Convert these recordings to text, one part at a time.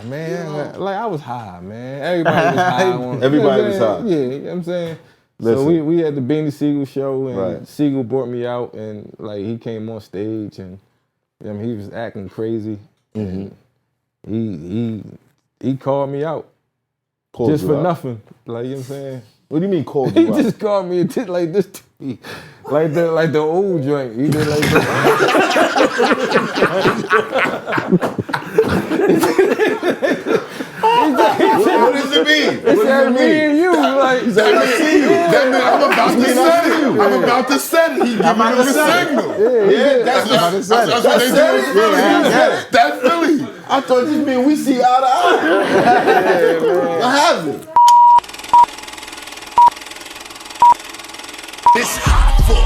man. Like, I was high, man. Everybody was high. Everybody was high. Yeah, you know what I'm saying? Listen. So we had the Beanie Siegel show, and Right. Siegel brought me out, and like he came on stage, and I mean, he was acting crazy, and he called me out just for nothing. Like, you know what I'm saying? What do you mean called you out? He just called me and did like this to me, like the old joint. He did like this. What does it mean? It said me and you. Like, I see you. That means I'm about to set it. I'm about to set it. He giving you the signal. Yeah, That's what they do in Philly. That's Philly. I thought this mean we see eye to eye. What happened? This hot foot,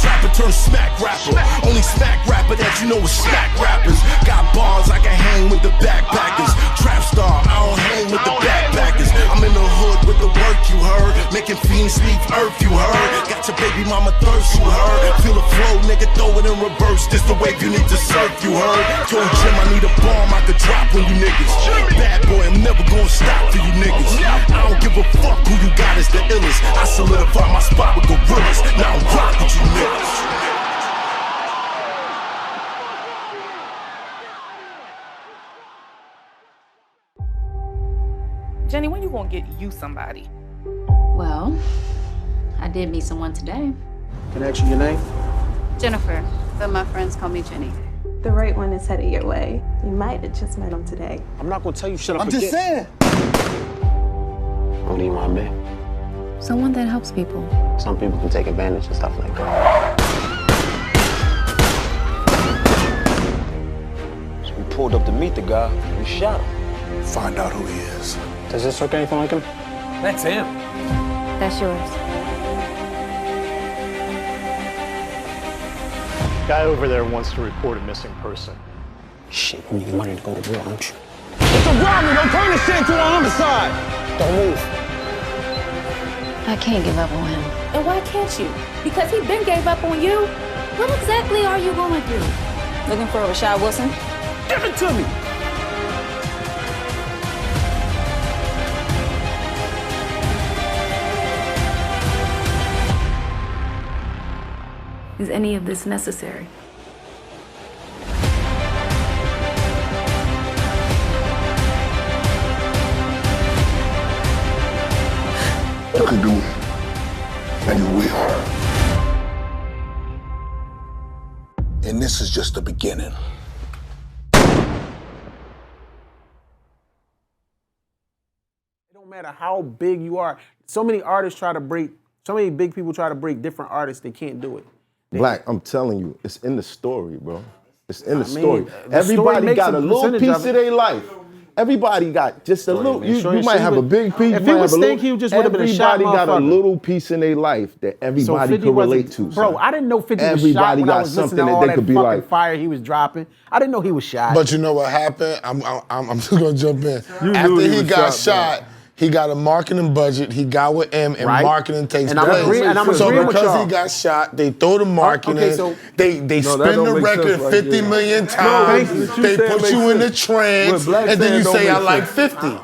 trapper turn smack rapper. Only smack rapper that you know is smack rappers. Got bars, I can hang with the backpackers. Trap star, I don't hang with the backpackers. I'm in the hood with the work, you heard. Making fiends leave earth, you heard. Got your baby mama thirst, you heard. Feel the flow, nigga, throw it in reverse. This the wave you need to surf, you heard. Told Jim I need a bomb I could drop on you niggas. Bad boy, I'm never gonna stop for you niggas. I don't give a fuck who you got is the illest. I solidify my spot with gorillas. Now I'm rock with you niggas. Jenny, when you gonna get you somebody? Well, I did meet someone today. Can I ask you your name? Jennifer, but my friends call me Jenny. The right one is headed your way. You might have just met him today. I'm not gonna tell you shut up. I'm just saying. What do you want, babe? Someone that helps people. Some people can take advantage of stuff like that. So we pulled up to meet the guy, and we shot him. Find out who he is. Does this look anything like him? That's him. That's yours. Guy over there wants to report a missing person. Shit, you need money to go to war, don't you? It's a robbery! Don't turn this shit into a homicide! Don't move. I can't give up on him. And why can't you? Because he been gave up on you. What exactly are you gonna do? Looking for Rashad Wilson? Give it to me! Is any of this necessary? You can do it. And you will. And this is just the beginning. It don't matter how big you are. So many artists try to break, so many big people try to break different artists, they can't do it. Black, I'm telling you, it's in the story, bro. It's in the I mean, story. the Everybody story makes got a a little percentage piece of of it. their life. Everybody got just a little. You might have a big piece. If he was stink, he just would have been a shot Everybody got a motherfucker. little piece in their life that everybody 50 could wasn't- relate to. Bro, son. I didn't know 50 was Everybody shot when I got was listening something to that all they that could be fucking like. fire he was dropping. I didn't know he was shot. But you know what happened? I'm just gonna jump in. knew After he he was got shot, shot, he got a marketing budget. He got with M, and Right. marketing takes And I'm place. agreeing- and I'm so agreeing with because y'all. he got shot, they throw the marketing. Okay, so- they No, that spin don't the make record sense right 50 there. million thank times. you. What you They saying put makes you in the sense. trance, What Black and then you saying say, don't "I make like sense. 50."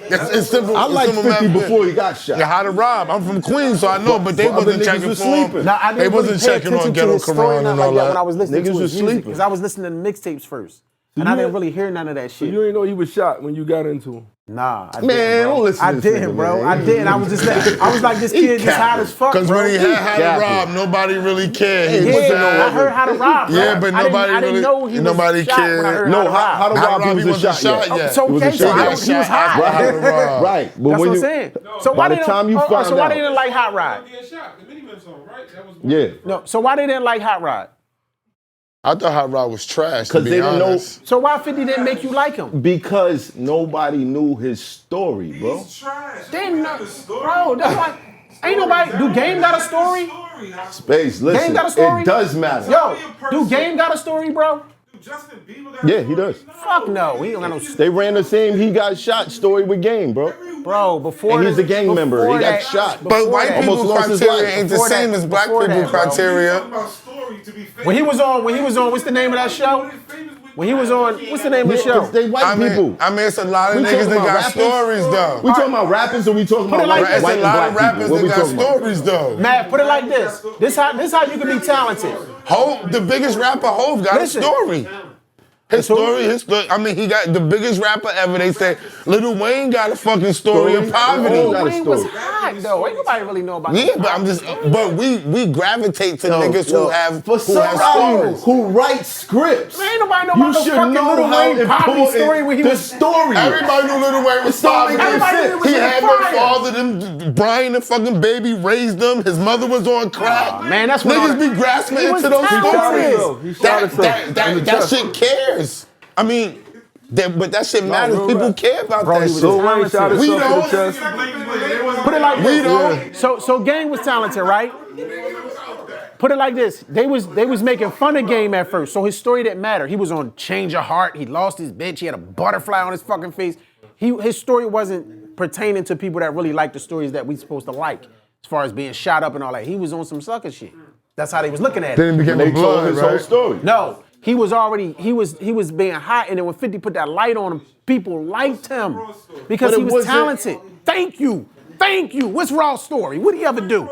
It's simple. I it's like simple 50 math. before he got shot. Yeah, how to rob? I'm from Queens, so I know, but they But other wasn't niggas checking was for him. sleeping. Now, I They didn't wasn't really pay checking on attention to Ghetto his story Quran not and like all that when I that. was listening Niggas to was his music. sleeping. Because I was listening to mixtapes first. And you I didn't had- really hear none of that So shit. you didn't know he was shot when you got into him. Nah, I Man, didn't, bro. don't listen I to this didn't, nigga, bro. man. I didn't. I was just like, I was like, this kid just hot as fuck, Because bro. when he had How Capping. to Rob, nobody really cared. He was Yeah, I heard How to Rob. Bro. Yeah, but I nobody didn't really- know he was nobody shot when I cared. heard No, How to Rob. how to rob? He wasn't shot yet. yet. So He okay, wasn't so shot I yet. don't, he was hot. How to Rob. Right, but That's when what I'm you saying. So by why the didn't time you so find why out, they didn't like Hot Rod? yeah, No, so why they didn't like Hot Rod? I thought Hot Rod was trash, to because be they didn't know. honest. So why 50 didn't make you like him? Because nobody knew his story, bro. They didn't know, bro. That's why. Ain't nobody. Do Game got a story? Space, listen, Game got a story? it does matter. Yo, do Game got a story, bro? Yeah, he does. Fuck no, he don't got no. They ran the same he got shot story with Game, bro. Bro, before And he's a gang member. He before got that- shot. But white that- people's Almost lost his criteria life. ain't the Before same that- as black before people's that, bro. criteria. When he was on, what's the name of that show? When he was on, what's the name of the show? They white people. I mean, it's a lot of We niggas talking that about got rappers? stories, though. We talking about rappers or we talking Put it about like white this. It's a and lot black of rappers people? What that we got talking about? stories, though. Matt, put it like this. This how you can be talented. Hov, the biggest rapper, Hov, got Listen. a story. His story, I mean, he got the biggest rapper ever. They say Lil Wayne got a fucking story of poverty. Lil got a Wayne was story. hot though. Ain't nobody really know about Yeah, that. but I'm just, but we gravitate to niggas Yo, who have for somebody stories. who writes scripts. Man, ain't nobody know You about no should fucking know Lil how Wayne poverty important story when he the was. story. Everybody knew Lil Wayne was It's all poverty. making sense. He had no fire. father. Them Brian, the fucking baby, raised them. His mother was on crack. Man, that's what niggas be grasping He was into those talented. stories. That shit cares. I mean, but that shit matters. People care about that shit. Lil Wayne shot We himself to the don't. chest. Put it like We this. don't. So Game was talented, right? Put it like this. They was making fun of Game at first, so his story didn't matter. He was on Change Your Heart. He lost his bitch. He had a butterfly on his fucking face. His story wasn't pertaining to people that really like the stories that we supposed to like, as far as being shot up and all that. He was on some sucker shit. That's how they was looking at it. Then it became They a told blood, his whole right? story. No, he was being hot, and then when 50 put that light on him, people liked him because But he it was wasn't- talented. Thank you. What's Raw's story? What'd he ever do?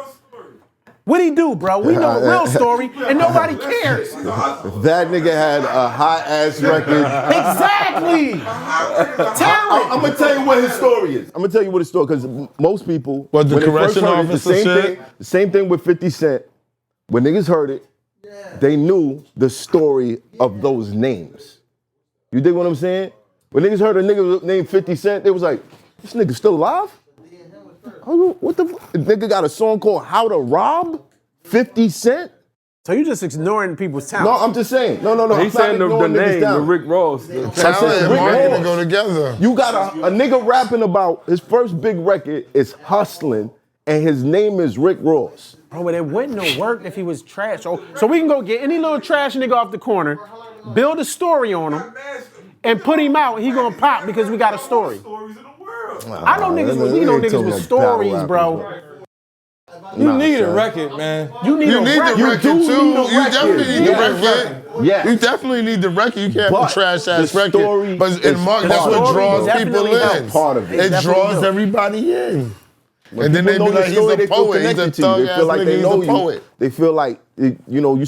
What'd he do, bro? We know the real story, and nobody cares. That nigga had a hot ass record. Exactly. Talent. I'm gonna tell you what his story is. I'm gonna tell you what his story, because most people, What, the when they first correction heard it, officer shit? the same thing with 50 Cent. When niggas heard it, they knew the story of those names. You dig what I'm saying? When niggas heard a nigga named 50 Cent, they was like, this nigga still alive? Oh, what the fuck? Nigga got a song called How to Rob 50 Cent? So you just ignoring people's talent. No, I'm just saying. No. He's saying the name, the Rick Ross. Talent saying and Rick marketing Ross. go together. You got a nigga rapping about his first big record is Hustlin', and his name is Rick Ross. Bro, but it wouldn't have worked if he was trash. So we can go get any little trash nigga off the corner, build a story on him, and put him out. He gonna pop because we got a story. I know niggas with stories, bro. You need a record, man. You need a the record. record do too. need a You definitely record. need the Yes. record. Yes. You definitely need the record. You can't But have a trash ass the record. story But is that's part what of it. draws people Definitely in. helps. Part of it. It Definitely draws helps. everybody in. When And then they people be know like, the he's story, a they feel poet. He's a connected to you. thug They ass feel like nigga. they He's know a you. poet. They feel like you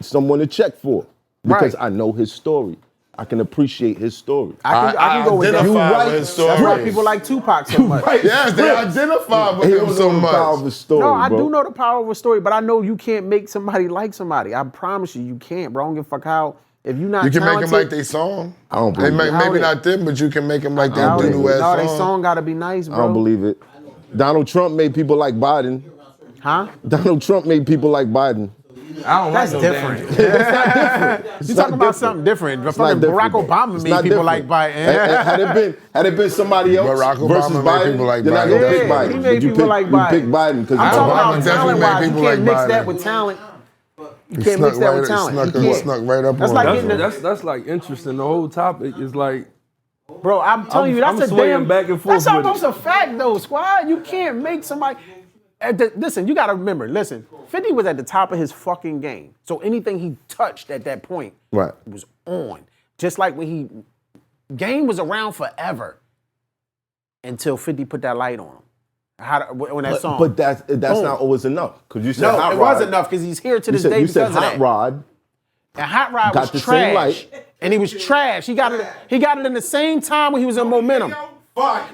someone to check for, because I know his story. I can appreciate his story. I can go with that. identify You right. with his That's why story. people like Tupac so much. Right. Yes, they identify with He him was so on the power of much. his story, No, I bro. do know the power of a story, but I know you can't make somebody like somebody. I promise you can't, bro. I don't give a fuck how. If you're not You can make talented, them like they song. I don't believe it. Maybe not them, but you can make them like they no, do new ass no, they song. song gotta be nice, bro. I don't believe it. Donald Trump made people like Biden. Huh? Donald Trump made people like Biden. I don't That's like no different. damn. It's not different. It's You're not talking about different. something different. It's Fucking not different, Barack bro. Obama It's made not people different. like Biden. Had it been somebody else Barack Obama versus made Biden, people like you're not Biden. gonna pick Yeah, Biden. he made But you people like Biden. You pick Biden because I'm talking Obama about definitely talent made wise. You people can't like mix that Biden. with talent. You He can't mix that with snuck talent. right- You he can't. snuck right up That's on like him. getting That's like interesting. The whole topic is like, Bro, I'm telling you, that's I'm a swaying damn. back and forth That's with almost it. a fact, though, squad. You can't make somebody. Listen, you gotta remember. Listen, 50 was at the top of his fucking game. So anything he touched at that point Right. was on. Just like when Game was around forever until 50 put that light on him. When that song. But that's Boom. not always enough. Because you said No, Hot it Rod. was enough because he's here to You this said, day you because said of Hot that. Rod. And Hot Rod Got was the same trash. light. And he was trash. He got it in the same time when he was in Momentum.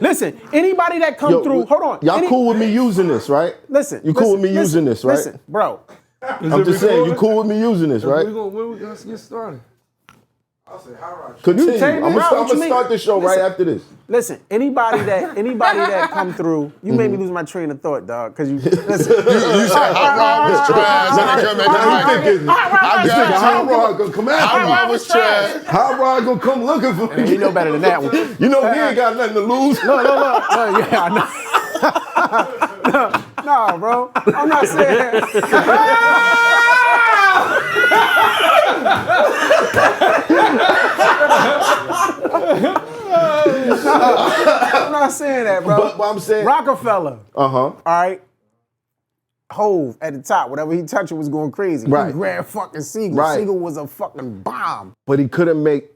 Listen, anybody that come through, hold on. Y'all cool with me using this, right? Listen. You cool with me using this, right? Listen, bro. I'm just saying, you cool with me using this, right? Let's get started. Continue. take me I'm out, what you gonna mean? start the show right after this. Listen, anybody that come through, you made me lose my train of thought, dog. Cause you listen. You said Hot Rod was trash. And they come at you like, I got Hot you. Rod gonna come Hot after me. Rod was trash. Hot Rod gonna come looking for me. You know better than that one. You know he ain't got nothing to lose. No, yeah, I know. No, bro. I'm not saying. I'm not saying that, bro. But I'm saying, Rockefeller. uh-huh. All right. Hove at the top. Whatever he touched was going crazy. Right. He grabbed fucking Siegel. Right. Siegel was a fucking bomb. But he couldn't make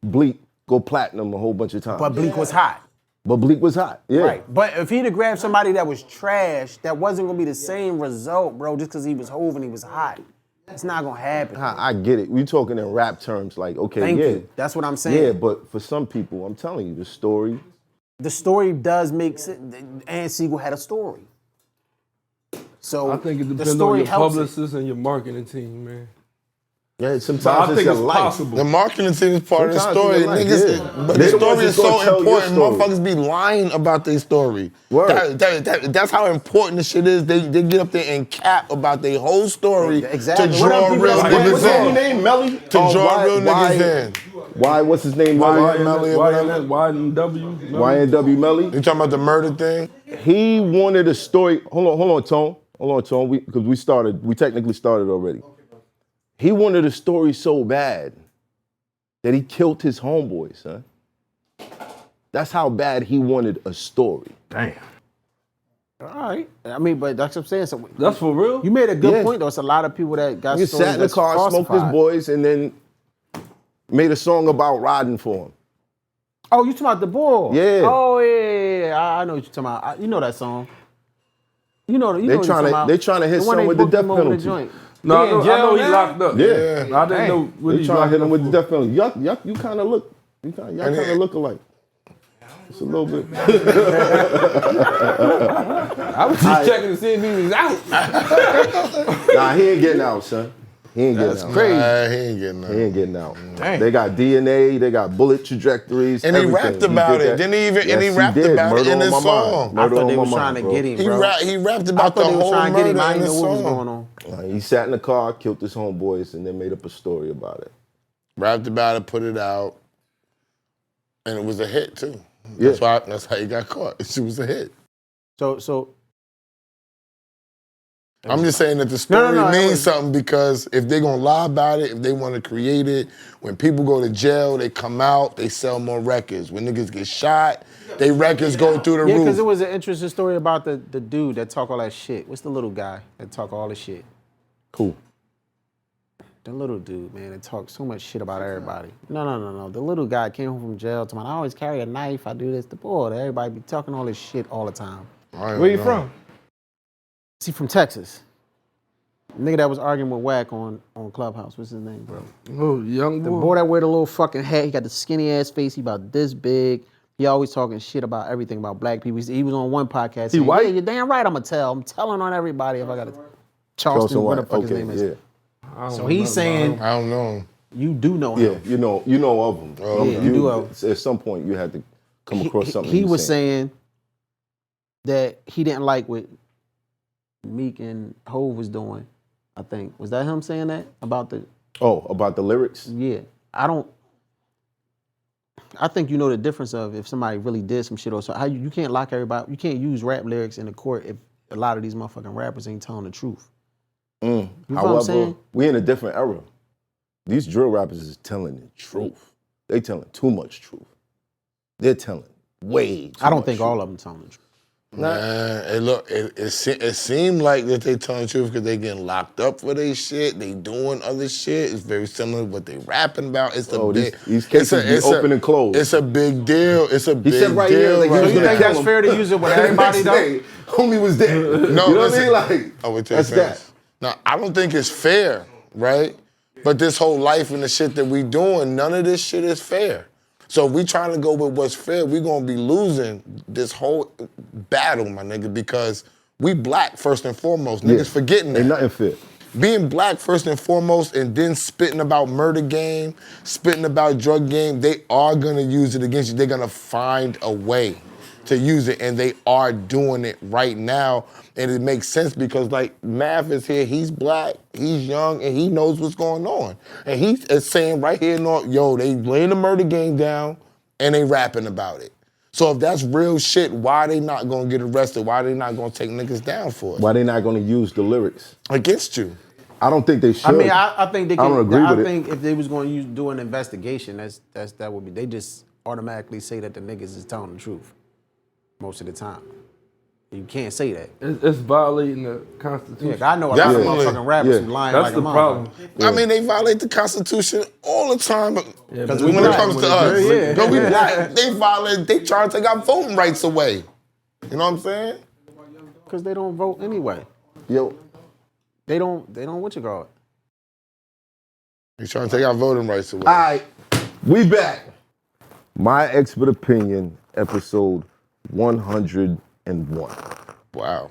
Bleak go platinum a whole bunch of times. But Bleak was hot. But Bleak was hot. Yeah. Right. But if he'd have grabbed somebody that was trash, that wasn't gonna be the same result, bro, just because he was Hove and he was hot. It's not gonna happen. I get it. We talking in rap terms, like, okay, Thank yeah. you. That's what I'm saying. Yeah, but for some people, I'm telling you, the story. The story does make sense. And Siegel had a story. So I think it the depends on story your helps it. publicist and your marketing team, man. Yeah, sometimes But I it's think your it's life. possible. The marketing team is part Sometimes of the story. it's your life, Niggas, yeah. but They the the ones story that's is so gonna tell your important. story. Motherfuckers be lying about their story. Word. That's how important the shit is. They get up there and cap about their whole story Exactly. to What draw them people real that's like, niggas What's his in. name, Melly? To draw real niggas in. Why? What's his name? Melly? YNW Melly. You talking about the murder thing? He wanted a story. Hold on, Tone. Because we technically started already. He wanted a story so bad that he killed his homeboys, son. That's how bad he wanted a story. Damn. All right. I mean, but that's what I'm saying. So That's for real? you made a good Yeah. point, though. It's a lot of people that got He stories sat in the that's car, smoked his falsified. boys, and then made a song about riding for him. Oh, you talking about the bull? Yeah. Oh yeah. I know what you're talking about. You know that song. You know what you're talking about. They trying to hit The one someone they with the booked death him over the penalty. joint. No, He in I jail know he now? locked up. Yeah. I didn't know what They he trying to locked hit him up with the for. death penalty. Y'all kind of look. Y'all kind of look alike. It's a little bit. I was just checking to see if he was out. Nah, he ain't getting out, son. He ain't getting out. Crazy. He ain't getting out. He ain't getting out. Dang. They got DNA, they got bullet trajectories. And he everything. rapped about did it. that. Didn't he even? Yes, and he rapped did. about Murder it in on his my song. mind. I Murder thought on they my was mind, trying to bro. get him, He bro. rapped I about thought the they was whole trying to get murder him. I in didn't his know what was going song. on. He sat in the car, killed his homeboys, and then made up a story about it. Rapped about it, put it out, and it was a hit too. Yeah. That's how he got caught. It was a hit. So I'm just saying that the story No, it means was- something because if they're gonna lie about it, if they want to create it, when people go to jail, they come out, they sell more records. When niggas get shot, they records go through the yeah, because roof. it was an interesting story about the dude that talk all that shit. What's the little guy that talk all the shit? Cool. The little dude, man, that talks so much shit about everybody. No. The little guy came home from jail. Told me, I always carry a knife. I do this. The boy, everybody be talking all this shit all the time. Where you from? Is he from Texas? Nigga that was arguing with Wack on Clubhouse. What's his name, bro? Oh, young The boy. boy that wear the little fucking hat. He got the skinny ass face. He about this big. He always talking shit about everything about black people. He was on one podcast. Saying, white? Yeah, you're damn right. I'm telling on everybody if I got to. Charleston, what the fuck his name is. Yeah. So he's saying I don't know. you do know him. Yeah, you know of them. Yeah, you do of At some point, you had to come across something. He was saying that he didn't like what Meek and Hov was doing. I think was that him saying that about the? Oh, about the lyrics? Yeah, I think you know the difference of if somebody really did some shit or so. How you can't lock everybody. You can't use rap lyrics in the court if a lot of these motherfucking rappers ain't telling the truth. You know what I'm However, saying? we in a different era. These drill rappers is telling the truth. They telling too much truth. They're telling way too I don't much think truth. all of them telling the truth. Man, it seemed like that they telling the truth because they getting locked up for their shit. They doing other shit. It's very similar to what they rapping about. It's a big. These cases be open and closed. It's a big deal. It's a He big said right deal. here, like, he So was you gonna think kill that's him. fair to use it with everybody Next though? day, homie was dead. No, you know listen. what I mean? Like, I would tell that's you that. Now, I don't think it's fair, right? But this whole life and the shit that we doing, none of this shit is fair. So if we trying to go with what's fair, we gonna be losing this whole battle, my nigga, because we black first and foremost. Niggas forgetting that. Ain't nothing fit. Being black first and foremost and then spitting about murder game, spitting about drug game, they are gonna use it against you. They're gonna find a way to use it, and they are doing it right now. And it makes sense because, like, Math is here, he's black, he's young, and he knows what's going on. And he's saying right here, yo, they laying the murder game down, and they rapping about it. So if that's real shit, why they not gonna get arrested? Why they not gonna take niggas down for it? Why they not gonna use the lyrics? Against you. I don't think they should. I mean, I think they can. I don't agree with it. I think if they was going to do an investigation, that would be. They just automatically say that the niggas is telling the truth most of the time. You can't say that. It's violating the Constitution. Yeah, I know a lot of Definitely. motherfucking rappers who lying That's like a the problem. I mean, they violate the Constitution all the time. Because when it comes to us, Yeah. but we black, they violate. They try to take our voting rights away. You know what I'm saying? Because they don't vote anyway. Yo, They don't what you call it? They trying to take our voting rights away. all right, we back. My Expert Opinion, episode 101. Wow.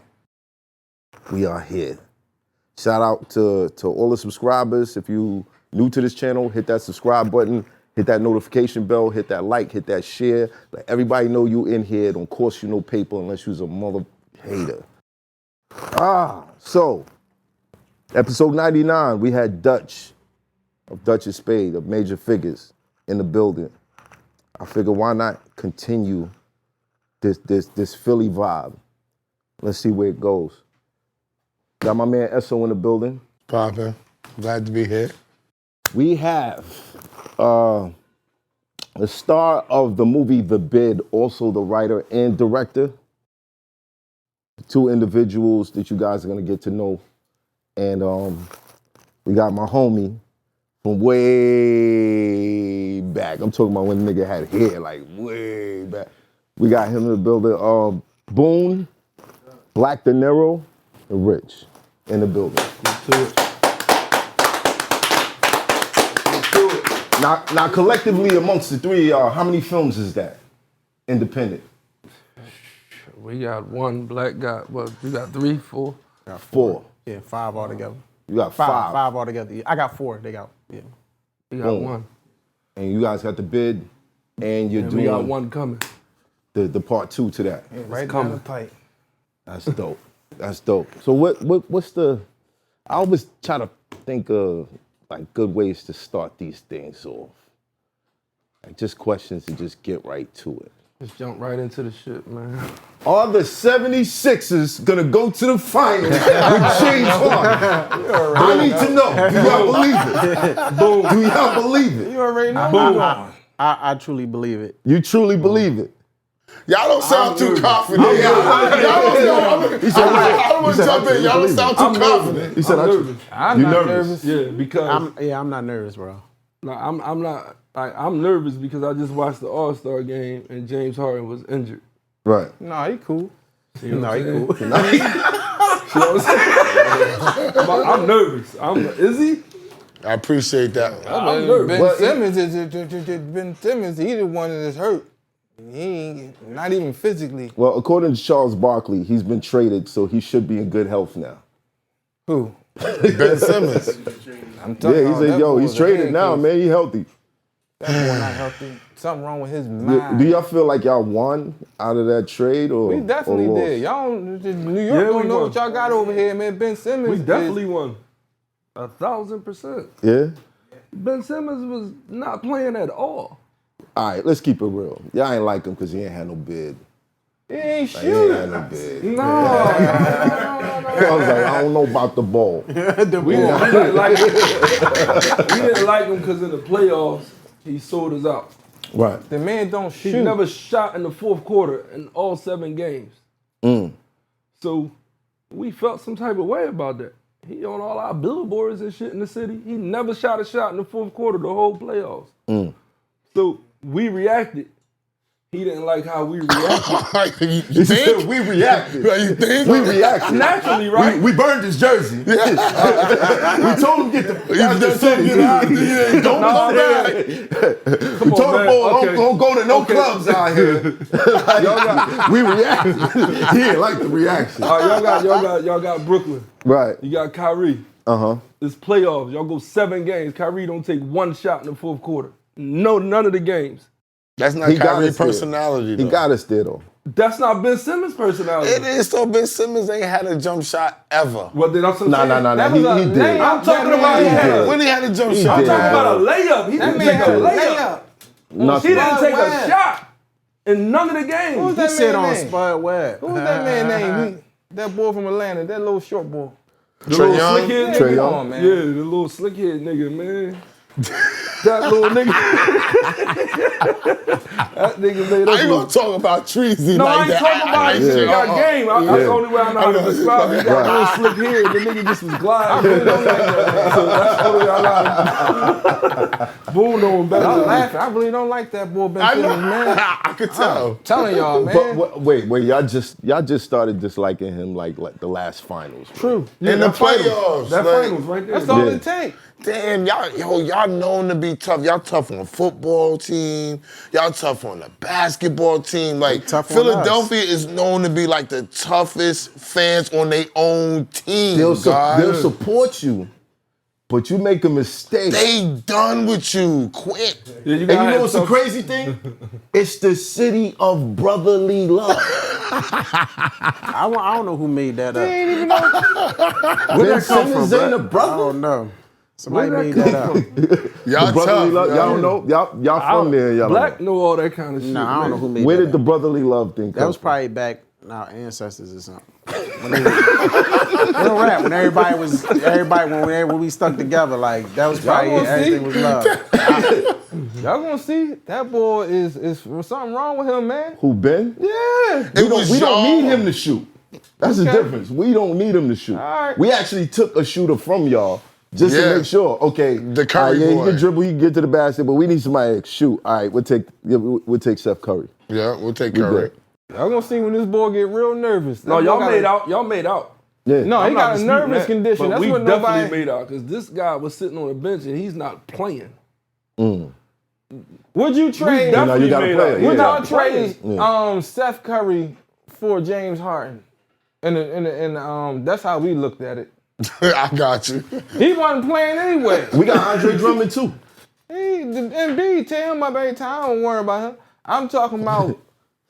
We are here. Shout out to all the subscribers. If you new to this channel, hit that subscribe button, hit that notification bell, hit that like, hit that share. Let everybody know you in here. Don't cost you no paper unless you's a mother hater. So, episode 99, we had Dutch of Dutch's Spade, of Major Figures, in the building. I figured why not continue this Philly vibe. Let's see where it goes. Got my man Esso in the building. Poppin'. Glad to be here. We have the star of the movie The Bid, also the writer and director. Two individuals that you guys are gonna get to know. And we got my homie from way back. I'm talking about when the nigga had hair, like way back. We got him in the building. Boone, Black Dinero, and Rich in the building. Now, collectively amongst the three of y'all, how many films is that? Independent. We got one black guy. Well, we got 3, 4. Got 4. Yeah, 5 altogether. You got 5. 5 altogether. I got 4. They got, yeah. We got 1. And you guys got The Bid, and you're doing. We got 1 coming. The part 2 to that. Yeah, right down the pipe. That's dope. That's dope. So what's the? I always try to think of like good ways to start these things off. Like just questions to just get right to it. Just jump right into the shit, man. Are the 76ers gonna go to the finals with James Harden? I need to know. Do y'all believe it? Boom. Do y'all believe it? You already know. Boom. I truly believe it. You truly believe it? Y'all don't sound too confident. I don't want to jump in. Y'all don't sound too confident. He said, I'm not nervous. Yeah, because I'm not nervous, bro. No, I'm not. I'm nervous because I just watched the All-Star game and James Harden was injured. Right. No, he cool. See what He I'm cool. saying? See what I'm saying? But I'm nervous. Is he? I appreciate that. I'm nervous. Ben Simmons, he the one that is hurt. He ain't, not even physically. Well, according to Charles Barkley, he's been traded, so he should be in good health now. Who? Ben Simmons. I'm telling Yeah, he said, yo, he's traded now, man. He healthy. That boy not healthy. Something wrong with his mind. Do y'all feel like y'all won out of that trade, or We definitely or lost? did. Y'all, New York don't know what y'all got over here, man. Ben Simmons. We definitely won. 1,000%. Yeah. Ben Simmons was not playing at all. All right, let's keep it real. Y'all ain't like him because he ain't had no bid. He ain't Like, he ain't shooting. had no bid. No. I was like, I don't know about the ball. We didn't like him. We didn't like him because in the playoffs, he sold us out. Right. The man don't He shoot. never shot in the fourth quarter in all 7 games. So we felt some type of way about that. He on all our billboards and shit in the city. He never shot a shot in the fourth quarter the whole playoffs. So we reacted. He didn't like how we reacted. You think? We reacted. You think? We reacted. Naturally, right? We burned his jersey. We told him get the city. Don't No, come back. man. We Come on, told the man. boy, Okay. don't go to no Okay. clubs out here. We reacted. He didn't like the reaction. All right, y'all got Brooklyn. Right. You got Kyrie. It's playoffs. Y'all go 7 games. Kyrie don't take 1 shot in the fourth quarter. No, none of the games. That's not He got Kyrie's us there. personality, though. He got us there, though. That's not Ben Simmons' personality. It is, so Ben Simmons ain't had a jump shot ever. Well, then I'm saying. No. He did. I'm talking about he had a, When he had a jump He shot. I'm did. talking about a layup. He didn't take a layup. He Nothing. didn't take a Webb. shot in none of the games. Who's He that said man on name? Spud Webb. Who's that man name? That boy from Atlanta, that little short boy. The little Young? slick head Trae nigga. Young? Come on, man. Yeah, the little slick head nigga, man. That little nigga. That nigga made us. I ain't gonna talk about Treasy No, like I ain't that. talking about it. This shit got game. That's the only way I know how to describe it. He got a little slick hair. The nigga just was gliding. I really don't like that. So that's the only way I know. Boone know him better. I'm laughing. I really don't like that boy Ben Simmons, man. I could tell. I'm telling y'all, man. But wait, y'all just started disliking him like the last finals. Bro. True. In the playoffs. That like, finals right there. That's all it takes. Damn, y'all known to be tough. Y'all tough on football team. Y'all tough on the basketball team. Like tough on Philadelphia is known to be like the toughest fans on their own team. They'll guys. support you, but you make a mistake. They done with you quick. Yeah, And you know what's the crazy thing? It's the city of brotherly love. I don't know who made that up. ain't even know. Where'd that come Simmons from, ain't bro? a brother? I don't know. Somebody Where'd made that that up. Y'all The brotherly tough. love, y'all don't know? Y'all from there, y'all Black don't know all that kind of shit. Nah, I don't know who made Where that did the up. brotherly love thing come That was from? probably back our ancestors or something. Real rap. When when we stuck together, like that was probably Y'all it. gonna see? Everything was love. Y'all gonna see that boy is something wrong with him, man. Who, Ben? Yeah. We don't need him to shoot. That's the Okay. difference. We don't need him to shoot. All right. We actually took a shooter from y'all just Yeah. to make sure. Okay, The Curry he boy. can dribble, he can get to the basket, but we need somebody to shoot. All right, we'll take Steph Curry. Yeah, we'll take We Curry. good. Y'all gonna see when this boy get real nervous. No, That boy y'all gotta- made out. Y'all made out. Yeah. No, he I'm not got a disputing nervous that, condition. But That's we what definitely nobody. made out because this guy was sitting on the bench and he's not playing. Would you trade? You know, you gotta made play out. it. Would Yeah. y'all trade Yeah. Steph Curry for James Harden? And that's how we looked at it. I got you. He wasn't playing anyway. We got Andre Drummond too. Embiid, tell him about every time. I don't worry about him. I'm talking about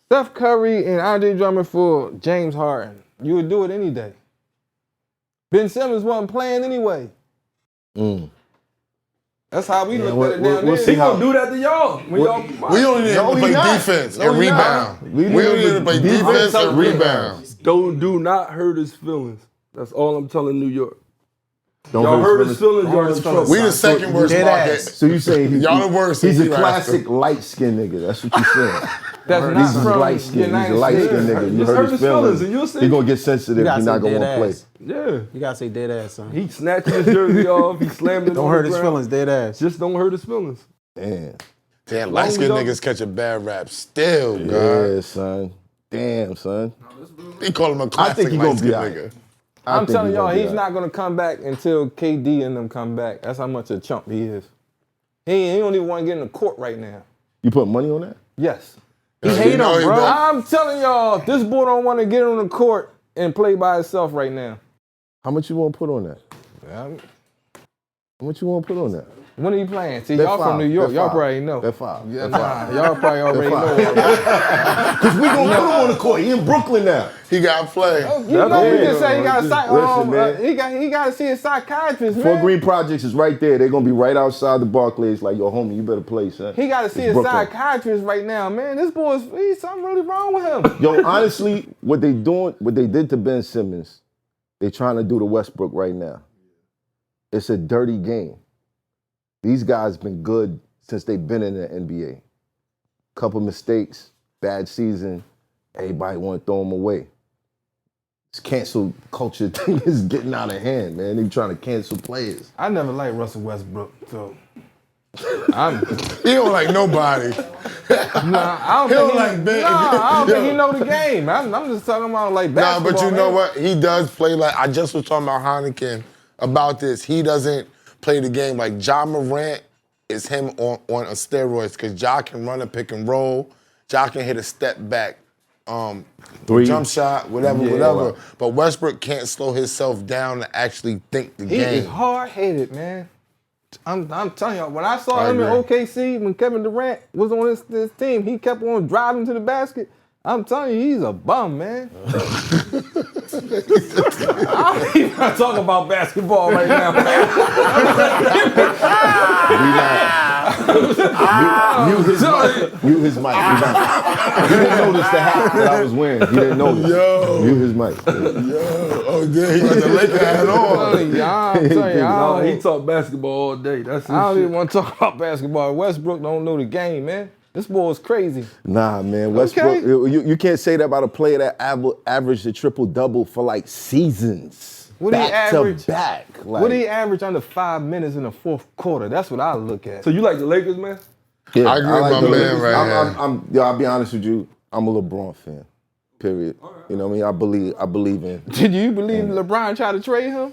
Steph Curry and Andre Drummond for James Harden. You would do it any day. Ben Simmons wasn't playing anyway. That's how we looked at it down there. He gonna do that to y'all. When y'all We only need him to he play not. defense No, and he not. rebound. We We need only need him to play defense and rebound. do not hurt his feelings. That's all I'm telling New York. Don't Y'all hurt his feelings, Don't y'all hurt in his trouble. We the second worst Dead market. ass. So you saying Y'all the worst He's in a the classic light-skinned nigga. That's what you saying. That's He's not a from light-skinned. He's a United light-skinned States. nigga. You Just hurt his feelings. and you'll see. He gonna get sensitive. You gotta He's not say gonna dead want to ass. play. Yeah. You gotta say dead ass, son. He snatched his jersey off. He slammed it Don't on hurt the his ground. feelings, dead ass. Just don't hurt his feelings. Damn. Damn, light-skinned Long niggas catch a bad rap still, God. Yeah, son. Damn, son. They call him a I classic think he gonna be light-skinned all right. nigga. I'm telling y'all, he's not. not gonna come back until KD and them come back. That's how much a chump he is. He don't even want to get in the court right now. You put money on that? Yes. He hate him, bro. I'm telling y'all, this boy don't want to get on the court and play by himself right now. How much you want to put on that? Yeah, How much you want to put on that? when are you playing? See, Bet y'all from five. New York. Bet Y'all five. probably know. Bet five. Yeah, Bet five. y'all probably already know. Because we gonna put him on the court. He in Brooklyn now. He got to play. You know, he Yeah. just say he got to Listen, man. he got to see a psychiatrist, Fort man. Greene Projects is right there. They're gonna be right outside the Barclays. Like, yo, homie, you better play, son. He got to see It's a Brooklyn. psychiatrist right now, man. This boy's he's something really wrong with him. Yo, honestly, what they did to Ben Simmons, they trying to do to Westbrook right now. It's a dirty game. These guys been good since they've been in the NBA. Couple mistakes, bad season, everybody want to throw them away. This cancel culture thing is getting out of hand, man. They trying to cancel players. I never liked Russell Westbrook, so He don't like nobody. I don't He think don't like Ben. I don't think he know the game. I'm just talking about like Nah, basketball. but you know man. what? He does play like, I just was talking about Heineken about this. He doesn't play the game like Ja Morant is him on a steroids because Ja can run a pick and roll. Ja can hit a step back, Three. jump shot, whatever. But Westbrook can't slow himself down to actually think the He game. is hard-headed, man. I'm telling y'all, when I saw I him in agree. OKC, when Kevin Durant was on this team, he kept on driving to the basket. I'm telling you, he's a bum, man. I'm even not talking about basketball right now, man. Mute his mic. Mute his mic. He didn't notice the hat that I was wearing. He didn't notice. Yo. Mute his mic. Oh, yeah, he got the Laker hat on. I'm telling y'all, He talk basketball all day. That's his I don't shit. even want to talk about basketball. Westbrook don't know the game, man. This boy is crazy. Nah, man. Westbrook, you can't say that about a player that averaged a triple-double for like seasons. What did he average? To back. Like, What did he average under 5 minutes in the fourth quarter? That's what I look at. So you like the Lakers, man? Yeah, I agree with my the man Lakers. right here. I'll be honest with you. I'm a LeBron fan. Period. You know what I mean? I believe in. Did you believe LeBron tried to trade him?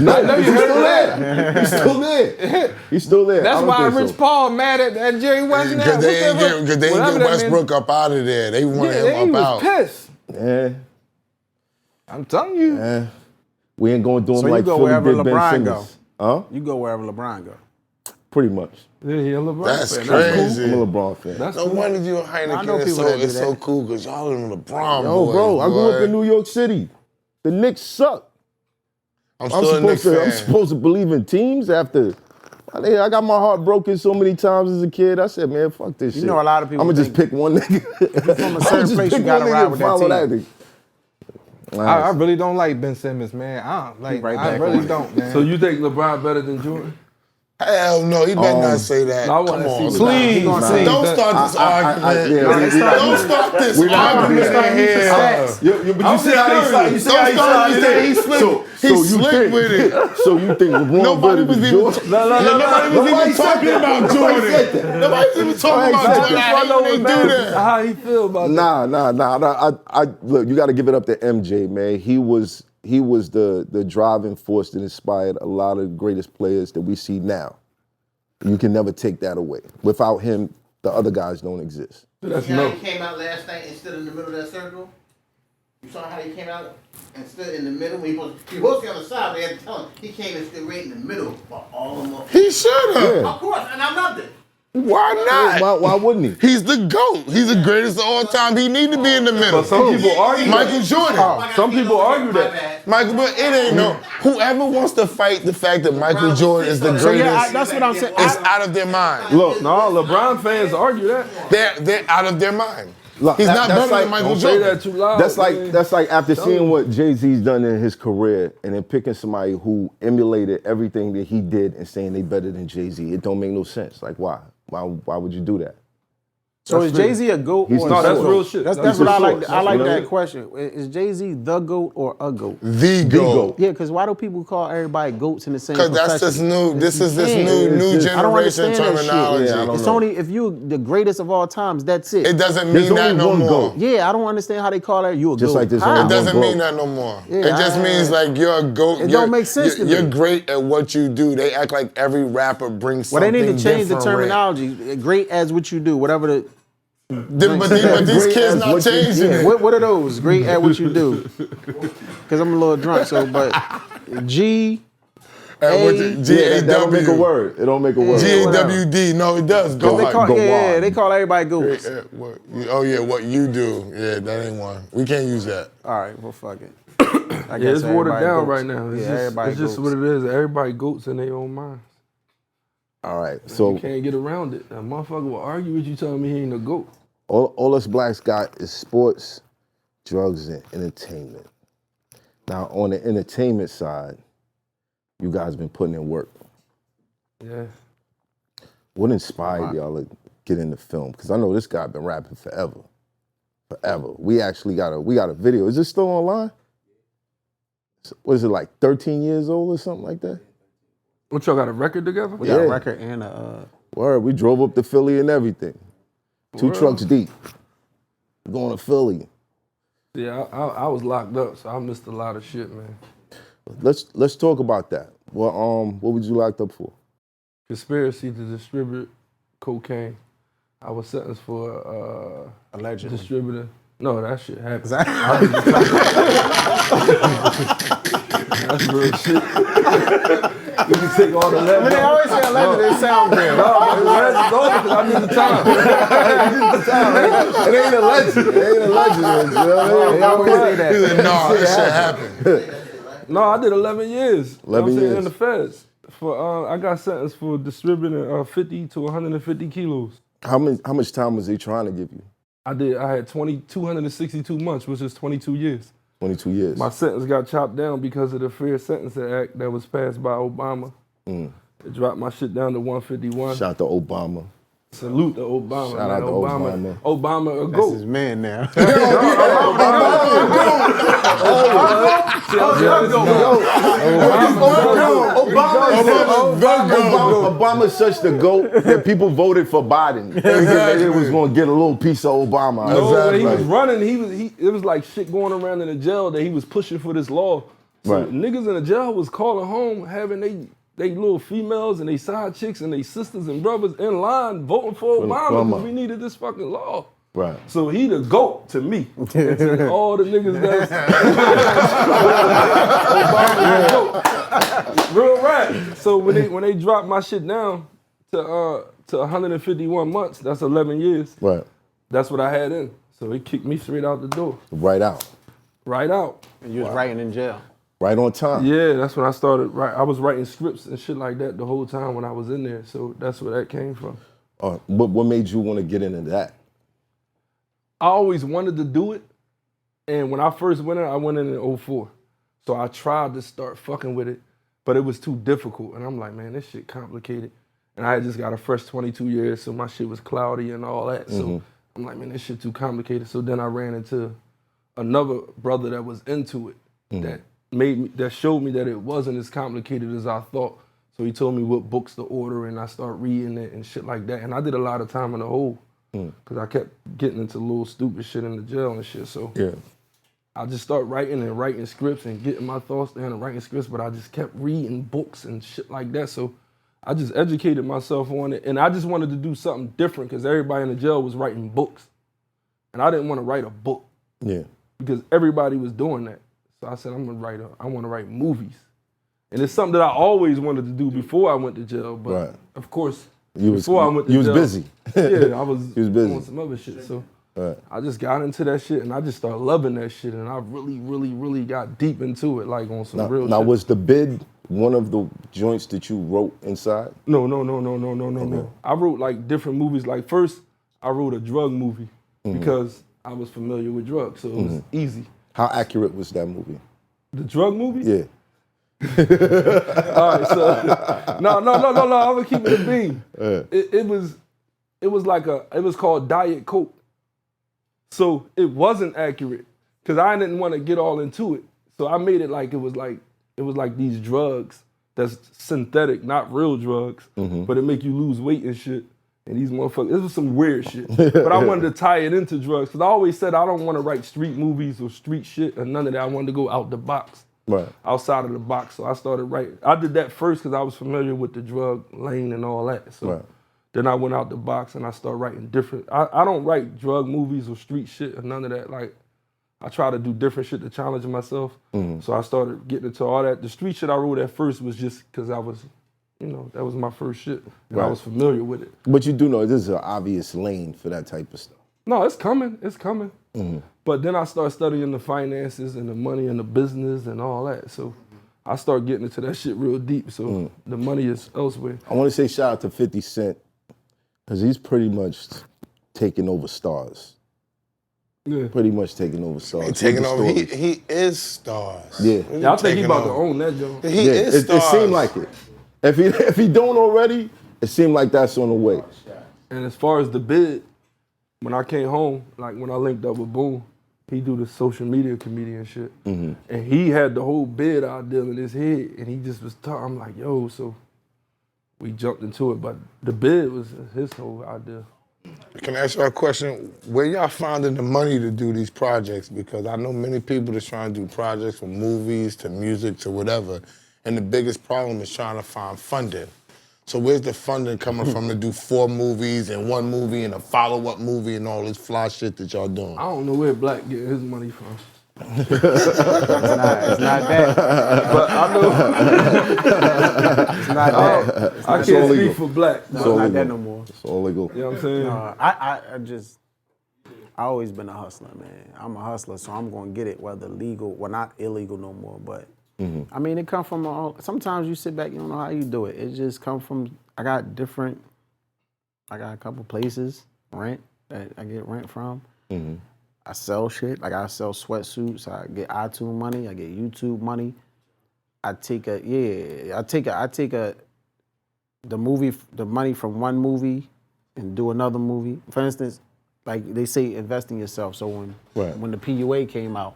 No, he's still there. He's still there. He's still there. That's why Rich Paul mad at Jerry West now. Because they ain't get Westbrook up out of there. They wanted him up out. He was pissed. Yeah. I'm telling you. Yeah. We ain't going to do him So like you go Philly wherever did Ben LeBron Simmons. go. You go wherever LeBron go. Pretty much. Yeah, he a LeBron That's fan. crazy. I'm a LeBron fan. That's No cool. wonder you and I know Heineken people that do it's that. so cool because y'all are LeBron Yo, boys, bro, I grew up boy. in New York City. The Knicks suck. I'm still a Knicks fan. I'm supposed to believe in teams after. I got my heart broken so many times as a kid. I said, man, fuck this shit. You know a lot of people I'm gonna just pick one nigga. From a certain place, you gotta ride with that team. I really don't like Ben Simmons, man. I don't like. Right I back really on it. don't, man. So you think LeBron better than Jordan? Hell no, he better not say that. I Come wanna see on, what please. He gonna say Don't start this argument. yeah, Don't start this argument in here. But you see how he started. You see how he started. He slick with it. So you think LeBron Nobody better was than even Jordan? Nobody was even talking about Jordan. Nobody was even talking about Jordan. How they do that? How he feel about that? Nah. Look, you got to give it up to MJ, man. He was the driving force that inspired a lot of the greatest players that we see now. You can never take that away. Without him, the other guys don't exist. That's You see how no. he came out last night and stood in the middle of that circle? You saw how he came out and stood in the middle? When he was to be on the side, they had to tell him. He came and stood right in the middle for all of them. He should have. Of course, and I loved it. Why not? Why wouldn't he? He's the GOAT. He's the greatest of all time. He need to be in the middle. But some people argue. Michael Jordan. Some people argue that. Michael, but it ain't no. Whoever wants to fight the fact that Michael Jordan is the greatest, So yeah, that's what I'm saying. is out of their mind. Look, no, LeBron fans argue that. They're out of their mind. Look, He's not that's better like- than Michael Don't say Jordan. that too loud. That's like after Tell seeing me. what Jay-Z's done in his career and then picking somebody who emulated everything that he did and saying they better than Jay-Z. It don't make no sense. Like why? Why would you do that? So is Jay-Z a GOAT He's or not- a that's GOAT? real shit. That's That's what I real like. source. I like You know what I that mean? question. Is Jay-Z the GOAT or a GOAT? The GOAT. Yeah, because why do people call everybody GOATs in the same Because profession? that's this new. This is this Yeah. new It's just- I don't generation understand that shit. terminology. Yeah, I don't It's know. only if you're the greatest of all times, that's it. It doesn't There's mean that only no one more. GOAT. Yeah, I don't understand how they call that. You a Just GOAT. like there's How? only It doesn't one mean GOAT. that no more. Yeah, it just means like you're a GOAT. It You're- don't make sense to me. You're great at what you do. They act like every rapper brings Well, something they need to change the different. terminology. Great as what you do, whatever the. But these Great kids as not what you changing do. it. What are those? Great at what you do. Because I'm a little drunk, so but G. And what the- Yeah, that don't make a G-A-W. word. It don't make a word. G-A-W-D. No, it does. Go They hard. call, go yeah, on. they call everybody GOATs. Oh yeah, what you do. Yeah, that ain't one. We can't use that. All right, well, fuck it. I Yeah, it's watered everybody down GOATs. right now. It's just what it is. Everybody goats in their own minds. All right. So You can't get around it. A motherfucker will argue with you telling me he ain't a goat. all us blacks got is sports, drugs, and entertainment. Now, on the entertainment side, you guys been putting in work. Yeah. What inspired y'all to get into film? Because I know this guy been rapping forever. Forever. We actually got a video. Is it still online? What is it, like 13 years old or something like that? What, y'all got a record together? We got a Yeah. record and a. Word, we drove up to Philly and everything. 2 Word. trucks deep. Going to Philly. Yeah, I was locked up, so I missed a lot of shit, man. Let's talk about that. What was you locked up for? Conspiracy to distribute cocaine. I was sentenced for Allegedly. distributor. No, that shit happened. That's real shit. You can take all the letters. They always say allegedly, it sound good. No, the letters over because I need the time. It ain't a legend. It ain't a legend. You know what I mean? They always say that. No, this shit happened. No, I did 11 years. 11 You know what I'm saying? years. In the feds. I got sentenced for distributing 50 to 150 kilos. How much time was they trying to give you? I had 262 months, which is 22 years. 22 years. My sentence got chopped down because of the Fair Sentencing Act that was passed by Obama. It dropped my shit down to 151. Shout out to Obama. Salute to Obama. Shout out to Obama. Obama a That's goat. his man now. Obama's such the GOAT that people voted for Biden. They was going to get a little piece of Obama. No, when he was running, it was like shit going around in the jail that he was pushing for this law. So Right. niggas in the jail was calling home, having they little females and they side chicks and they sisters and brothers in line voting for Obama because we needed this fucking law. Right. So he the GOAT to me. And to all the niggas that's Obama the GOAT. Real rap. So when they dropped my shit down to 151 months, that's 11 years. Right. That's what I had in. So he kicked me straight out the door. Right out. Right out. And you was writing in jail. Right on time. Yeah, that's when I started. I was writing scripts and shit like that the whole time when I was in there. So that's where that came from. What made you want to get into that? I always wanted to do it. And when I first went in, I went in 04. So I tried to start fucking with it, but it was too difficult. And I'm like, man, this shit complicated. And I had just got a fresh 22 years, so my shit was cloudy and all that. So I'm like, man, this shit too complicated. So then I ran into another brother that was into it that showed me that it wasn't as complicated as I thought. So he told me what books to order and I started reading it and shit like that. And I did a lot of time in the hole because I kept getting into little stupid shit in the jail and shit. So I just started writing scripts and getting my thoughts down and writing scripts, but I just kept reading books and shit like that. So I just educated myself on it. And I just wanted to do something different because everybody in the jail was writing books. And I didn't want to write a book because everybody was doing that. So I said, I want to write movies. And it's something that I always wanted to do before I went to jail. But of course, before I went to jail. You was busy. Yeah, I was busy. doing some other shit. So I just got into that shit and I just started loving that shit. And I really, really, really got deep into it, like on some real shit. Now, was The Bid one of the joints that you wrote inside? No. I wrote like different movies. Like first, I wrote a drug movie because I was familiar with drugs. So it was easy. How accurate was that movie? The drug movie? Yeah. All right, so no, I'm gonna keep it a beam. It was called Diet Coke. So it wasn't accurate because I didn't want to get all into it. So I made it like it was like these drugs that's synthetic, not real drugs, but it make you lose weight and shit. And these motherfuckers, it was some weird shit. But I wanted to tie it into drugs because I always said I don't want to write street movies or street shit or none of that. I wanted to go out the box. Right. Outside of the box. So I started writing. I did that first because I was familiar with the drug lane and all that. So then I went out the box and I started writing different. I don't write drug movies or street shit or none of that. Like, I try to do different shit to challenge myself. So I started getting into all that. The street shit I wrote at first was just because I was, that was my first shit. And I was familiar with it. But you do know this is an obvious lane for that type of stuff. No, it's coming. It's coming. But then I started studying the finances and the money and the business and all that. So I started getting into that shit real deep. So the money is elsewhere. I want to say shout out to 50 Cent because he's pretty much taking over stars. Yeah. Pretty much taking over stars. He taking over. He is stars. Yeah. I think he about to own that joint. He is stars. It seemed like it. If he don't already, it seemed like that's on the way. And as far as The Bid, when I came home, like when I linked up with Boone, he do the social media comedian shit. And he had the whole bid idea in his head, and he just was talking. I'm like, yo, so we jumped into it, but The Bid was his whole idea. Can I ask y'all a question? Where y'all finding the money to do these projects? Because I know many people that's trying to do projects from movies to music to whatever, and the biggest problem is trying to find funding. So where's the funding coming from to do 4 movies and 1 movie and a follow-up movie and all this fly shit that y'all doing? I don't know where Black getting his money from. It's not that. But I know. It's not that. I can't speak for Black. No, it's not that no more. It's all legal. You know what I'm saying? I always been a hustler, man. I'm a hustler, so I'm gonna get it, whether legal, well, not illegal no more, but I mean, it come from all. Sometimes you sit back, you don't know how you do it. It just come from. I got a couple places rent that I get rent from. I sell shit. Like I sell sweatsuits. I get iTunes money. I get YouTube money. I take the money from one movie and do another movie. For instance, like they say, invest in yourself. So when the PUA came out,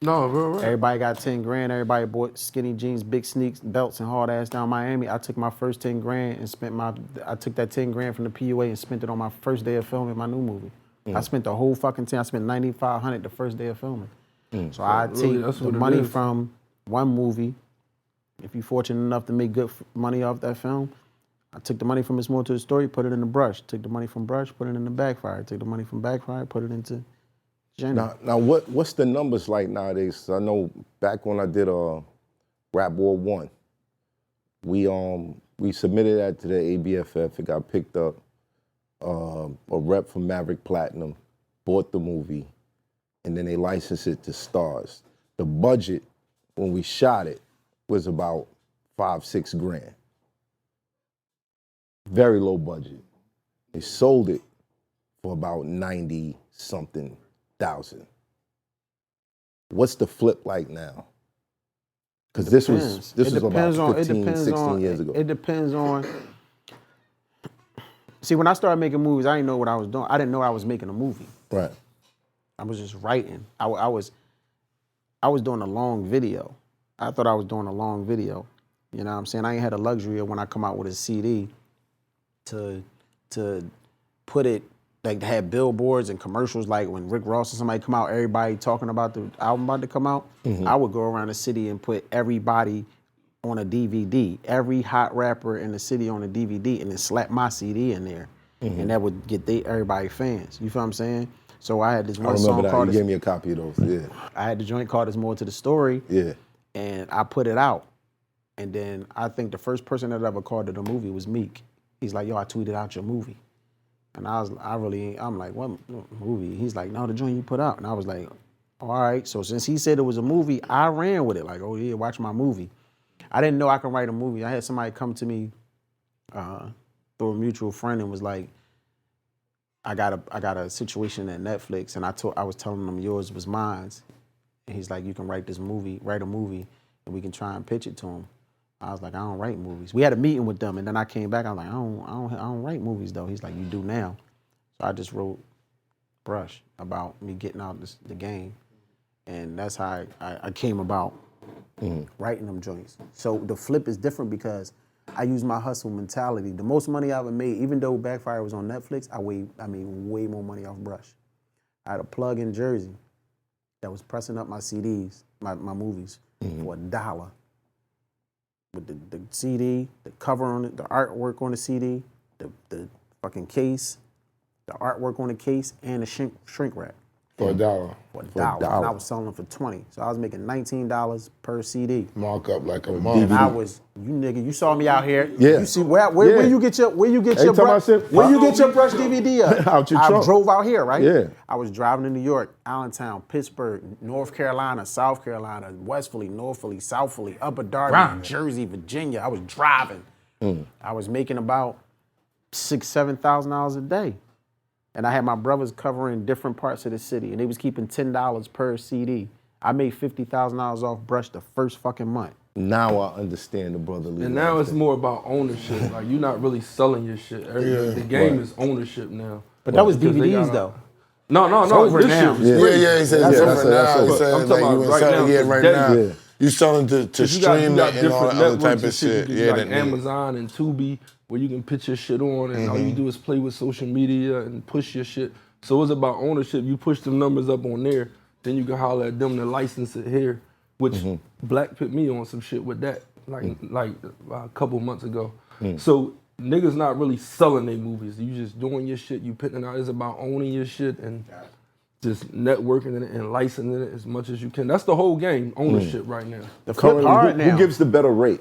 everybody got 10 grand. Everybody bought skinny jeans, big sneaks, belts, and hard ass down Miami. I took my first 10 grand and I took that 10 grand from the PUA and spent it on my first day of filming my new movie. I spent the whole fucking time. I spent $9,500 the first day of filming. So I take the money from one movie. If you're fortunate enough to make good money off that film, I took the money from It's More to the Story, put it in the Brush. Took the money from Brush, put it in the Backfire. Took the money from Backfire, put it into Jenny. Now what's the numbers like nowadays? I know back when I did Rap War 1, we submitted that to the ABFF. It got picked up. A rep from Maverick Platinum bought the movie, and then they licensed it to Stars. The budget when we shot it was about $5-6 grand. Very low budget. They sold it for about 90-something thousand. What's the flip like now? Because this was about 15, 16 years ago. It depends on. See, when I started making movies, I didn't know what I was doing. I didn't know I was making a movie. Right. I was just writing. I was doing a long video. I thought I was doing a long video. You know what I'm saying? I ain't had the luxury of when I come out with a CD to put it, like to have billboards and commercials, like when Rick Ross or somebody come out, everybody talking about the album about to come out. I would go around the city and put everybody on a DVD, every hot rapper in the city on a DVD, and then slap my CD in there. And that would get everybody fans. You feel what I'm saying? So I had this one song called... You gave me a copy of those, yeah. I had the joint called There's More to the Story. Yeah. And I put it out. And then I think the first person that ever called it a movie was Meek. He's like, yo, I tweeted out your movie. And I'm like, what movie? He's like, no, the joint you put out. And I was like, all right. So since he said it was a movie, I ran with it. Like, oh yeah, watch my movie. I didn't know I could write a movie. I had somebody come to me through a mutual friend and was like, I got a situation at Netflix, and I was telling them yours was mine. And he's like, you can write a movie, and we can try and pitch it to him. I was like, I don't write movies. We had a meeting with them, and then I came back. I was like, I don't write movies though. He's like, you do now. So I just wrote Brush about me getting out the game, and that's how I came about writing them joints. So the flip is different because I use my hustle mentality. The most money I ever made, even though Backfire was on Netflix, I made way more money off Brush. I had a plug in Jersey that was pressing up my CDs, my movies, for $1. With the CD, the cover on it, the artwork on the CD, the fucking case, the artwork on the case, and the shrink wrap. For $1. For $1. And I was selling them for $20. So I was making $19 per CD. Mark up like a month. And I was, you saw me out here. Yeah. You see where you get your brush DVD at? Out your trunk. I drove out here, right? Yeah. I was driving to New York, Allentown, Pittsburgh, North Carolina, South Carolina, West Philly, North Philly, South Philly, Upper Darby, Jersey, Virginia. I was driving. I was making about $6,000-7,000 a day. And I had my brothers covering different parts of the city, and they was keeping $10 per CD. I made $50,000 off Brush the first fucking month. Now I understand the brotherly. And now it's more about ownership. Like, you're not really selling your shit. The game is ownership now. But that was DVDs though. No. Over this now. shit. Yeah, he said it's different now. He said I'm like talking you about selling it right now. Yeah. You selling to stream it and all that other type of shit. Yeah, like Amazon and Tubi, where you can pitch your shit on, and all you do is play with social media and push your shit. So it's about ownership. You push the numbers up on there, then you can holler at them to license it here, which Black put me on some shit with that, like a couple months ago. So niggas not really selling their movies. You just doing your shit. You putting it out. It's about owning your shit and just networking it and licensing it as much as you can. That's the whole game, ownership right now. The flip hard now. Who gives the better rate?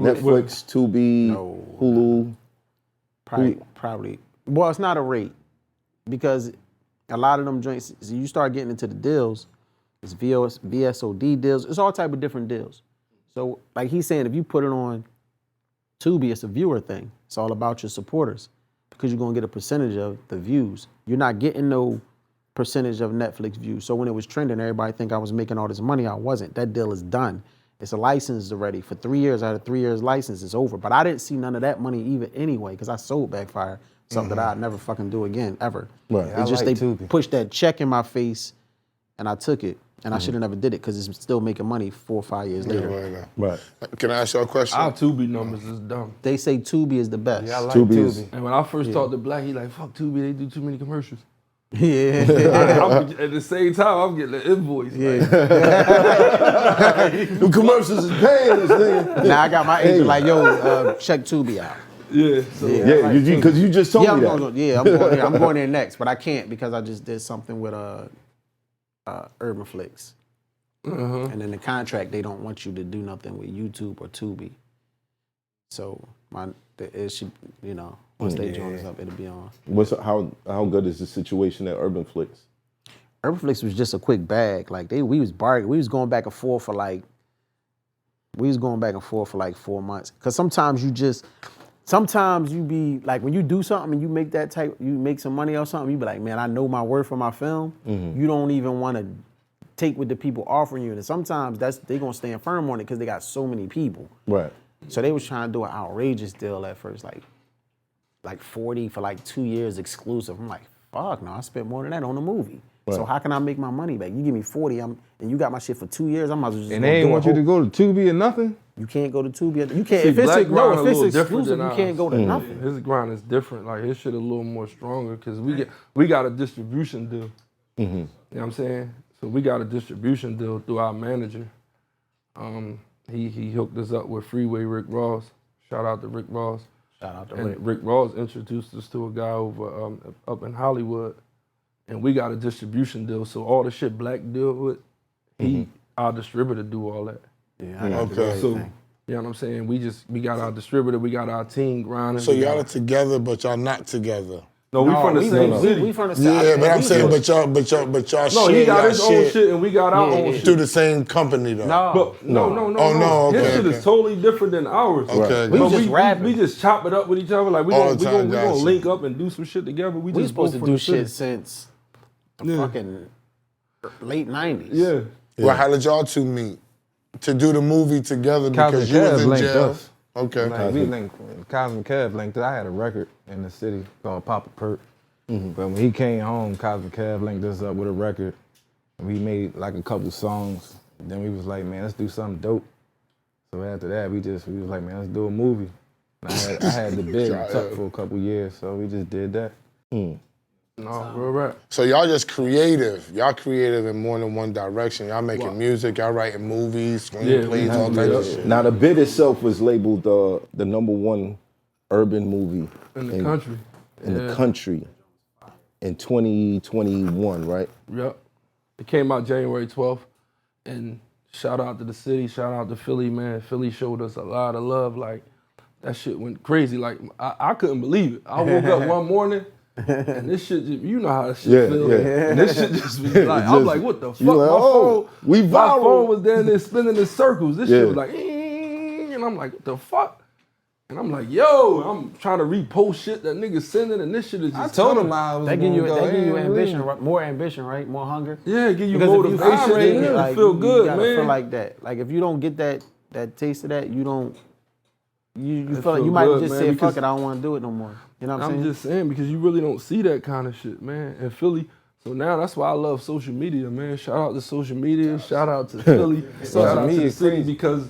Netflix, Tubi, Hulu? Probably. Well, it's not a rate because a lot of them joints, so you start getting into the deals, it's VSOD deals. It's all type of different deals. So like he's saying, if you put it on Tubi, it's a viewer thing. It's all about your supporters because you're gonna get a percentage of the views. You're not getting no percentage of Netflix views. So when it was trending, everybody think I was making all this money. I wasn't. That deal is done. It's a license already. For 3 years, I had a 3 years license. It's over. But I didn't see none of that money even anyway because I sold Backfire, something that I'd never fucking do again, ever. Right. It's just they pushed that check in my face and I took it. And I should have never did it because it's still making money 4 or 5 years later. Right. Can I ask you a question? Our Tubi numbers is dumb. They say Tubi is the best. Yeah, I like Tubi Tubi. is- And when I first talked to Black, he like, fuck Tubi, they do too many commercials. Yeah. At the same time, I'm getting the invoice. Yeah. The commercials is paying this nigga. Now I got my agent like, yo, check Tubi out. Yeah. So Yeah, because you just told me that. I'm going there. I'm going there next, but I can't because I just did something with Urban Flicks. And in the contract, they don't want you to do nothing with YouTube or Tubi. So it should, once they join us up, it'll be on. How good is the situation at Urban Flicks? Urban Flicks was just a quick bag. Like we was bargaining. We was going back and forth for like 4 months. Cause sometimes you be like, when you do something and you make some money or something, you be like, man, I know my worth for my film. You don't even want to take what the people offering you. And sometimes they gonna stand firm on it because they got so many people. Right. So they was trying to do an outrageous deal at first, like 40 for like 2 years exclusive. I'm like, fuck no, I spent more than that on a movie. Right. So how can I make my money back? You give me 40, and you got my shit for 2 years. I might as well just And they ain't want you to go to Tubi or nothing? You can't go to Tubi. You can't. See, If it's Black grind a little different exclusive, than you can't ours. go to nothing. His grind is different. Like his shit a little more stronger because we got a distribution deal. You know what I'm saying? So we got a distribution deal through our manager. He hooked us up with Freeway Rick Ross. Shout out to Rick Ross. Shout out to and Rick. Rick Ross introduced us to a guy over up in Hollywood, and we got a distribution deal. So all the shit Black deal with, our distributor do all that. Yeah, I got the Okay. So thing. you know what I'm saying? We got our distributor, we got our team grinding. So we y'all got- are together, but y'all not together. No, we from the same city. We from the same. Yeah, but I'm saying, but y'all No, share he got y'all his own shit and we got our own shit. through the same company though. But no. Oh, no, okay, His shit okay. is totally different than ours. Okay, We But just rapping. We just chop it up with each other. Like we All gonna the time, gotcha. link up and do some shit together. We We just supposed to both do from the city. shit since the fucking late 90s. Yeah. Well, how did y'all two meet? To do the movie together because you was in linked jail? us. Okay. Like, we linked, Cosmic Kev linked us. I had a record in the city called Papa Perk. But when he came home, Cosmic Kev linked us up with a record. And we made like a couple songs. Then we was like, man, let's do something dope. So after that, we was like, man, let's do a movie. And I had the bid tucked for a couple years, so we just did that. No, real rap. So y'all just creative. Y'all creative in more than one direction. Y'all making music, y'all writing movies, screenplays, all kinds of shit. Now the bid itself was labeled the #1 urban movie In the country. in the country in 2021, right? Yep. It came out January 12th. And shout out to the city, shout out to Philly, man. Philly showed us a lot of love. Like, that shit went crazy. Like, I couldn't believe it. I woke up one morning, and this shit, you know how this shit feels. And this shit just was like, I'm like, what the fuck? Like, My viral. phone was down there spinning in circles. This shit Yeah. was like, and I'm like, what the fuck? And I'm like, yo, I'm trying to repost shit that niggas sending, and this shit is just I told coming. him I was They give you, gonna go they give you in, ambition, really. right? More ambition, right? More hunger. Yeah, give you Because if you motivation. frustrate and it, you like, feel you good, gotta man. feel like that. Like if you don't get that taste of that, you don't. You It feel like feel you might good, just man, say, because "Fuck it, I don't want to do it no more." You know what I'm saying? I'm just saying because you really don't see that kind of shit, man, in Philly. So now that's why I love social media, man. Shout out to social media. Shout out to Philly. Shout out to the city because,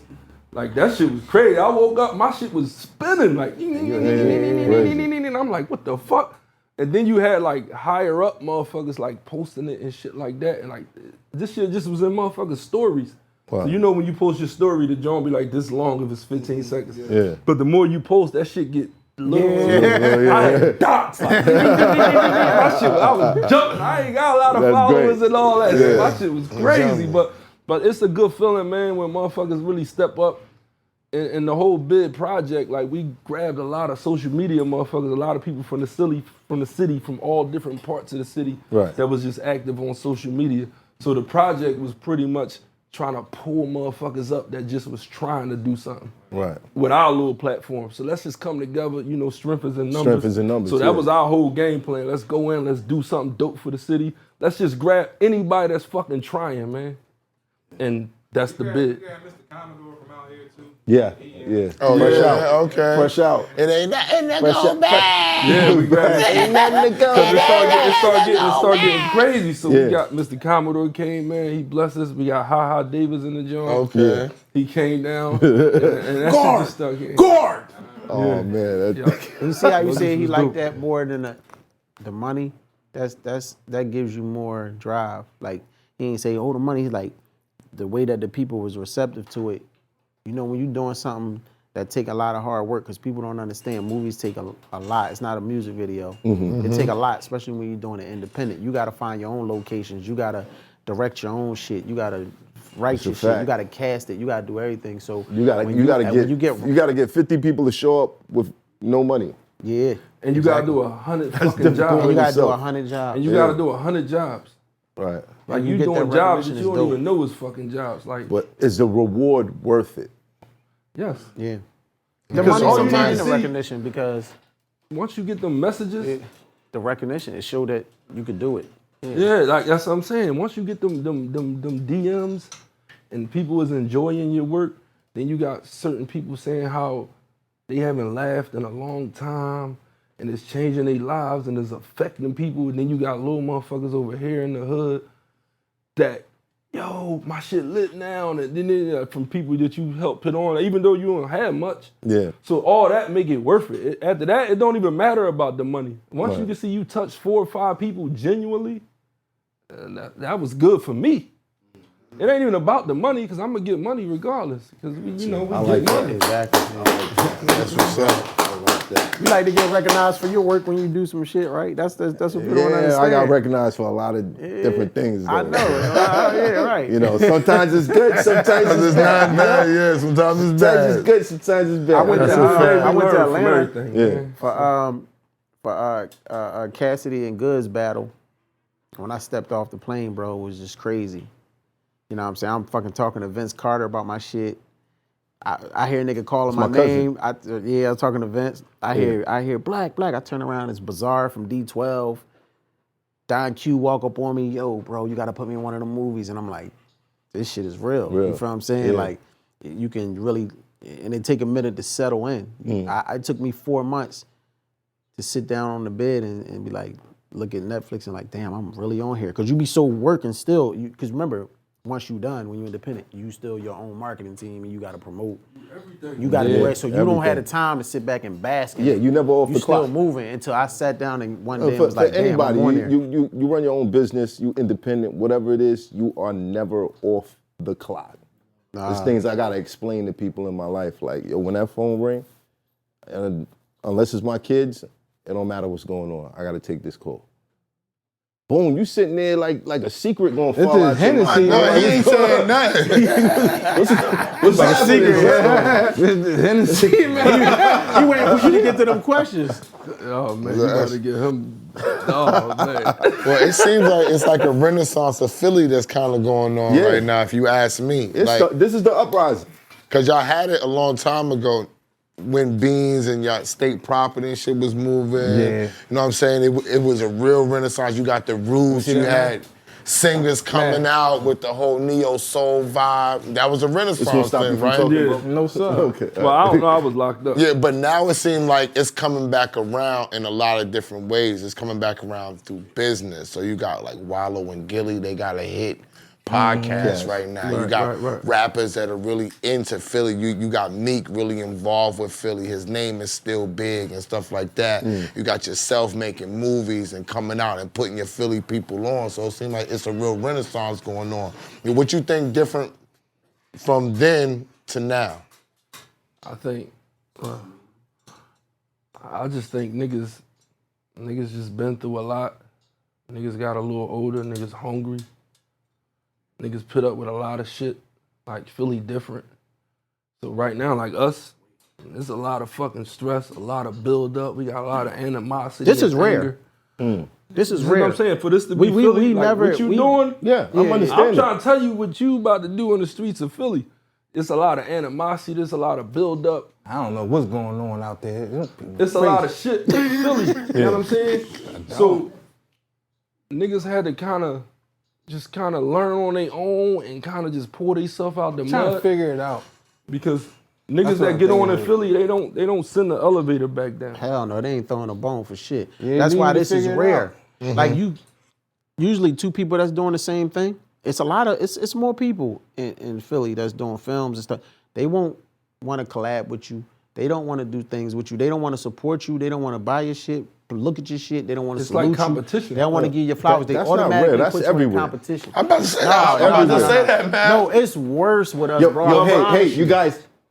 like, that shit was crazy. I woke up, my shit was spinning like, and I'm like, what the fuck? And then you had like higher up motherfuckers like posting it and shit like that, and like this shit just was in motherfuckers' stories. Wow. So you know when you post your story, the joint be like this long if it's 15 seconds. Yeah. But the more you post, that shit get little. Yeah. I had dots. Like, my shit, I was jumping. I ain't got a lot of That's followers great. and all that. Yeah. shit. My shit was crazy. But it's a good feeling, man, when motherfuckers really step up. In the whole bid project, like we grabbed a lot of social media motherfuckers, a lot of people from the city, from all different parts of the city Right. that was just active on social media. So the project was pretty much trying to pull motherfuckers up that just was trying to do something. Right. With our little platform. So let's just come together, you know, strength is in numbers. Strength is in numbers, So that yeah. was our whole game plan. Let's go in, let's do something dope for the city. Let's just grab anybody that's fucking trying, man. And that's the bid. Yeah. Oh, Fresh yeah, out. okay. Fresh out. It ain't nothing to Fresh go out. back. Yeah, we grabbed it. Ain't nothing to go Because back. it started getting crazy. So Yeah. we got Mr. Commodore came, man. He blessed us. We got Ha Davis in the joint. Okay. He came down. And that shit just started getting... Guard! Oh man. You see how you Well, say this he was like dope. that more than the money? That gives you more drive. Like he ain't say, oh, the money. He's like the way that the people was receptive to it. You know, when you doing something that take a lot of hard work, because people don't understand movies take a lot. It's not a music video. Mm-hmm. It take a lot, especially when you're doing it independent. You got to find your own locations. You got to direct your own shit. You got to write That's a your shit. You fact. got to cast it. You got to do everything. So You gotta when get 50 people to show up with no money. Yeah. And you gotta do 100 fucking difficult jobs. And you gotta do yourself. 100 jobs. And you gotta do 100 jobs. Right. Like And you get doing that jobs recognition that is you don't dope. even know is fucking jobs. Like, But is the reward worth it? yes. Yeah. The Because money all you sometimes need to the see- recognition because Once you get them messages, the recognition it showed that you could do it. yeah, like that's what I'm saying. Once you get them DMs and people is enjoying your work, then you got certain people saying how they haven't laughed in a long time and it's changing their lives and it's affecting people. And then you got little motherfuckers over here in the hood that, yo, my shit lit now. And then from people that you helped put on, even though you don't have much. Yeah. So all that make it worth it. After that, it don't even matter about the money. Once you Right. can see you touch 4 or 5 people genuinely, that was good for me. It ain't even about the money, because I'm going to get money regardless. Because, we get money. Exactly. That's what's up. You like to get recognized for your work when you do some shit, right? That's what people don't Yeah, understand. I got recognized for a lot of different things. Though. I know. Yeah, right. You know, sometimes it's good, sometimes it's It's bad. not bad, yeah. Sometimes it's Sometimes bad. it's good, sometimes it's bad. I went That's to what I went to learn from Atlanta everything, Yeah. for Cassidy and Goods battle. When I stepped off the plane, bro, it was just crazy. You know what I'm saying? I'm fucking talking to Vince Carter about my shit. I hear a nigga calling my That's my name. I was talking to Vince. I hear Black. I turn around, it's Bizarre from D12. Don Q walk up on me, yo, bro, you gotta put me in one of the movies. And I'm like, this shit is real. You feel what I'm saying? Yeah. Like, you can really, and it take a minute to settle in. It took me 4 months to sit down on the bed and be like, look at Netflix and like, damn, I'm really on here. Cause you be so working still. Cause remember, once you done, when you're independent, you still your own marketing team and you gotta promote. You gotta do it. So you don't have the time to sit back and bask in Yeah, it. you never off You the still clock. moving until I sat down and one day For, was like, for anybody, damn, I'm on there. you run your own business, you independent, whatever it is, you are never off the clock. There's things I gotta explain to people in my life, like, yo, when that phone ring, and unless it's my kids, it don't matter what's going on. I gotta take this call. Boom, you sitting there like a secret gonna fall It's out his your Hennessy. mouth. He ain't saying nothing. What's like a secret? Hennessy, man. You waiting for you to get to them questions. Oh, man, you got to get him. Oh, man. Well, it seems like it's like a renaissance of Philly that's kind of going on Yeah. right now, if you ask me. This is the uprising. Because y'all had it a long time ago when Beans and y'all state property and shit was moving. Yeah. You know what I'm saying? It was a real renaissance. You got the roots. You had singers coming out with the whole neo soul vibe. That was a It's gonna renaissance stop you thing, from right? talking, Yeah. bro? No, sir. Okay. Well, I don't know. I was locked up. Yeah, but now it seems like it's coming back around in a lot of different ways. It's coming back around through business. So you got like Wallow and Gilly, they got a hit podcast Yes. right now. Right, You got right. rappers that are really into Philly. You got Meek really involved with Philly. His name is still big and stuff like that. You got yourself making movies and coming out and putting your Philly people on. So it seems like it's a real renaissance going on. What you think different from then to now? I think, I just think niggas just been through a lot. Niggas got a little older, niggas hungry. Niggas put up with a lot of shit, like Philly different. So right now, like us, there's a lot of fucking stress, a lot of build up. We got a lot of animosity. This is and rare. anger. This is That's rare. what I'm saying. For this to be Philly, like, what you doing? Yeah, I'm I'm understanding. trying to tell you what you about to do in the streets of Philly. It's a lot of animosity. There's a lot of build up. I don't know what's going on out there. It's a lot of shit in Philly. You know what I'm saying? So niggas had to kind of learn on their own and kind of just pull themselves out the Trying to mud. figure it out. Because niggas That's what that I'm get on in thinking. Philly, they don't send the elevator back down. Hell no, they ain't throwing a bone for shit. Yeah, That's you why need to this is figure it rare. out. Like usually two people that's doing the same thing. It's a lot of it's more people in Philly that's doing films and stuff. They won't want to collab with you. They don't want to do things with you. They don't want to support you. They don't want to buy your shit, look at your shit. They don't want to It's salute like competition. you. They don't want to give you flowers. They That's not automatically rare. That's put you everywhere. in competition. I'm about to say that. I'm about to say that, man. No, it's worse with us, bro. Yo, I hey, promise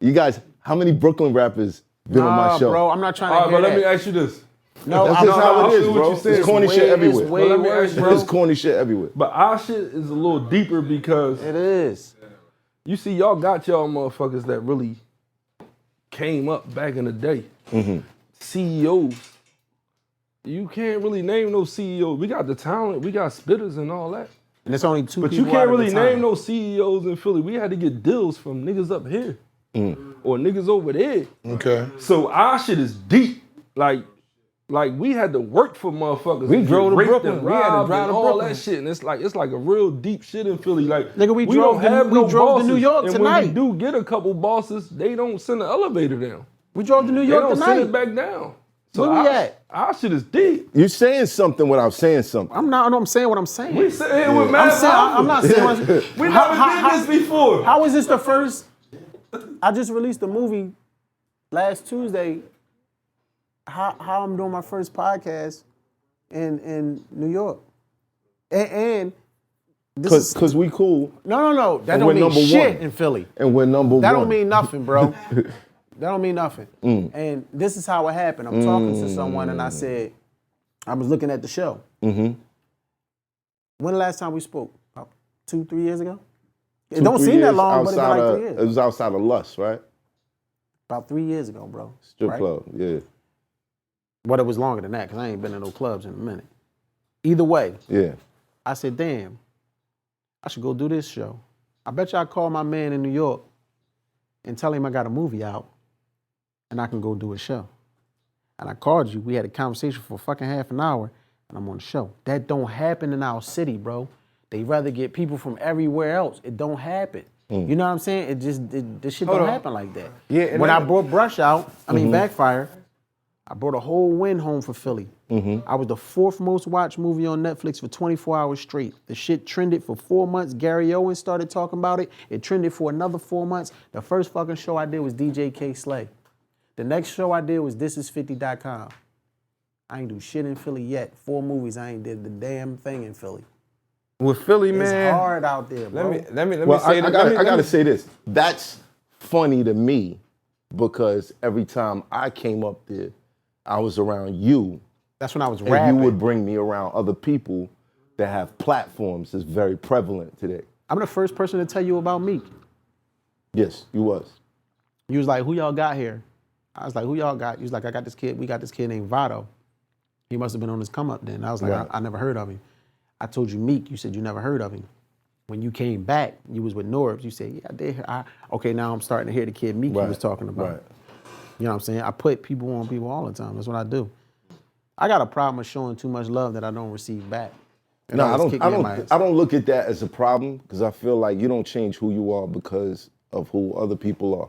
you guys, how many Brooklyn rappers been on my show? bro, I'm not trying to All right, hear but let me that. ask you this. No, That's I'm just not. how I it is, feel what bro. you're saying. It's corny It's shit way- everywhere. it's way Let me worse, ask you bro. It's corny shit everywhere. But our shit is a little deeper because It is. you see, y'all got y'all motherfuckers that really came up back in the day. CEOs. You can't really name no CEOs. We got the talent, we got spitters and all that. And it's only two But people you can't out of really the time. name no CEOs in Philly. We had to get deals from niggas up here or niggas over there. Okay. So our shit is deep. Like we had to work for motherfuckers. We and drove get to raped Brooklyn. and We had to robbed drive and to all Brooklyn. that shit. And it's like a real deep shit in Philly. Like Nigga, we don't drove to- have we no drove to New bosses. York and tonight. when we do get a couple bosses, they don't send the elevator down. We drove to New They York don't tonight. send it back down. So Where we our, at? our shit is deep. You saying something without saying something. I'm not. I'm saying what I'm saying. We sit here with Mad I'm not saying. What We never did this before. How is this the first? I just released a movie last Tuesday. How I'm doing my first podcast in New York, and this is Cause we cool no. That And don't we're mean number shit one. in Philly. and we're number That one. don't mean nothing, bro. That don't mean nothing. And this is how it happened. I'm talking to someone and I said, I was looking at the show. When the last time we spoke? About 2-3 years ago? It don't seem that long, but it's been like 3 years. It was outside of Lust, right? About 3 years ago, bro. Strip Right? club, yeah. But it was longer than that because I ain't been in no clubs in a minute. Either way, Yeah. I said, damn, I should go do this show. I bet you I call my man in New York and tell him I got a movie out and I can go do a show. And I called you. We had a conversation for fucking half an hour and I'm on the show. That don't happen in our city, bro. They rather get people from everywhere else. It don't happen. You know what I'm saying? This shit don't happen like that. Yeah, and when I that- brought Brush out, Backfire, I brought a whole win home for Philly. I was the 4th most watched movie on Netflix for 24 hours straight. The shit trended for 4 months. Gary Owens started talking about it. It trended for another 4 months. The first fucking show I did was DJ K Slay. The next show I did was thisis50.com. I ain't do shit in Philly yet. 4 movies, I ain't did the damn thing in Philly. With Philly, It's man. hard out there, bro. Let me Well, say I this. gotta say this. That's funny to me because every time I came up there, I was around you. That's when I was And rapping. you would bring me around other people that have platforms that's very prevalent today. I'm the first person to tell you about Meek. Yes, you was. You was like, who y'all got here? I was like, who y'all got? You was like, I got this kid. We got this kid named Vado. He must have been on his come up then. I was like, Right. I never heard of him. I told you Meek. You said you never heard of him. When you came back, you was with Norbs. You said, yeah, I did. Okay, now I'm starting to hear the kid Meek you was talking about. Right. You know what I'm saying? I put people on people all the time. That's what I do. I got a problem with showing too much love that I don't receive back. It No, I always kick me in my ass. don't look at that as a problem because I feel like you don't change who you are because of who other people are.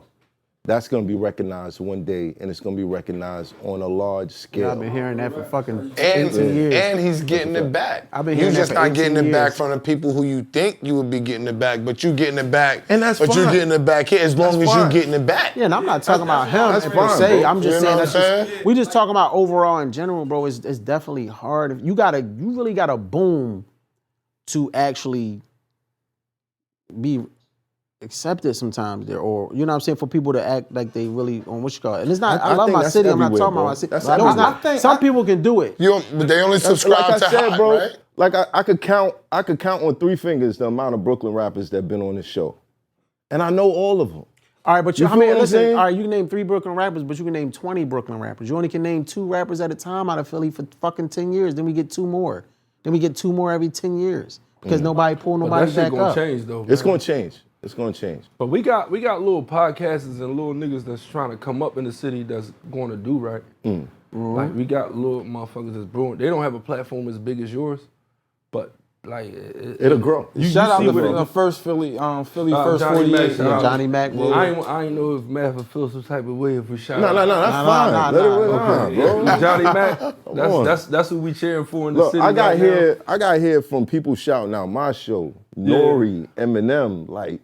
That's gonna be recognized one day, and it's gonna be recognized on a large scale. Yeah, I've been hearing that for fucking And 18 years. and he's getting it back. I've been You hearing just that for not getting 18 it back years. from the people who you think you would be getting it back, but you getting it back. And that's but you're fine. getting it back here as long That's as you fine. getting it back. Yeah, and I'm not talking about him that's per fine, se. bro. I'm just You know saying what that's I'm just, saying? we just talking about overall in general, bro. It's definitely hard. You really gotta boom to actually be accepted sometimes there, or you know what I'm saying, for people to act like they really on what you call it. And it's not. I love think my that's city. I'm not everywhere, talking bro. about my city. That's No, it's everywhere. not. Some people can do it. But they only Like subscribe I to said, hot, bro. right? Like I could count on 3 fingers the amount of Brooklyn rappers that been on this show, and I know all of them. All right, but You I feel mean, what I'm listen. saying? All right, you can name 3 Brooklyn rappers, but you can name 20 Brooklyn rappers. You only can name 2 rappers at a time out of Philly for fucking 10 years. Then we get 2 more. Then we get 2 more every 10 years because nobody pull But nobody that shit back gonna up. change though. It's man. gonna change. It's gonna change. But we got little podcasters and little niggas that's trying to come up in the city that's going to do right. Like we got little motherfuckers that's brewing. They don't have a platform as big as yours, but like It'll grow. Shout out see to what the first Philly first Johnny 48. Mac, shout out. Johnny Mac. Bro. I ain't know if Math would feel some type of way if we shout No, out. that's fine. Let it run, bro. Johnny Mac, that's who we cheering for in the Look, city. I got right here from people shouting out my show, Nori, Eminem, like.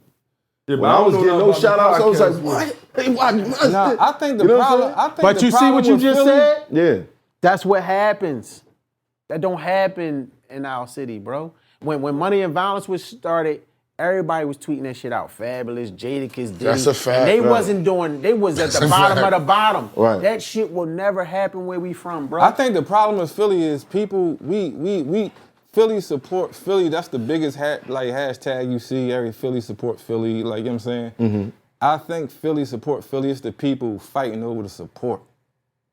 Yeah, When I was getting those shout outs, I was like, podcast, what? They watching my shit. Nah, I think the You know what I'm problem. saying? I think But the you see problem what you with just Philly- said? Yeah. That's what happens. That don't happen in our city, bro. When Money and Violence was started, everybody was tweeting that shit out. Fabulous, Jadakiss, Diddy. That's a fact, And they right. wasn't doing. They was at That's the a bottom fact. of the bottom. Right. That shit will never happen where we from, bro. I think the problem with Philly is people. We Philly support Philly. That's the biggest hashtag you see. Every Philly support Philly. Like, you know what I'm saying. Mm-hmm. I think Philly support Philly. It's the people fighting over the support.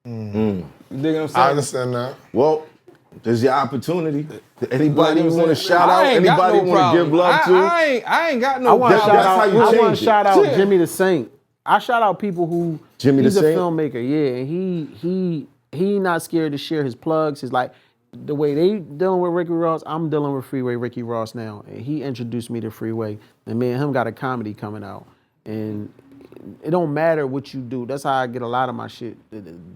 You dig what I'm saying? I understand that. Well, there's your opportunity. Anybody Like, you want to saying? shout out? I ain't got Anybody no you want to problem. give love to? I ain't got no I want to problem. That's how you I want change to it. shout out Yeah. Jimmy the Saint. I shout out people who Jimmy he's the a Saint? filmmaker, yeah, and he not scared to share his plugs. His like the way they dealing with Ricky Ross, I'm dealing with Freeway Ricky Ross now. And he introduced me to Freeway, and me and him got a comedy coming out, and it don't matter what you do. That's how I get a lot of my shit.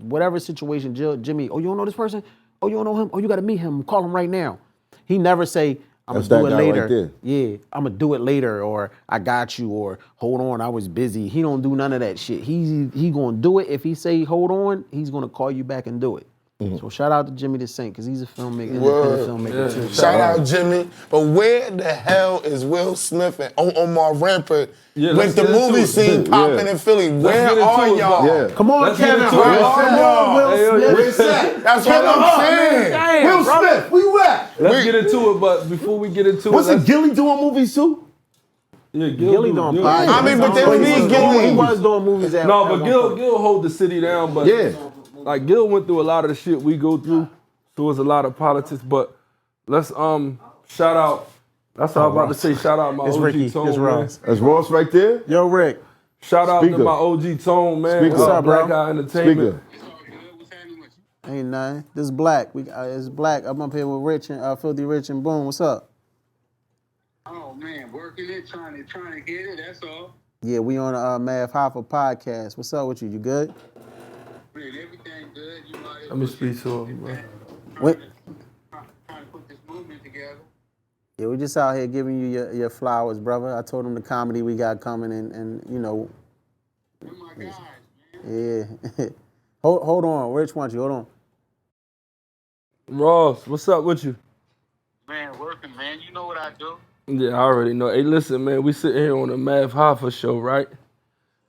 Whatever situation, Jimmy, oh, you don't know this person? Oh, you don't know him? Oh, you got to meet him. Call him right now. He never say, I'm That's gonna do that it guy later. right there. Yeah, I'm gonna do it later, or I got you, or hold on, I was busy. He don't do none of that shit. He gonna do it. If he say hold on, he's gonna call you back and do it. So shout out to Jimmy the Saint, because he's a filmmaker, independent filmmaker too. Shout out Jimmy. But where the hell is Will Smith and Omar Rampart with the movie scene popping in Philly? Where are y'all? Yeah. Come on, Let's get Kevin into Hart. it. Come on, Will Smith. Where's that? That's what I'm saying. Damn, Will brother. Smith, where you at? Let's get into it, but before we get into Wasn't it, Gilly doing movies too? Gilly doing Gil- podcasts. I mean, but they don't need Gilly. He was doing movies at No, at but one Gil point. hold the city down. But Yeah. like Gil went through a lot of the shit we go through, so it's a lot of politics. But let's shout out. That's what I was about to say. Shout out my It's OG Ricky. Tone, It's man. Ross. That's Ross right there? Yo, Rick. Shout out Speaker. to my OG Tone, man. Speaker. What's up, bro? Black Eye Entertainment. Speaker. Ain't nothing. This is Black. It's Black. I'm up here with Rich and Filthy Rich and Boone. What's up? Oh man, working it, trying to get it. That's all. Yeah, we on a Mav Hoffa podcast. What's up with you? You good? Man, everything good. You know, Let me speak to him, bro. What? trying to put this movement together. Yeah, we just out here giving you your flowers, brother. I told him the comedy we got coming, and you know. You're my guys, man. Yeah. hold on. Rich wants you. Hold on. Ross, what's up with you? Man, working, man. You know what I do. Yeah, I already know. Hey, listen, man, we sitting here on the Mav Hoffa show, right?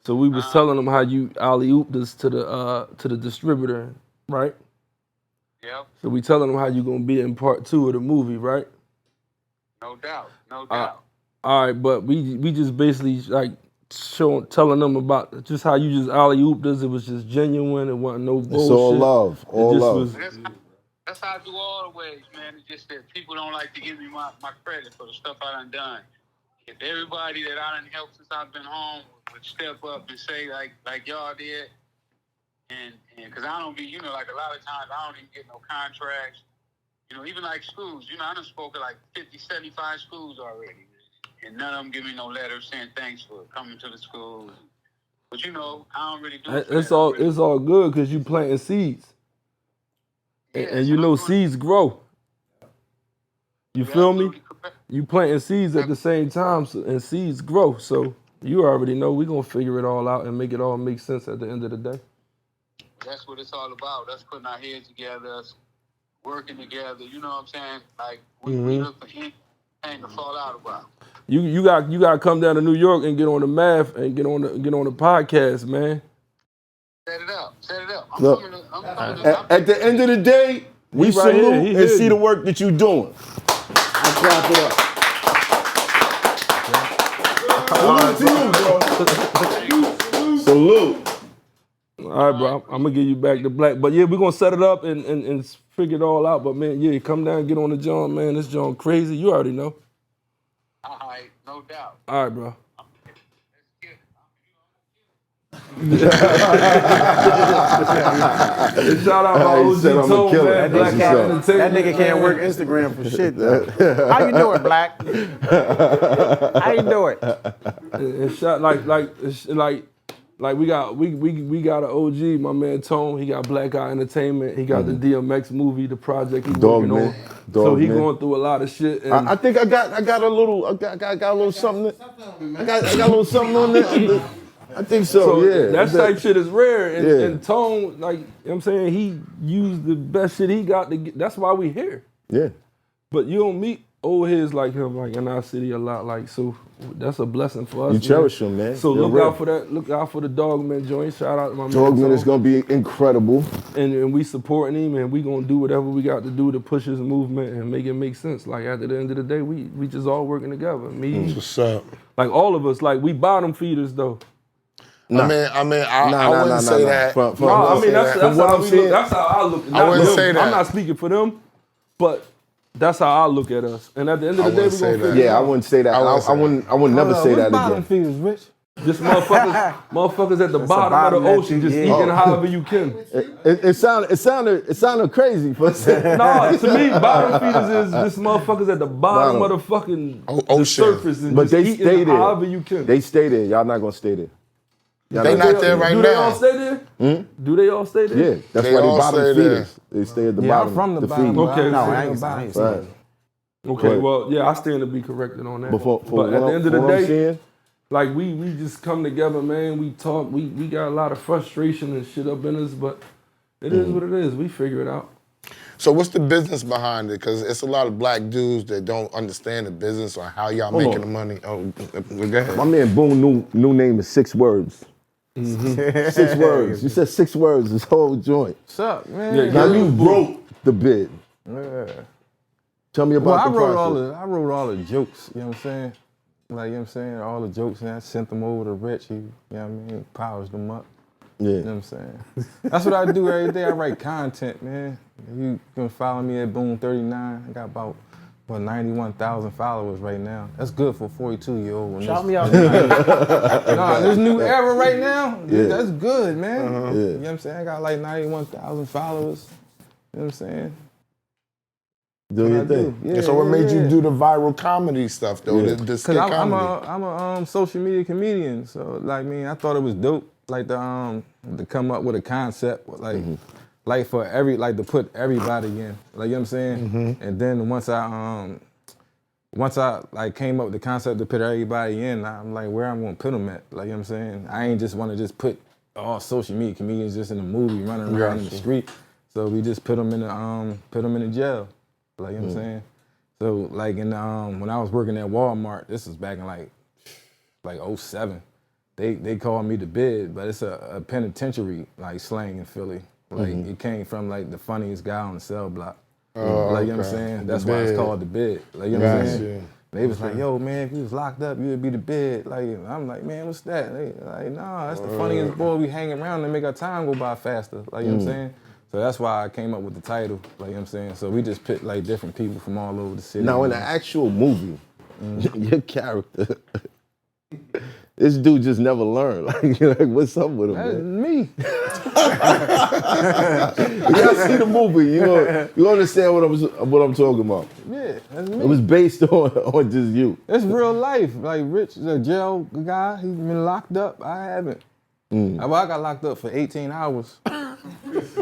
So we was telling them how you alley-ooped us to the distributor, right? Yep. So we telling them how you gonna be in part 2 of the movie, right? No doubt. No doubt. All right, but we just basically like telling them about just how you just alley-ooped us. It was just genuine. It wasn't no bullshit. It's all love. All It just love. was- That's how I do all the ways, man. It's just that people don't like to give me my credit for the stuff I done. If everybody that I done helped since I've been home would step up and say like y'all did, and because I don't be, you know, like a lot of times I don't even get no contracts. You know, even like schools, you know, I done spoke at like 50, 75 schools already. And none of them give me no letters saying thanks for coming to the schools. But you know, I don't really do it. It's all good because you planting seeds. And you know seeds grow. You feel me? You planting seeds at the same time, and seeds grow. So you already know we're going to figure it all out and make it all make sense at the end of the day. That's what it's all about. That's putting our heads together, us working together. You know what I'm saying? Like, we look for anything to fall out about. You got to come down to New York and get on the math and get on the podcast, man. Set it up. I'm Look, coming to at the end of the day, we He right here. salute He and hear see you. the work that you're doing. And clap it up. Salute to you, bro. Salute. All right, bro. I'm gonna give you back the black. But yeah, we're gonna set it up and figure it all out. But man, yeah, come down, get on the joint, man. This joint crazy. You already know. All right, no doubt. All right, bro. Shout out my OG Tone, man. Black Cat Entertainment. That nigga can't work Instagram for shit, though. How you do it, Black? How you do it? And shot like we got an OG, my man Tone. He got Black Eye Entertainment. He got the DMX movie, the project he's working on. So he going through a lot of shit. And I think I got a little something. I got a little something on there. I think so, yeah. That type shit is rare. And Tone, like, you know what I'm saying, he used the best shit he got to get. That's why we here. Yeah. But you don't meet old heads like him, like in our city a lot. Like, so that's a blessing for us. You cherish him, man. So You're look real. out for that. Look out for the Dogman joint. Shout out to my man. Dogman is gonna be incredible. And we supporting him, and we gonna do whatever we got to do to push his movement and make it make sense. Like at the end of the day, we just all working together. Me, What's up? like all of us, like we bottom feeders though. I wouldn't say that. That's how we look. That's how I look. I wouldn't say that. I'm not speaking for them, but that's how I look at us. And at the end of the day, we gonna figure it Yeah, I out. wouldn't say that. I wouldn't never say that Bottom again. feeders, Rich. Just motherfuckers at the bottom of the ocean, just eating however you can. It sounded crazy for a second. Nah, to me, bottom feeders is just motherfuckers at the bottom of the fucking the surface and But just they eating stay there. however you can. They stay there. Y'all not gonna stay there. They not there right Do now. they all stay there? Do they all stay there? Yeah, that's They why they all bottom stay there. feeders. They stay at the Yeah, bottom. I'm from the to bottom. feed. but Okay, I so- ain't bottom. Right. Okay, Right. well, yeah, I stand to be corrected on that. But for but at the end of the what I'm day, saying, like we just come together, man. We talk. We got a lot of frustration and shit up in us, but it is what it is. We figure it out. So what's the business behind it? Because it's a lot of black dudes that don't understand the business or how y'all Hold making on. the money. Oh, go ahead. my man Boone new name is 6 words. 6 words. You said 6 words. This whole joint. What's up, man? Yeah, Now you wrote the bid. Yeah. Tell me Well, about I the process. wrote all the jokes, you know what I'm saying? Like, you know what I'm saying? All the jokes, and I sent them over to Rich. He, you know what I mean? Powers them up. Yeah. You know what I'm saying? That's what I do every day. I write content, man. You can follow me at Boone39. I got about 91,000 followers right now. That's good for a 42-year-old. Shout me out. Nah, this new era right now, Yeah. that's good, man. Yeah. You know what I'm saying? I got like 91,000 followers. You know what I'm saying? Do your thing. Yeah, And so what made you yeah. do the viral comedy stuff though? Yeah. The skit Cause I'm comedy. a social media comedian, so like, I thought it was dope, like to come up with a concept, like, like for to put everybody in, like, you know what I'm saying. And then once I like came up with the concept to put everybody in, I'm like, where I'm gonna put them at, like, you know what I'm saying. I ain't just want to just put all social media comedians just in a movie running around in the street, so we just put them in the jail. Like, you know what I'm saying? So, like, in when I was working at Walmart, this was back in like 07, they called me the bid, but it's a penitentiary, like, slang in Philly. Like, it came from, like, the funniest guy on the cell block. Like, you know what I'm saying? That's why it's called the bid. Like, you know what I'm saying? They was like, yo, man, if you was locked up, you would be the bid. Like, I'm like, man, what's that? They like, nah, that's the funniest boy. We hang around and make our time go by faster. Like, you know what I'm saying? So that's why I came up with the title, like, you know what I'm saying? So we just picked, like, different people from all over the city. Now in the actual movie, your character, this dude just never learned. Like what's up with him, That's man? me. You gotta see the movie. You understand what I'm talking about. Yeah, that's me. It was based on just you. It's real life. Like, Rich is a jail guy. He's been locked up. I haven't. Well, I got locked up for 18 hours.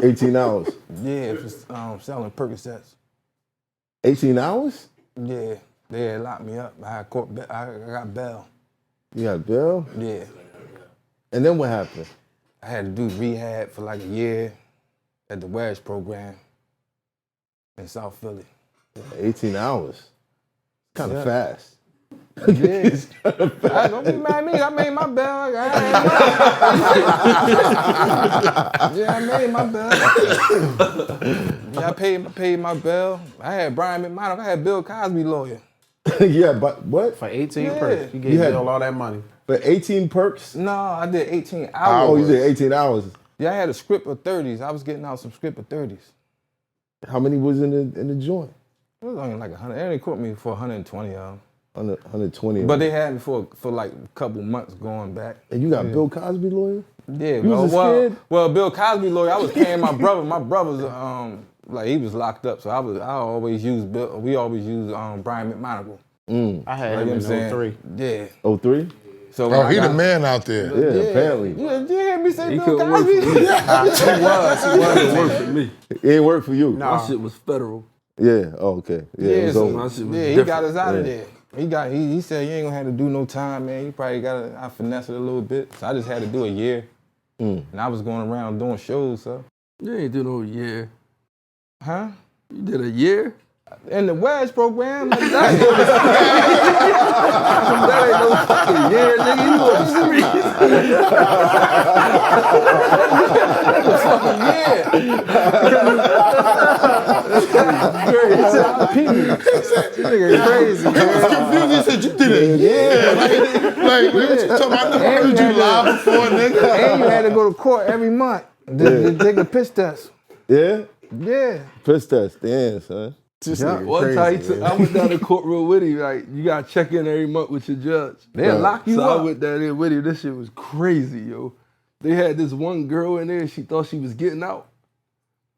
18 hours. Yeah, for selling Percocets. 18 hours? Yeah, they had locked me up. I got bail. You got bail? Yeah. And then what happened? I had to do rehab for like a year at the Wedge program in South Philly. 18 hours. Kind of fast. Yeah. Don't be mad at me. I made my bail. Yeah, I made my bail. Yeah, I paid my bail. I had Brian McMahon. I had Bill Cosby lawyer. Yeah, but what? For 18 Yeah. perks. You gave Bill all that money. But 18 perks? No, I did 18 hours. Oh, you did 18 hours. Yeah, I had a script of 30s. I was getting out some script of 30s. How many was in the joint? It was only like 100. They only caught me for 120 of them. 120. But they had me for like a couple months going back. And you got Bill Cosby lawyer? Yeah, You was scared? well, Bill Cosby lawyer. I was paying my brother. My brother's like he was locked up, so I always use Bill. We always use Brian McMonagle. I had him in 03. Yeah. 03? So he the man out there. Yeah, apparently. Yeah, you hear me say He Bill couldn't work Cosby? for me. He didn't work for me. It ain't work for you. My shit was federal. Yeah, oh, okay. Yeah, it was so, over. My shit was he different. got us out of there. He said you ain't gonna have to do no time, man. You probably I finesse it a little bit. So I just had to do a year. And I was going around doing shows, so. You ain't do no year. Huh? You did a year? In the Wedge program, like that. That ain't no fucking year, nigga. You on the Crazy. He was confused. He said, you did a year. Like, what you talking about? I never heard you live before, nigga. And you had to go to court every month to take a piss test. Yeah? Yeah. Piss test, damn, son. One time I went down to courtroom with him. Like, you gotta check in every month with your judge. They'll lock you so up. I went down there with him. This shit was crazy, yo. They had this one girl in there. She thought she was getting out,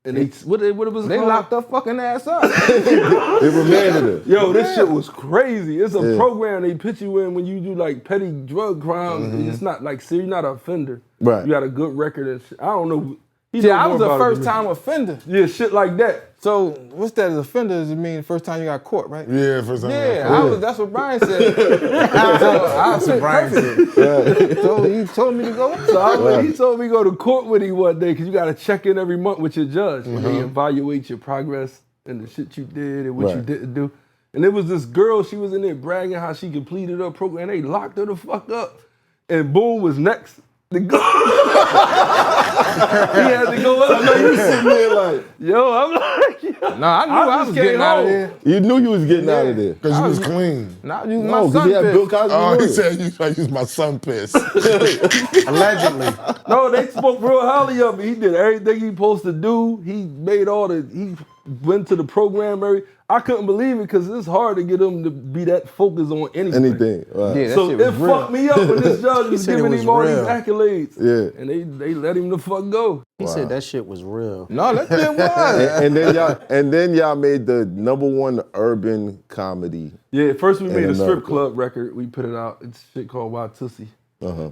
and what it was They called? locked her fucking ass up. They remanded her. Yo, this shit was crazy. It's a program they put you in when you do like petty drug crimes. It's not like, see, you're not an offender. Right. You got a good record and shit. I don't know. I was a first time offender. Yeah, shit like that. So what's that as offender? Does it mean first time you got caught, right? Yeah, first time. Yeah, that's what Brian said. That's what Brian said. So he told me to go. So he told me to go to court with him one day because you got to check in every month with your judge. And they evaluate your progress and the shit you did and what you didn't do. And there was this girl, she was in there bragging how she completed her program. They locked her the fuck up. And Boone was next. He had to go up. I know you sitting there like, yo, I'm like, yo. No, I knew I was getting out of there. You knew you was getting out of there. Because you was clean. Nah, you No, because he had Bill Cosby. Oh, he said I used my son piss. Allegedly. No, they spoke real highly of me. He did everything he supposed to do. He made he went to the program. I couldn't believe it because it's hard to get him to be that focused on anything. Right. Yeah, that So shit it was real. fucked me up when this judge was said it giving was him all these real. accolades. Yeah. And they let him the fuck go. He said that shit was real. No, that shit was. and then y'all made the #1 urban comedy. Yeah, first we made a strip America. club record. We put it out. It's shit called Wild Tootsie.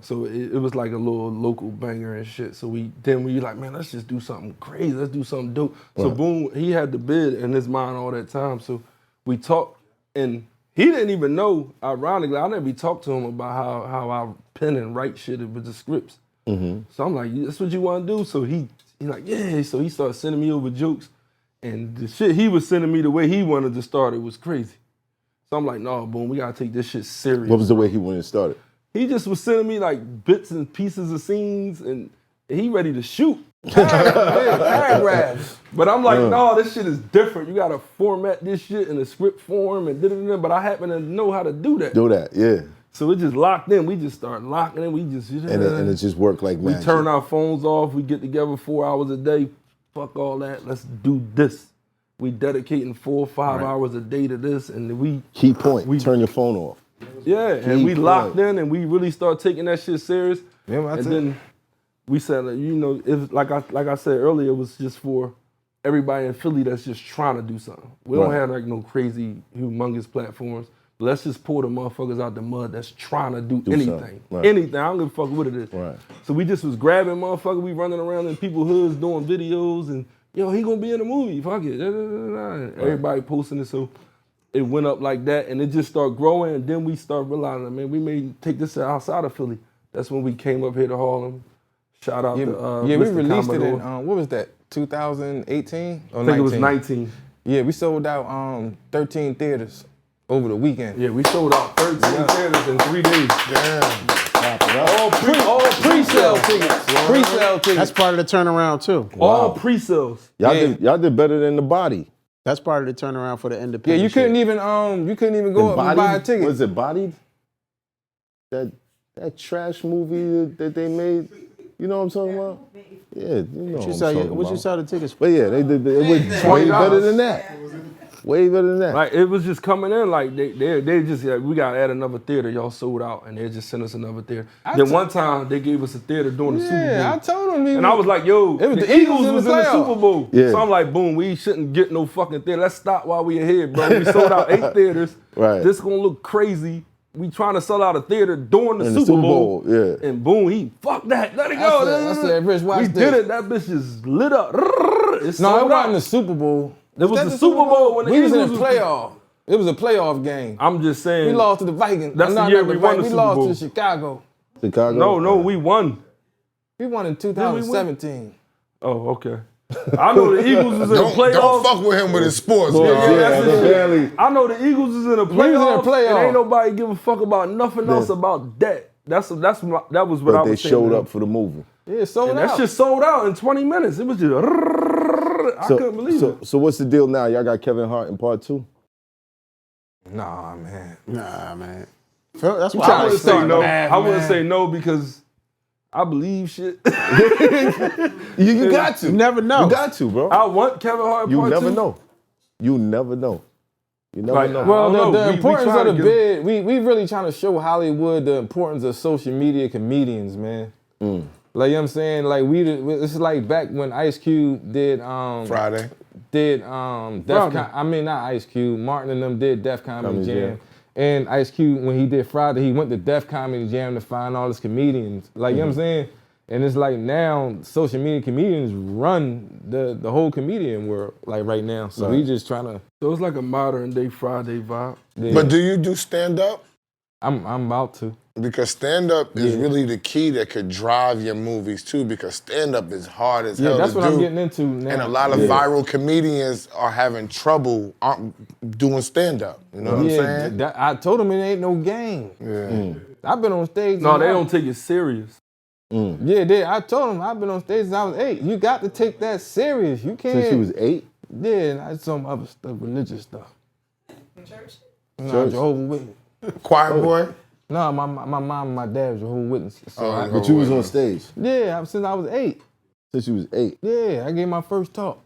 So it was like a little local banger and shit. So we like, man, let's just do something crazy. Let's do something dope. So Boone, he had the bid in his mind all that time. So we talked, and he didn't even know. Ironically, I never talked to him about how I pen and write shit with the scripts. So I'm like, that's what you want to do? So he like, yeah. So he started sending me over jokes, and the shit he was sending me the way he wanted to start it was crazy. So I'm like, no, Boone, we gotta take this shit serious. What was the way he wanted to start it? He just was sending me like bits and pieces of scenes, and he ready to shoot. Paragraphs. But I'm like, no, this shit is different. You gotta format this shit in a script form and da-da-da-da. But I happen to know how to do that. Do that, yeah. So it just locked in. We just started locking in. We just And it just worked like we magic. turn our phones off. We get together 4 hours a day. Fuck all that. Let's do this. We dedicating 4 or 5 hours a day to this, and we Key point. Turn your phone off. Yeah, and we locked in, and we really start taking that shit serious. Yeah, and then we said, you know, if like I said earlier, it was just for everybody in Philly that's just trying to do something. We don't have like no crazy, humongous platforms. Let's just pull the motherfuckers out the mud that's trying to do anything. something. Right. Anything. I don't give a fuck what it is. Right. So we just was grabbing motherfuckers. We running around in people's hoods doing videos and, yo, he gonna be in the movie. Fuck it. And everybody posting it. So it went up like that, and it just started growing, and then we started realizing, man, we may take this outside of Philly. That's when we came up here to Harlem. Shout out to we Mr. released Commodore. it in, what was that, 2018 or I think 19? it was 19. Yeah, we sold out 13 theaters over the weekend. Yeah, we sold out 13 theaters in 3 days. Damn. All pre-sale tickets. Pre-sale tickets. That's part of the turnaround too. All pre-sales. Y'all did better than The Body. That's part of the turnaround for the Yeah, independent. you couldn't even go up and buy a ticket. Was it Bodied? That that trash movie that they made. You know what I'm talking about? Yeah, you know what I'm talking about. What you sell the tickets for? But yeah, they did. It was way better than that. Way better than that. Like it was just coming in like they just like, we gotta add another theater. Y'all sold out, and they just sent us another theater. Then one time they gave us a theater during the Super Bowl. Yeah, I told him. And I was like, yo, it was the Eagles was in the Super Bowl. Yeah. So I'm like, boom, we shouldn't get no fucking theater. Let's stop while we're here, bro. We sold out 8 theaters. Right. This gonna look crazy. We trying to sell out a theater during the In Super Bowl. Yeah. And boom, he fuck that. Let it go. I said, Rich, watch we this. did it. That bitch just lit up. It's No, it sold wasn't out. the Super Bowl. It was the Super Bowl when the we was in Eagles the playoff. It was a playoff game. I'm just saying. We lost to the Vikings. That's No, the year not we the won the Vikings. We Super lost Bowl. to Chicago. Chicago? No, we won. We won in 2017. Oh, okay. I know the Eagles was in the playoffs. Don't fuck with him with his sports, Yeah, bro. that's the shit. I know the Eagles is in the We was in playoffs. the playoff. And ain't nobody give a fuck about nothing else about that. That was what But I was they saying. showed up for the movie. Yeah, sold And out. that shit sold out in 20 minutes. It was just. I couldn't believe it. So what's the deal now? Y'all got Kevin Hart in part 2? Nah, man. That's You why trying I to was say saying no. mad, I wouldn't man. say no because I believe shit. You got to. You never know. You got to, bro. I want Kevin Hart in You part never 2. know. You never know. You never Like, know. well, Well, don't know. the We importance trying of the to get- bid, we really trying to show Hollywood the importance of social media comedians, man. Like, you know what I'm saying? Like, this is like back when Ice Cube did Friday. Def I mean, not Ice Cube. Martin and them did Def Comedy Jam. And Ice Cube, when he did Friday, he went to Def Comedy Jam to find all his comedians. Like, you know what I'm saying? And it's like now social media comedians run the whole comedian world, like right now. So we just trying to. So it's like a modern day Friday vibe. Yeah. But do you do stand-up? I'm about to. Because stand-up is really the key that could drive your movies too, because stand-up is hard as hell that's to what do. I'm getting into now. And a lot of viral comedians are having trouble doing stand-up. You know what I'm saying? I told him it ain't no game. Yeah. I've been on stage. No, they don't take it serious. Yeah, I told him I've been on stage since I was 8. You got to take that serious. You can't. Since you was 8? Yeah, and I did some other stuff, religious stuff. Church? No, Church? Jehovah's Witness. Choir boy? No, my mom and my dad was Jehovah's Witnesses. So But you was on stage yeah, since I was 8. since you was 8. Yeah, I gave my first talk.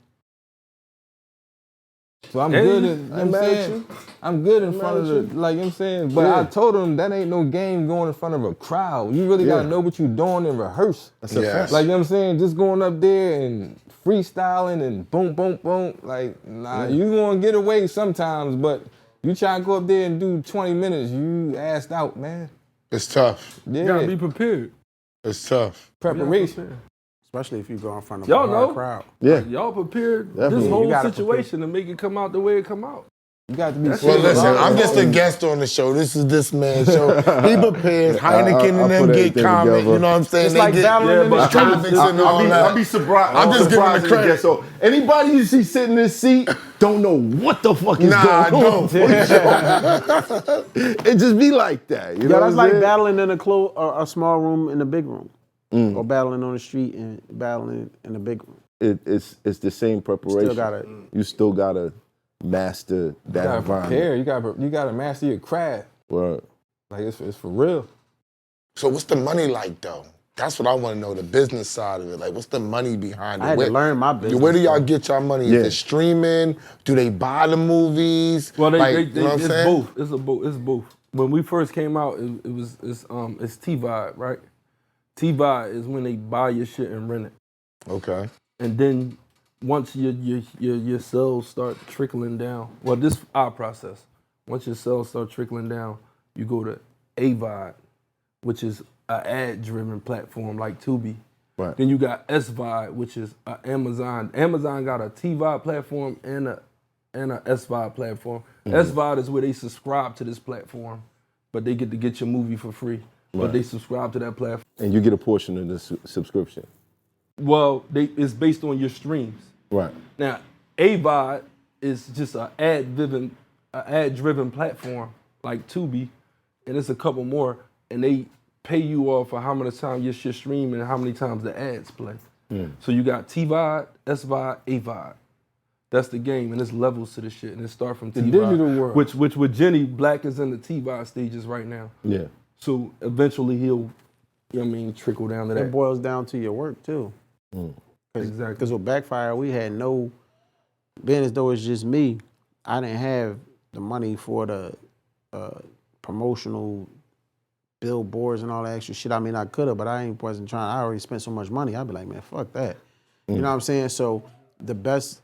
So I'm Hey, good at, you know I'm what I'm mad at saying? you. I'm good in I'm front of mad at the, like, you know what I'm saying? But Yeah. I told him that ain't no game going in front of a crowd. You really gotta know what you're doing and rehearse. That's a fact. Like, you know what I'm saying? Just going up there and freestyling and boom, boom, boom. Like, nah, you gonna get away sometimes, but you try to go up there and do 20 minutes, you assed out, man. It's tough. Yeah. You gotta be prepared. It's tough. Preparation. Especially if you go in front of Y'all a hard know. crowd. Yeah. Y'all prepared Definitely. this You whole gotta situation to make it come out the way it come out. You got to be Well, serious. listen, I'm just a guest on the show. This is this man's show. He prepared. Heineken I and them put get everything comment. together. You know what I'm saying? It's They like get battling in the topics streets. and all that. I'll be surprised. I'm just giving him the surprised credit. guess. So anybody you see sitting in this seat don't know what the fuck is Nah, I going on. don't. It just be like that. You know Yeah, what that's I'm like saying? battling in a small room in a big room. Or battling on the street and battling in a big room. It's the same preparation. You still gotta master that You gotta environment. prepare. You gotta master your craft. Word. Like, it's for real. So what's the money like though? That's what I want to know, the business side of it. Like, what's the money behind it? I had to learn my business. Where do y'all get y'all money? Yeah. Is it streaming? Do they buy the movies? Well, you know what it's I'm saying? both. It's both. When we first came out, it's T-Vibe, right? T-Vibe is when they buy your shit and rent it. Okay. And then once your sales start trickling down, well, this is our process. Once your sales start trickling down, you go to AVOD, which is an ad-driven platform like Tubi. Right. Then you got SVOD, which is Amazon. Amazon got a TVOD platform and a SVOD platform. SVOD is where they subscribe to this platform, but they get to get your movie for free. But they subscribe to that platform. And you get a portion of the subscription. Well, it's based on your streams. Right. Now, AVOD is just an ad-driven platform like Tubi, and it's a couple more, and they pay you off for how many times your shit stream and how many times the ads play. So you got TVOD, SVOD, AVOD. That's the game, and there's levels to the shit, and it starts from The TVOD. digital world. Which with Jenny, Black is in the TVOD stages right now. Yeah. So eventually he'll, you know what I mean, trickle down to that. It boils down to your work too. Exactly. Because with Backfire, we had no, being as though it's just me, I didn't have the money for the promotional billboards and all that extra shit. I mean, I could have, but wasn't trying. I already spent so much money. I'd be like, man, fuck that. You know what I'm saying? So the best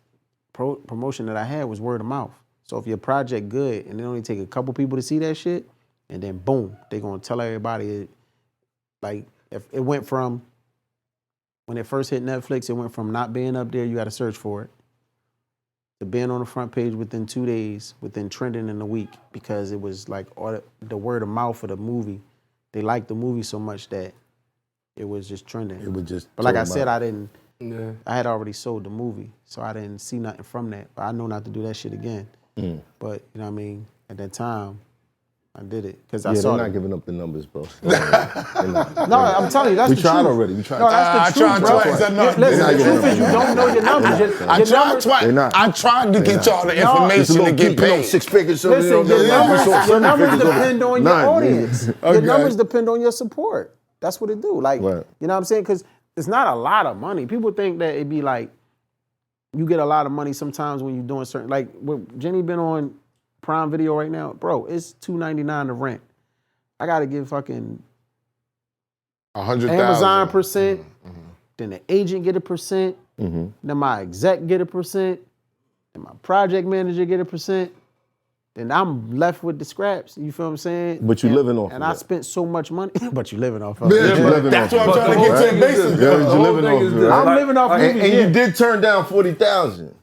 promotion that I had was word of mouth. So if your project good and it only take a couple people to see that shit, and then boom, they gonna tell everybody. Like if it went from, when it first hit Netflix, it went from not being up there, you gotta search for it, to being on the front page within 2 days, within trending in a week, because it was like all the word of mouth of the movie. They liked the movie so much that it was just trending. It was just. But like I said, I had already sold the movie, so I didn't see nothing from that. But I know not to do that shit again. But you know what I mean? At that time, I did it because I saw. They're not giving up the numbers, bro. No, I'm telling you, that's the truth. We tried already. We tried. No, that's the truth, bro. Listen, the truth is you don't know your numbers. I tried twice. I tried to get y'all the information to get paid. 6 figures. Listen, your numbers depend on your audience. Your numbers depend on your support. That's what it do. Like, you know what I'm saying? Because it's not a lot of money. People think that it'd be like, you get a lot of money sometimes when you're doing certain, like, Jenny been on Prime Video right now, bro, it's $2.99 to rent. I gotta give fucking 100,000 Amazon percent, then the agent get a percent, then my exec get a percent, then my project manager get a percent, then I'm left with the scraps. You feel what I'm saying? But you living off. And of I that. spent so much money. But you living off of Yeah, That's what I'm trying to get to the basics. you living off. of it. I'm living off movies. And you did turn down 40,000.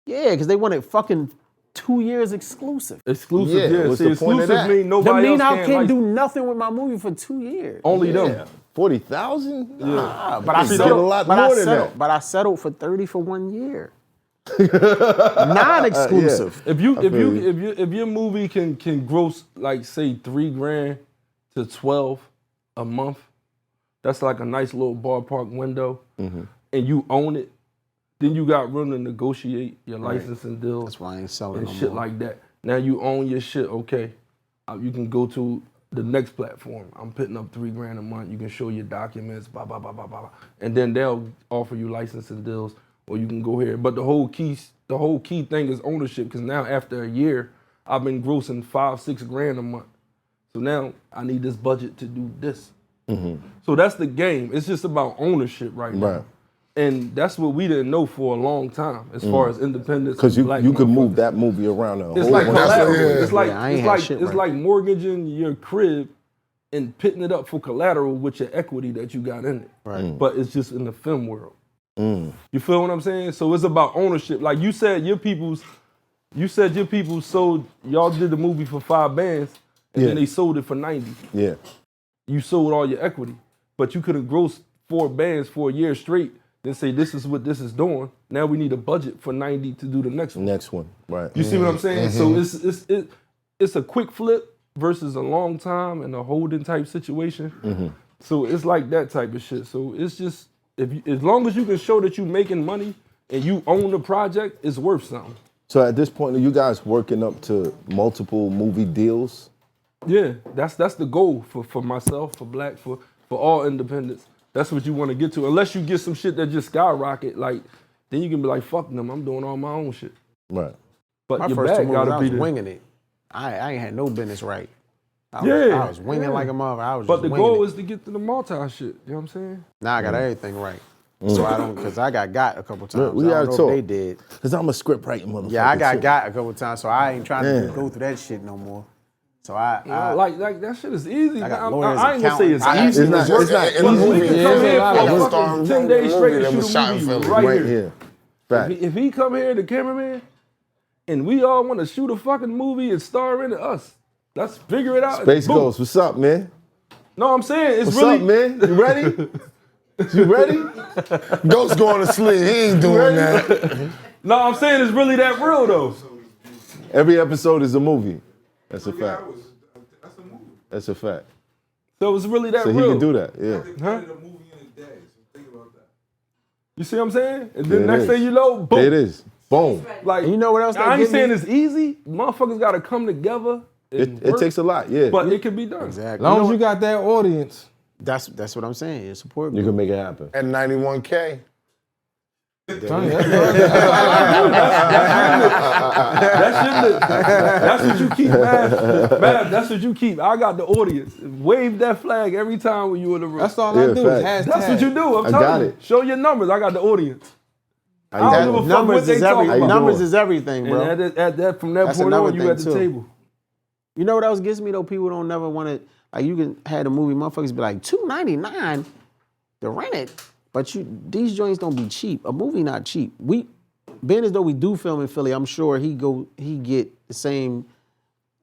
Yeah, because they wanted fucking 2 years exclusive. Exclusive, Yeah, yeah. what's See, the point of exclusive that? mean nobody else I can can't like do nothing with my movie for 2 years. only them. 40,000? Yeah. But I See, settled, a lot more than that. But I settled for 30 for 1 year. Non-exclusive. If your movie can gross like say $3,000 to 12 a month, that's like a nice little ballpark window, and you own it, then you got room to negotiate your licensing deals. That's why I ain't selling and no shit more. like that. Now you own your shit, okay? You can go to the next platform. I'm putting up $3,000 a month. You can show your documents, blah blah blah blah blah, and then they'll offer you licensing deals, or you can go here. But the whole key thing is ownership, because now after a year, I've been grossing $5-6 grand a month. So now I need this budget to do this. So that's the game. It's just about ownership right now. And that's what we didn't know for a long time, as far as independence. Because you could move that movie around a It's whole like bunch of collateral. stuff. It's like mortgaging your crib and putting it up for collateral with your equity that you got in it. Right. But it's just in the film world. You feel what I'm saying? So it's about ownership. Like you said, your people sold, y'all did the movie for 5 bands, and then they sold it for 90. Yeah. You sold all your equity, but you could have grossed 4 bands for a year straight, then say this is what this is doing. Now we need a budget for 90 to do the next one. Next one, right. You see what I'm saying? So it's a quick flip versus a long time and a holding type situation. So it's like that type of shit. So it's just, as long as you can show that you're making money and you own the project, it's worth something. So at this point, are you guys working up to multiple movie deals? Yeah, that's the goal for myself, for Black, for all independents. That's what you want to get to. Unless you get some shit that just skyrocket, like, then you can be like, fuck them, I'm doing all my own shit. Right. But My your first 2 bag movies, gotta I be was there. winging it. I ain't had no business right. I was winging like a mother. I was But just the winging goal it. is to get to the multi shit. You know what I'm saying? Now I got everything right. So I don't, because I got a couple times. we I gotta don't know talk. if they did. Because I'm a script writing motherfucker. Yeah, I too. got a couple times, so I ain't trying to go through that shit no more. So like that shit is easy. I got I lawyers, ain't gonna say it's accountants. easy. It's not easy. But we can come here I for was fucking 10 days straight and shoot a movie right here. Fact. If he come here, the cameraman, and we all want to shoot a fucking movie and star in it, us. Let's figure it out. Space Boom. Ghost, what's up, man? No, I'm saying it's What's really. up, man? You ready? You ready? Ghost going to sleep. He ain't doing that. No, I'm saying it's really that real though. Every episode is a movie. That's a fact. That's a fact. So it's really that So he real. can do that, yeah. Huh? You see what I'm saying? And then There it next is. thing you know, boom. There it is. Boom. Like, And you know what else? I that ain't get saying me? it's easy. Motherfuckers got to come together It takes a lot, yeah. But it can be done. Exactly. As long as you got that audience. That's what I'm saying. It's support group. You can make it happen. At 91K. That's what you keep, man. That's what you keep. I got the audience. Wave that flag every time when you in the room. That's all I do is hashtag. That's what you do. I'm I got telling you. it. Show your numbers. I got the audience. I That- don't give a fuck what they talking about. Numbers is everything, bro. And from that That's point another on, you thing, at the too. table. You know what else gets me though? People don't never want to, like, you can have a movie, motherfuckers be like, $2.99 to rent it. But these joints don't be cheap. A movie not cheap. Being as though we do film in Philly, I'm sure he get the same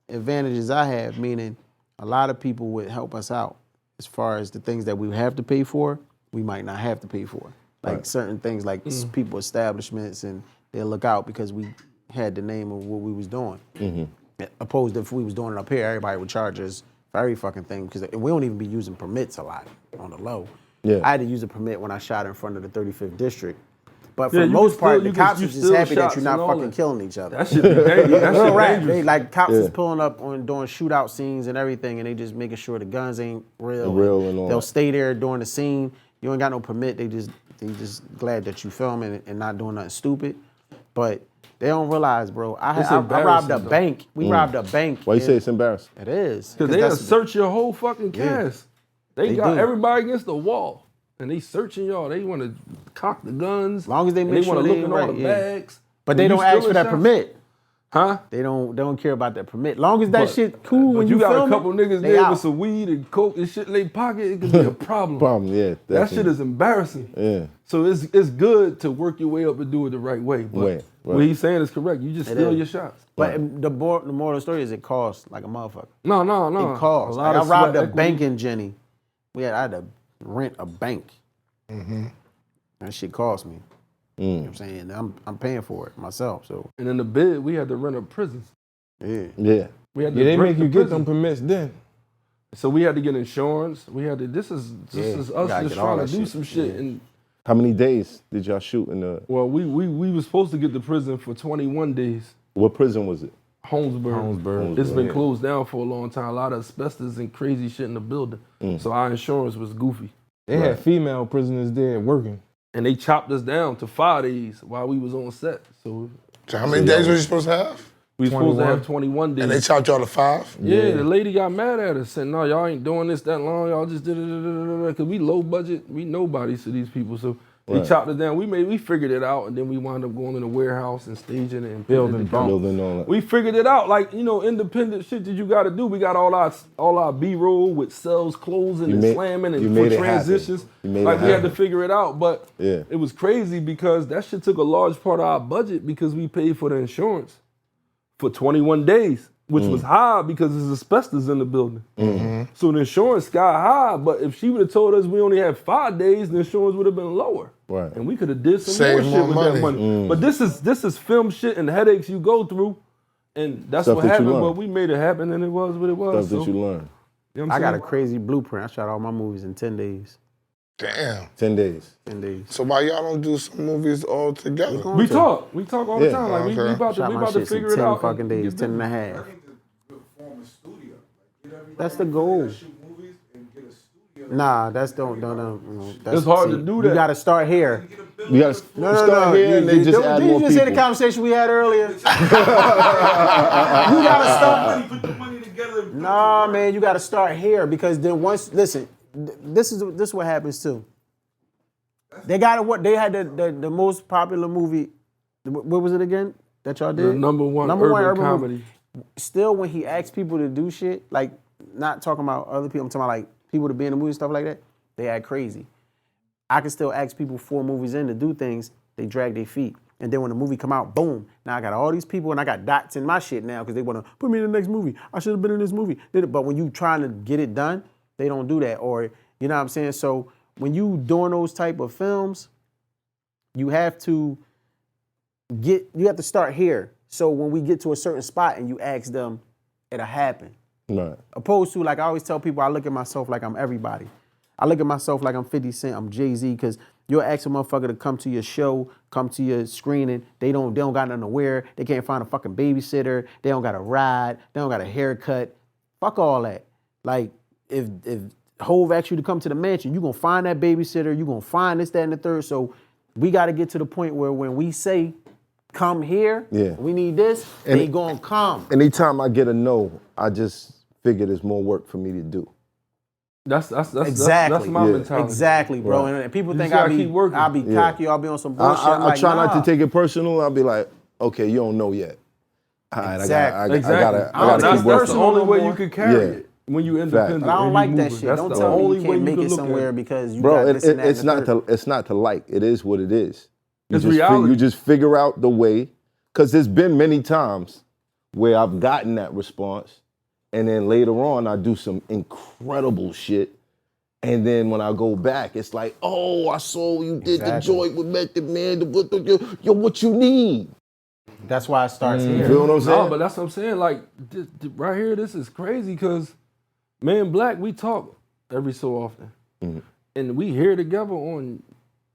advantages I have, meaning a lot of people would help us out as far as the things that we have to pay for, we might not have to pay for. Like certain things like people establishments, and they'll look out because we had the name of what we was doing. Opposed to if we was doing it up here, everybody would charge us for every fucking thing because we don't even be using permits a lot on the low. Yeah. I had to use a permit when I shot in front of the 35th district. But for Yeah, the you most can part, still- the you can- cops you is just still happy that shots you're not and all fucking that. killing each other. That shit be dangerous. That Real shit rap. dangerous. They, like cops is Yeah. pulling up on doing shootout scenes and everything, and they just making sure the guns ain't real. Real and all They'll that. stay there during the scene. You ain't got no permit. They just glad that you filming and not doing nothing stupid. But they don't realize, bro. I robbed a embarrassing, though. bank. We robbed a bank. Why you say it's embarrassing? It is. Because they'll that's- search your whole fucking Yeah. cast. They They got do. everybody against the wall. And they searching y'all. They want to cock the guns. As long as they and make they sure want they to look ain't in all right, the yeah. bags. But When they you don't ask for stealing that shots- permit. Huh? They don't care about that permit. Long as that shit cool But when you got a film couple it, niggas they there out. with some weed and coke and shit in their pocket, it could be a problem. Yeah. That shit definitely. is embarrassing. Yeah. So it's good to work your way up and do it the right way. But Right. what he's saying is correct. You just It steal is. your shots. But the moral of the story is it costs like a motherfucker. No. It costs. A lot Like, I of robbed sweat a bank in Jenny. I had to rent a bank. That shit cost me. You know what I'm saying? I'm paying for it myself. So And in the bid, we had to rent a prison. yeah. Yeah. We had to Yeah, they rent make the you get prison. them permits then. So we had to get insurance. We had to. This is Yeah, us you gotta just get all trying to that do shit. some shit. Yeah. And How many days did y'all shoot in the? well, we was supposed to get the prison for 21 days. What prison was it? Holmesburg. It's been closed down for a long time. A lot of asbestos and crazy shit in the building. So our insurance was goofy. They had female prisoners there working. And they chopped us down to 5 days while we was on set. So how many days were you supposed to have? we was supposed to have 21 days. And they chopped y'all to 5? Yeah, the lady got mad at us, said, no, y'all ain't doing this that long. Y'all just did it, because we low budget. We nobodies to these people. So they Right. chopped it down. We figured it out, and then we wound up going in the warehouse and staging it and putting it together. Building all that. We figured it out, like, independent shit that you got to do. We got all our B-roll with cells closing and slamming and for transitions. Like, we had to figure it out, but Yeah. it was crazy because that shit took a large part of our budget because we paid for the insurance for 21 days, which was high because there's asbestos in the building. So the insurance sky high, but if she would have told us we only had 5 days, the insurance would have been lower. Right. And we could have did some Save more shit more with that money. money. But this is film shit and headaches you go through, and that's Stuff what that you happened. learn. But we made it happen, and it was what it was. Stuff that so, you learn. you know what I I'm got a saying? crazy blueprint. I shot all my movies in 10 days. Damn. 10 days. 10 days. So why y'all don't do some movies all together? We talk all the Yeah. time. Like we about Shot my to shits in figure it 10 out. fucking days, 10 and a half. That's the goal. Nah, that's don't. That's, It's hard to do that. You got to start here. You gotta No, start here and then just add Did you more just hear the people. conversation we had earlier? You gotta start. Nah, man, you gotta start here because then once listen, this is what happens too. They got what they had the most popular movie. What was it again that y'all did? The number one urban comedy. movie. Still, when he asks people to do shit, like not talking about other people, I'm talking about like people to be in the movie and stuff like that, they act crazy. I can still ask people 4 movies in to do things, they drag their feet. And then when the movie come out, boom, now I got all these people and I got dots in my shit now because they want to put me in the next movie. I should have been in this movie. But when you trying to get it done, they don't do that. Or, you know what I'm saying? So when you doing those type of films, you have to start here. So when we get to a certain spot and you ask them, it'll happen. Right. Opposed to, like I always tell people, I look at myself like I'm everybody. I look at myself like I'm 50 Cent, I'm Jay-Z, because You'll ask a motherfucker to come to your show, come to your screening. They don't got nothing to wear. They can't find a fucking babysitter. They don't got a ride. They don't got a haircut. Fuck all that. Like, if Hov asks you to come to the mansion, you gonna find that babysitter. You gonna find this, that, and the third. So we got to get to the point where when we say, come here, we need this, they gonna come. Anytime I get a no, I just figure there's more work for me to do. That's exactly my mentality. Exactly, bro. Right. And people You think just I'll gotta keep working. be cocky, I'll be on some bullshit. I try not to take it personal. I'll be like, okay, you don't know yet. All right, Exactly. I gotta keep That's working. the only way you can carry it when you independent. But I don't and like you that moving. shit. That's Don't the tell me only you way can't make can it look somewhere at it. because you Bro, got this and that. it's not to like. It is what it is. It's reality. You just figure out the way. Because there's been many times where I've gotten that response, and then later on I do some incredible shit. And then when I go back, it's like, oh, I saw you did the joint with Method Man. Yo, what you need? That's why it starts here. You feel what I'm saying? No, but that's what I'm saying. Like, right here, this is crazy because me and Black, we talk every so often. And we here together on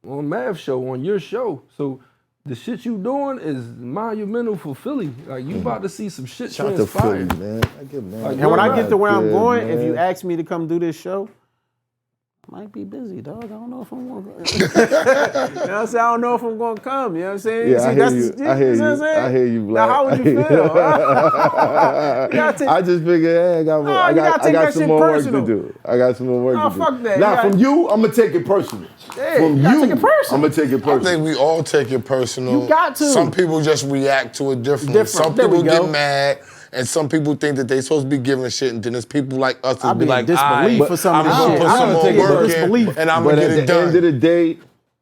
Mav show, on your show. So the shit you doing is monumental for Philly. Like, you about to see some shit Shout to transpire. Philly, man. I get mad. And when I get to where I'm going, man. if you ask me to come do this show, I might be busy, dog. I don't know if I'm going to You know what I'm saying? I don't know if I'm going to come. You know what I'm saying? Yeah, See, I hear that's you. the- I hear you know you. what I'm saying? I hear you, Black. Now, how would you feel? I just figured, hey, I got some more work to do. I got some more work to do. fuck that. Now, You from you, I'm gonna take it personal. Yeah, From you gotta you, take it personal. I'm gonna take it I personal. think we all take it personal. You got to. Some people just react to it differently. Some There we people go. get mad, and some people think that they supposed to be giving shit, and then there's people like us that I be be in like, disbelief "Aight, for some of I'm this gonna shit. put I some don't more take it work in, disbelief. and I'm But gonna at get it the end of done." the day,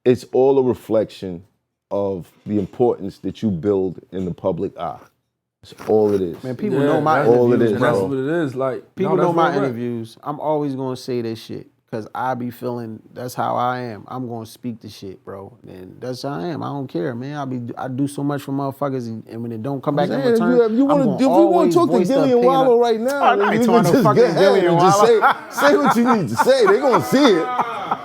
it's all a reflection of the importance that you build in the public eye. That's all it is. Man, people know my all it interviews, is, And that's bro. what it is. Like, People no, know that's my real rap. interviews. I'm always gonna say this shit because I be feeling that's how I am. I'm gonna speak the shit, bro. And that's how I am. I don't care, man. I do so much for motherfuckers, and when it don't come back in return, If we want to talk to Gilly and Wallow right now, I ain't you talking can no just fucking go ahead Gilly and and just Wallow. say what you need to say. They gonna see it.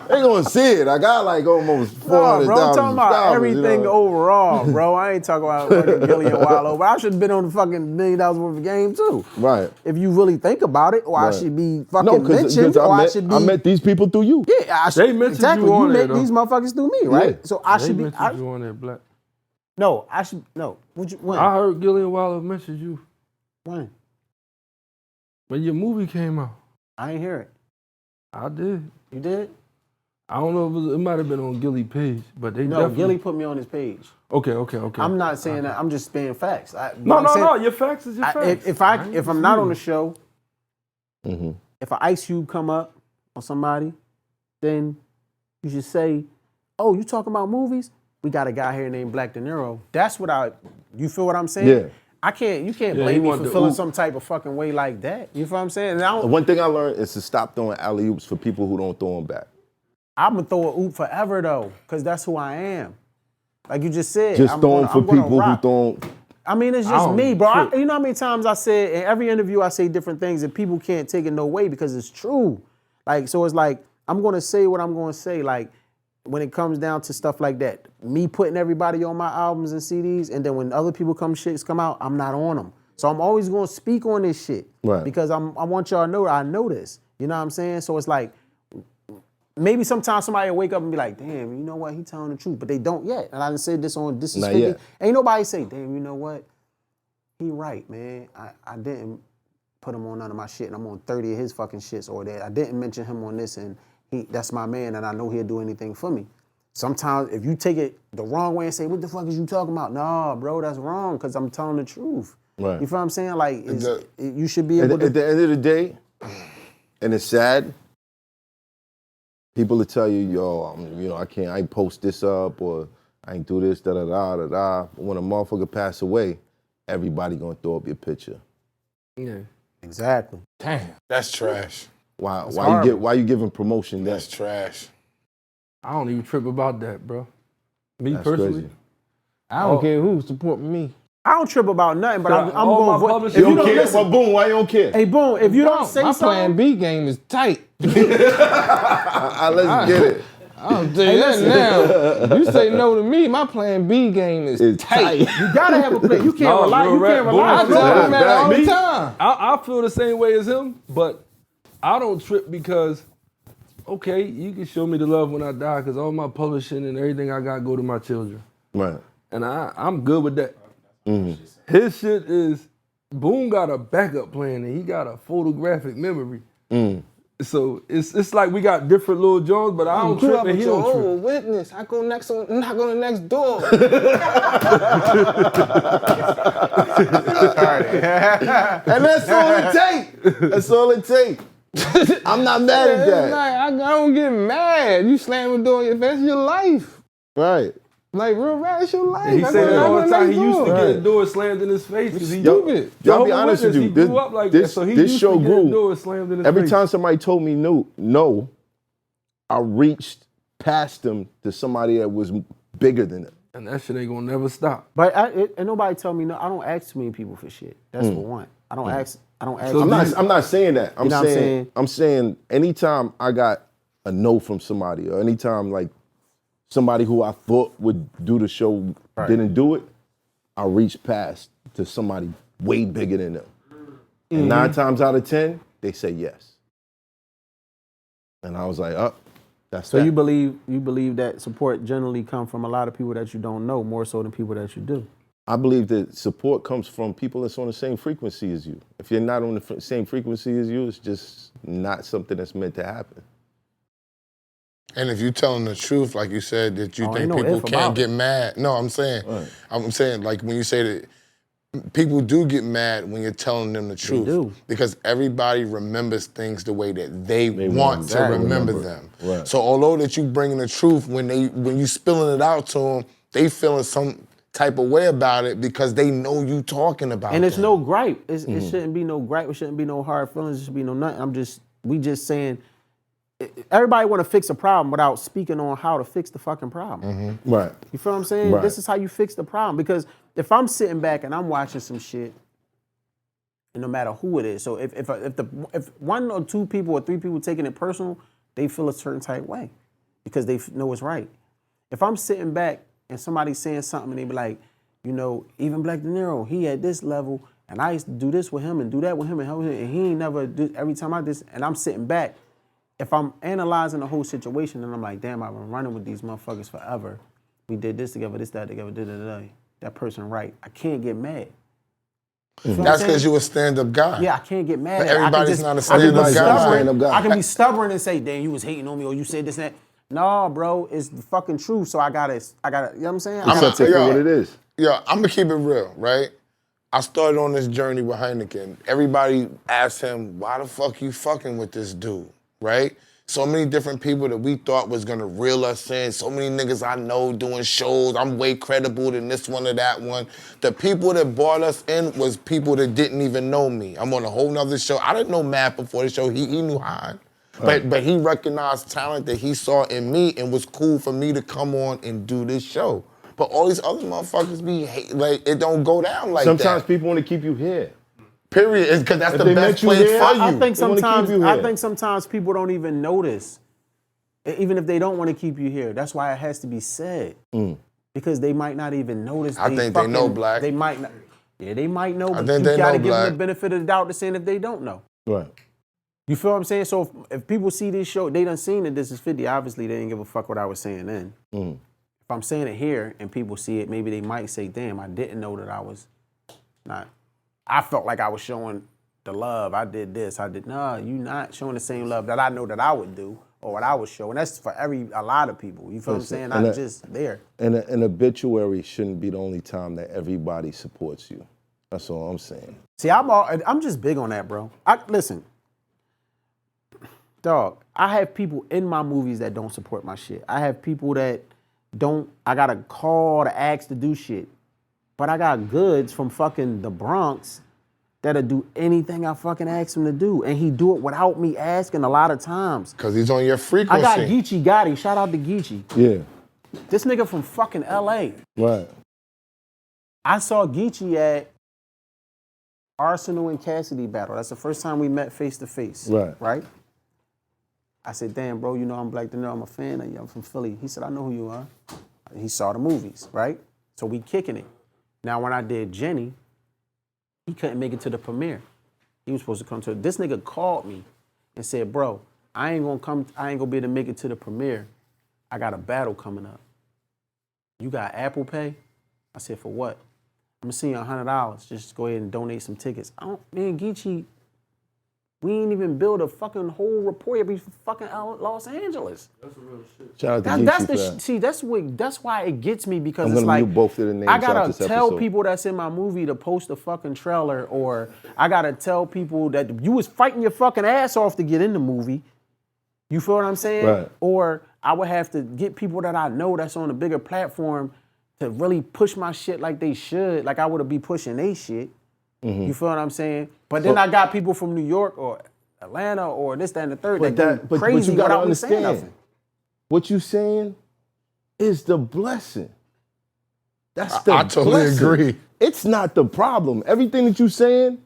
They gonna see it. I got like almost 400,000 No, bro, I'm talking about followers, everything you know? overall, bro. I ain't talking about fucking Gilly and Wallow, but I should have been on the fucking $1 million worth of game too. Right. If you really think about it, or I Right. should be fucking No, because mentioned, or I should be. I met these people through you. Yeah, I should, They mentioned exactly. you on there, met though. these motherfuckers through me, right? Yeah. So I They should be. mentioned you on there, Black. No, I should. No. Would you? When? I heard Gillian Waller mention you When? when your movie came out. I ain't hear it. I did. You did? I don't know if it might have been on Gilly page, but they No, definitely. Gilly put me on his page. Okay. I'm not saying that. I'm just spitting facts. No. Your facts is your facts. If I'm not on the show, Mm-hmm. if an Ice Cube come up on somebody, then you should say, "Oh, you talking about movies? We got a guy here named Black Dinero." That's what you feel what I'm saying? Yeah. You can't Yeah, blame he me want for the feeling oop. some type of fucking way like that. You feel what I'm saying? And I don't, One thing I learned is to stop throwing alley-oops for people who don't throw them back. I'm gonna throw a oop forever though, because that's who I am. Like you just said. Just I'm throw them gonna- for I'm gonna people who rock. don't. I mean, it's I just don't me, bro. trip. You know how many times I said in every interview I say different things and people can't take it no way because it's true. Like, so it's like I'm gonna say what I'm gonna say. Like when it comes down to stuff like that, me putting everybody on my albums and CDs, and then when other people shits come out, I'm not on them. So I'm always gonna speak on this shit Right. because I want y'all to know I know this. You know what I'm saying? So it's like maybe sometimes somebody will wake up and be like, damn, you know what? He telling the truth, but they don't yet. And I done said this on This Is Not 50. yet. Ain't nobody say, damn, you know what? He right, man. I didn't put him on none of my shit, and I'm on 30 of his fucking shits, or that I didn't mention him on this, and that's my man, and I know he'll do anything for me. Sometimes if you take it the wrong way and say, what the fuck is you talking about? Nah, bro, that's wrong, because I'm telling the truth. Right. You feel what I'm saying? Like, you should be able At to. the end of the day, and it's sad, people will tell you, yo, I ain't post this up, or I ain't do this, da-da-da-da-da. But when a motherfucker pass away, everybody gonna throw up your picture. Yeah. Exactly. Damn. That's trash. Why you giving promotion then? That's trash. I don't even trip about that, bro. Me That's personally. crazy. I don't care who supporting me. I don't trip about nothing, but I'm all my going to publishers- If You you don't don't care? listen, Well, Boone, why you don't care? hey, Boone, if you don't say My plan something, B game is tight. Let's get it. I'll tell you that now. You say no to me, my plan B game is tight. You gotta have a plan. You can't rely. You can't rely. I tell him that all the Me, time. I feel the same way as him, but I don't trip because, okay, you can show me the love when I die because all my publishing and everything I got go to my children. Right. And I'm good with that. Mm-hmm. His shit is, Boone got a backup plan and he got a photographic memory. So it's like we got different little Jones, but I don't trip and he don't trip. Witness. I go knock on the next door. And that's all it takes. That's all it takes. I'm not mad at that. Like, I don't get mad. You slam the door in your face, it's your life. Right. Like, real rap, it's your life. And he I said go that all knock the on time. He used to door. get the door slammed in his face because he Stupid. Y'all be honest with you. He grew up like that, so he this used show to get the door grew. slammed in his Every face. time somebody told me no, I reached past them to somebody that was bigger than them. And that shit ain't gonna never stop. But and nobody tell me no. I don't ask too many people for shit. That's for one. I don't ask. So I'm not saying that. I'm You know what I'm saying I'm saying anytime I got a no from somebody, or anytime like somebody who I thought would do the show didn't do it, I reached past to somebody way bigger than them. And 9 times out of 10, they say yes. And I was like, oh, that's So that. you believe that support generally come from a lot of people that you don't know more so than people that you do. I believe that support comes from people that's on the same frequency as you. If you're not on the same frequency as you, it's just not something that's meant to happen. And if you're telling the truth, like you said, that you think ain't no people if can't about get mad. No, I'm saying, like when you say that people do get mad when you're telling them the truth. do. Because everybody remembers things the way that they want to remember them. Right. So although that you bringing the truth, when you spilling it out to them, they feeling some type of way about it because they know you talking about it. And it's no gripe. It shouldn't be no gripe. It shouldn't be no hard feelings. It should be no nothing. We just saying. Everybody want to fix a problem without speaking on how to fix the fucking problem. Right. You feel what I'm saying? Right. This is how you fix the problem. Because if I'm sitting back and I'm watching some shit, and no matter who it is, so if 1 or 2 people or 3 people taking it personal, they feel a certain type way because they know it's right. If I'm sitting back and somebody's saying something and they be like, you know, even Black Dinero, he at this level, and I used to do this with him and do that with him and he ain't never do every time I did, and I'm sitting back. If I'm analyzing the whole situation and I'm like, damn, I've been running with these motherfuckers forever. We did this together, this, that together, that person right. I can't get mad. That's because you a stand-up guy. Yeah, I can't get mad. But everybody's not a stand-up guy. I can be stubborn and say, damn, you was hating on me or you said this and that. No, bro, it's the fucking truth. So I gotta, you know what I'm saying? Accept it for what it is. Yeah, I'm gonna keep it real, right? I started on this journey with Heineken. Everybody asked him, why the fuck you fucking with this dude? Right? So many different people that we thought was gonna reel us in. So many niggas I know doing shows. I'm way credible than this one or that one. The people that brought us in was people that didn't even know me. I'm on a whole nother show. I didn't know Matt before the show. He knew Hein. But he recognized talent that he saw in me and was cool for me to come on and do this show. But all these other motherfuckers like it don't go down like that. Sometimes people want to keep you here. Period. It's because that's If the they best met you place there, for you. I think sometimes people don't even notice, even if they don't want to keep you here. That's why it has to be said, because they might not even notice. I think they know, Black. They might not. Yeah, they might know, but think you they gotta know, give them Black. the benefit of the doubt to saying if they don't know. Right. You feel what I'm saying? So if people see this show, they done seen that this is 50. Obviously, they didn't give a fuck what I was saying then. If I'm saying it here and people see it, maybe they might say, damn, I didn't know that I was not. I felt like I was showing the love. I did this. No, you not showing the same love that I know that I would do or what I would show. And that's for a lot of people. You feel what I'm saying? Not just there. And an obituary shouldn't be the only time that everybody supports you. That's all I'm saying. See, I'm just big on that, bro. Listen, dog, I have people in my movies that don't support my shit. I have people that I got a call to ask to do shit. But I got goods from fucking the Bronx that'll do anything I fucking ask him to do. And he do it without me asking a lot of times. Because he's on your frequency. I got Geechee Gotti. Shout out to Geechee. Yeah. This nigga from fucking LA. Right. I saw Geechee at Arsenal and Cassidy battle. That's the first time we met face to face. Right. Right? I said, damn, bro, you know I'm Black Dinero, I'm a fan of you, I'm from Philly. He said, I know who you are. He saw the movies, right? So we kicking it. Now, when I did Jenny, he couldn't make it to the premiere. He was supposed to come to it. This nigga called me and said, bro, I ain't gonna be able to make it to the premiere. I got a battle coming up. You got Apple Pay? I said, for what? I'm gonna send you $100. Just go ahead and donate some tickets. Me and Geechee, we ain't even build a fucking whole report. We fucking out Los Angeles. That's the real shit. Shout out to Geechee. See, that's why it gets me because I'm it's gonna like mute both of the names I gotta out this tell episode. people that's in my movie to post a fucking trailer, or I gotta tell people that you was fighting your fucking ass off to get in the movie. You feel what I'm saying? Right. Or I would have to get people that I know that's on a bigger platform to really push my shit like they should, like I would be pushing they shit. You feel what I'm saying? But then I got people from New York or Atlanta or this, that, and the third that go crazy you gotta without me saying understand, nothing. what you saying is the blessing. That's the I totally blessing. agree. It's not the problem. Everything that you saying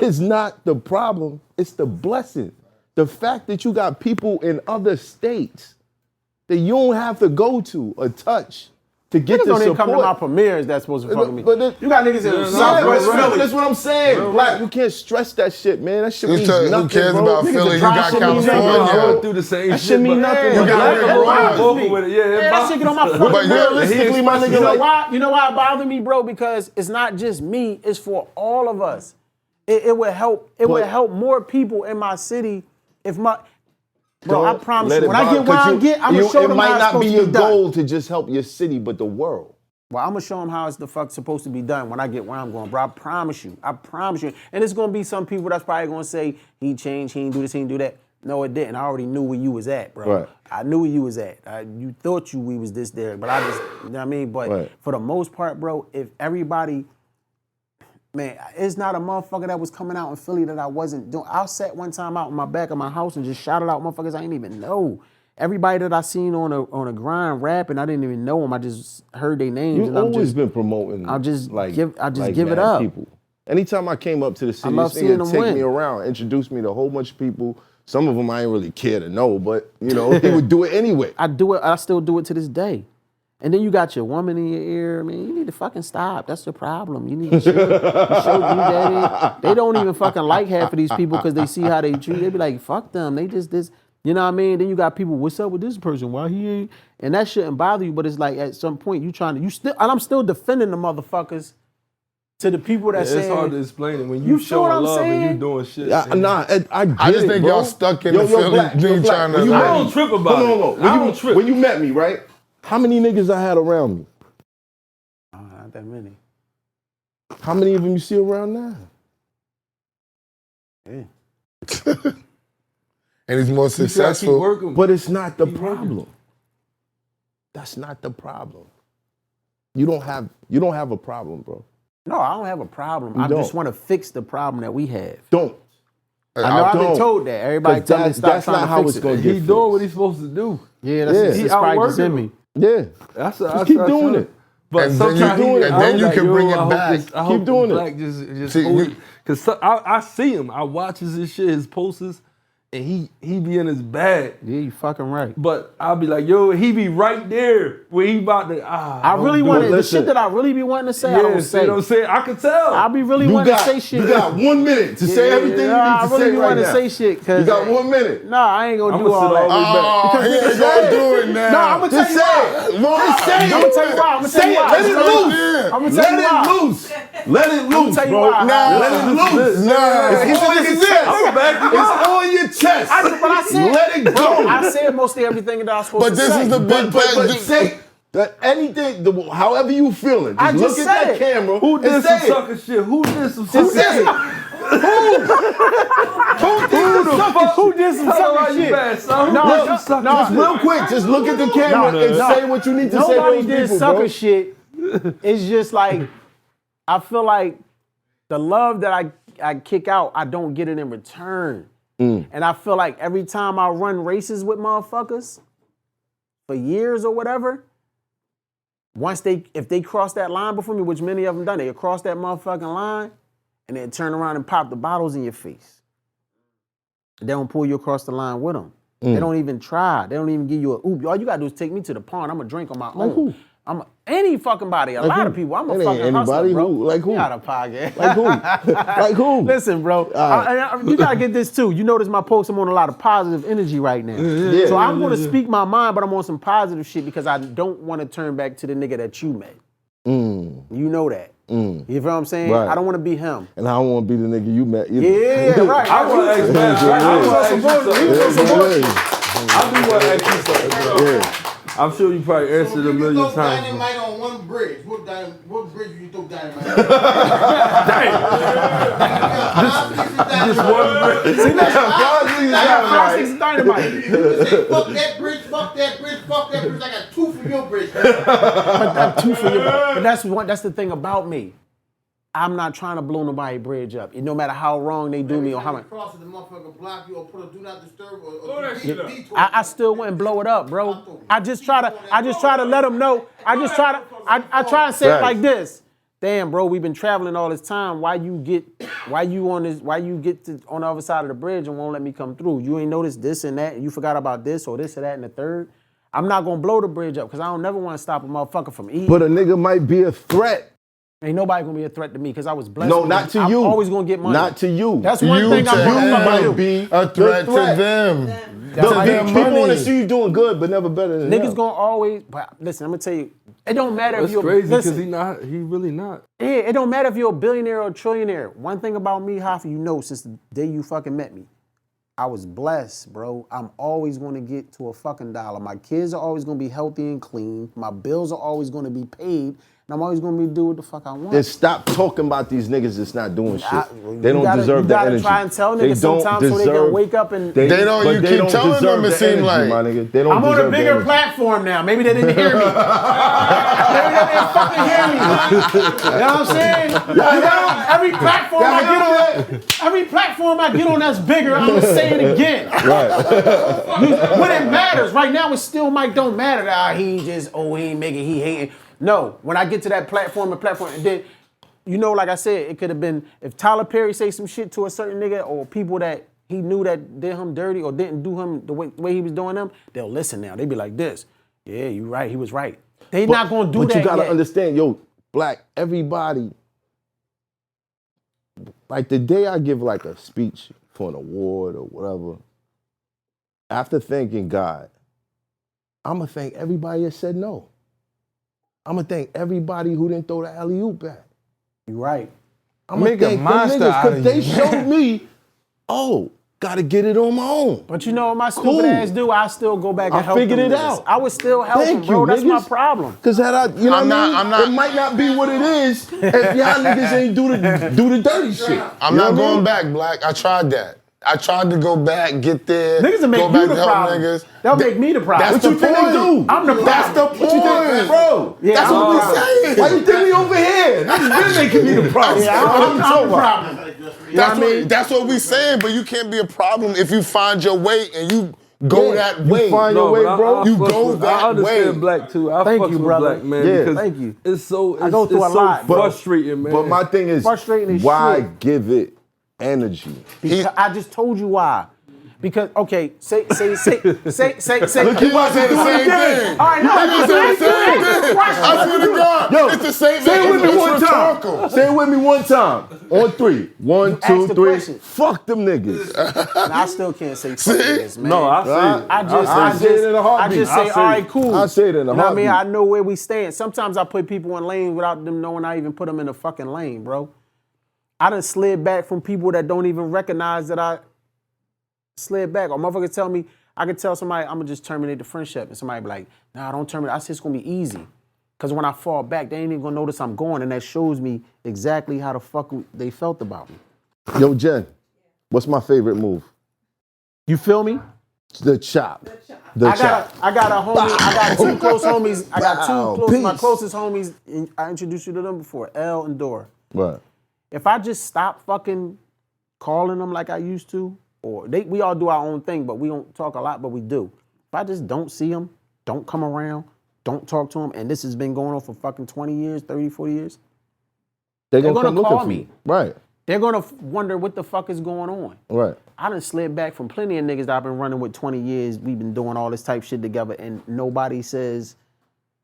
is not the problem. It's the blessing. The fact that you got people in other states that you don't have to go to or touch to get Niggas the don't even support. come to my premieres that's supposed to fuck with me. But You got niggas in Southwest Philly. That's what I'm saying. Black, you can't stress that shit, man. That shit means Who nothing, cares bro. about Niggas Philly? You drop got shit mean California. nothing, bro. I do the same That shit. shit mean nothing. You bro. got Black, Rick bothers Ross. me. With it. Yeah, that shit get on my fucking But realistically, my nigga, You know like, why? You know why it bothered me, bro? Because it's not just me, it's for all of us. It would help. It would help more people in my city if my. Bro, I promise you, when I get where I get, I'm gonna show them how it's It might not supposed be to your be done. goal to just help your city, but the world. Well, I'm gonna show them how it's the fuck supposed to be done when I get where I'm going, bro. I promise you. I promise you. And it's gonna be some people that's probably gonna say he changed, he didn't do this, he didn't do that. No, it didn't. I already knew where you was at, bro. Right. I knew where you was at. You thought we was this there, but I just, you know what I mean? But Right. for the most part, bro, if everybody, man, it's not a motherfucker that was coming out in Philly that I wasn't doing. I sat one time out in my back of my house and just shouted out motherfuckers I didn't even know. Everybody that I seen on a grind rapping, I didn't even know them. I just heard their names. You've and I'm always just, been promoting. I just give it mad up. People. Anytime I came up to the city, love this seeing nigga them take win. me around, introduce me to a whole bunch of people. Some of them I ain't really care to know, but you know, he would do it anyway. I do it. I still do it to this day. And then you got your woman in your ear. I mean, you need to fucking stop. That's the problem. You need to show daddy. They don't even fucking like half of these people because they see how they treat. They be like, fuck them. They just this. You know what I mean? Then you got people, what's up with this person? Why he ain't? And that shouldn't bother you, but it's like at some point and I'm still defending the motherfuckers to the people that say. It's hard to explain it when You you feel what showing I'm love saying? and you doing shit. I get I just it, think bro. y'all stuck in the Philly Black, dream Black, trying when you to. met I me- don't trip about hold on, it. hold on. I don't trip. When you met me, right? How many niggas I had around me? Not that many. How many of them you see around now? Yeah. And he's more You gotta keep successful. working. But it's not the Keep problem. working. That's not the problem. You don't have a problem, bro. No, I don't have a problem. You I just don't. want to fix the problem that we have. Don't. I know I've been don't. told that. Everybody 'Cause tell me to that's stop trying not to how fix it's it. gonna He get doing fixed. what he's supposed to do. Yeah, Yeah. that's He it's probably just outworking in them. me. Yeah. That's Just keep doing it. But And then you sometimes do he it, be- and I then was you like, can yo, bring it I hope back. this- I Keep hope doing it. Black just See, hold you- it. Cause I see him. I watch his shit, his posters, and he be in his bag. Yeah, you fucking right. But I'll be like, yo, he be right there where he about to. I really don't do want it. the listen. shit that I really be wanting to say. I Yeah, don't see say. what I'm saying? I can tell. I be really You wanting to got, say shit. you got 1 minute to say everything you I need to really say be right wanting now. to say shit. Cause You got 1 minute. No, I ain't gonna I'm do gonna all sit that. all the way back. Oh, he ain't gonna do it now. No, I'm gonna tell Just you say why. it. Just say it. I'm gonna tell you why. I'm gonna tell Say you it. why. Let it loose. I'm gonna tell Let you it why. loose. Let it loose, tell you bro. why. Nah, Let it loose. Nah. It's on your chest. I'm back you up. It's on your chest. But I said, Let it go. I said mostly everything that I was supposed But to this say. is the big But bag. say that anything, however you feeling, I just just look at said that it. camera Who and did say some it. sucker shit? Who did some Just sucker say shit? it. Who the fuck? Who did some Tell her why sucker you shit? bad, son. No, Who did no, some sucker no, shit? Just real quick, just look at the camera and say what you need to say to Nobody those did people, sucker bro. shit. It's just like, I feel like the love that I kick out, I don't get it in return. And I feel like every time I run races with motherfuckers for years or whatever, if they cross that line before me, which many of them done, they cross that motherfucking line and then turn around and pop the bottles in your face. They don't pull you across the line with them. They don't even try. They don't even give you a oop. All you gotta do is take me to the pond. I'm gonna drink on my own. Like who? Any fucking body. A lot of people. I'm a fucking hustler, bro. Who? Like who? You out of pocket. Like who? Like who? Listen, bro. You gotta get this too. You notice my post, I'm on a lot of positive energy right now. So I'm gonna speak my mind, but I'm on some positive shit because I don't want to turn back to the nigga that you met. You know that. You feel what I'm saying? Right. I don't want to be him. And I don't want to be the nigga you met either. Yeah, right. I want to ask man. I do want to ask you something. I'm sure you probably answered a million times. Dynamite on one bridge. What bridge you throw dynamite on? Just one bridge. See, that's dynamite. Fuck that bridge, fuck that bridge, fuck that bridge. I got two for your bridge. But that's the thing about me. I'm not trying to blow nobody's bridge up. No matter how wrong they do me or how much. Cross the motherfucker block you or put a do not disturb I still wouldn't blow it up, bro. I just try to let them know. I try and say it like this. Damn, bro, we've been traveling all this time. Why you get on the other side of the bridge and won't let me come through? You ain't noticed this and that, and you forgot about this or this or that and the third. I'm not gonna blow the bridge up because I don't never want to stop a motherfucker from eating. But a nigga might be a threat. Ain't nobody gonna be a threat to me because I was blessed. No, not to you. I'm always gonna get money. Not to you. That's one thing I'm gonna might be a threat to them. People want to see you doing good, but never better than niggas them. gonna always. But listen, I'm gonna tell you, it don't matter if That's you're crazy because listen, he really not. Yeah, it don't matter if you're a billionaire or a trillionaire. One thing about me, Hoffa, you know, since the day you fucking met me, I was blessed, bro. I'm always gonna get to a fucking dollar. My kids are always gonna be healthy and clean. My bills are always gonna be paid. And I'm always gonna be do what the fuck I want. Then stop talking about these niggas that's not doing shit. They don't deserve that energy. You gotta try and tell niggas sometimes so they can wake up and... They don't, you keep telling them, it seems like. My nigga. They don't I'm on a bigger platform now. Maybe they didn't hear me. Maybe they didn't fucking hear me. You know what I'm saying? Every platform I get on that's bigger, I'm gonna say it again. Right. When it matters. Right now, it still might don't matter. He ain't making, he hating. No, when I get to that platform, and then, you know, like I said, it could have been, if Tyler Perry say some shit to a certain nigga or people that he knew that did him dirty or didn't do him the way he was doing them, they'll listen now. They be like this. Yeah, you right, he was right. They not gonna do that. But you gotta yet. understand, yo, Black, everybody, like the day I give like a speech for an award or whatever, after thanking God, I'ma thank everybody that said no. I'm gonna thank everybody who didn't throw the alley-oop back. You right. I'm gonna thank them niggas because they showed me, gotta get it on my own. But you know what my stupid ass do? I still go back and help them. I figured it out. I would still help them, bro. That's my problem. Because had I, you know what I mean? It might not be what it is if y'all niggas ain't do the dirty shit. I'm not going back, Black. I tried that. I tried to go back, get there. Niggas will make you the problem. Niggas. They'll make me the problem. That's what you think they do? I'm the problem. That's the point. What you think, bro? Yeah, that's what we saying. Why you think we over here? Niggas been making me the problem. I'm the problem. That's what we saying, but you can't be a problem if you find your way and you go that way. You find your way, bro. You go that way. I understand Black too. I Thank fuck you, with brother. Black, man. Yeah. Because thank you. It's so I go through a lot, frustrating, man. But my thing is, why give it energy? Because I just told you why. Because say. Look, he was saying the same thing. All right, no, it's the same thing. I swear to God, it's the same thing. Say it with me one time. Say it with me one time. On 3. 1, 2, 3. Fuck them niggas. I still can't say fuck niggas, man. No, I say it. I say it in a heartbeat. I just say, all right, cool. I say it in a heartbeat. I mean, I know where we stand. Sometimes I put people in lanes without them knowing I even put them in a fucking lane, bro. I done slid back from people that don't even recognize that I slid back. Or motherfuckers tell me, I can tell somebody, I'm gonna just terminate the friendship. And somebody be like, nah, don't terminate. I said it's gonna be easy. Because when I fall back, they ain't even gonna notice I'm going. And that shows me exactly how the fuck they felt about me. Yo, Jen, what's my favorite move? You feel me? The chop. I got a homie, I got two close homies. I got my closest homies. I introduced you to them before, L and Dora. Right. If I just stop fucking calling them like I used to, or we all do our own thing, but we don't talk a lot, but we do. If I just don't see them, don't come around, don't talk to them, and this has been going on for fucking 20 years, 30, 40 years, they're gonna come call looking me. For you. Right. they're gonna wonder what the fuck is going on. Right. I done slid back from plenty of niggas that I've been running with 20 years. We've been doing all this type shit together, and nobody says.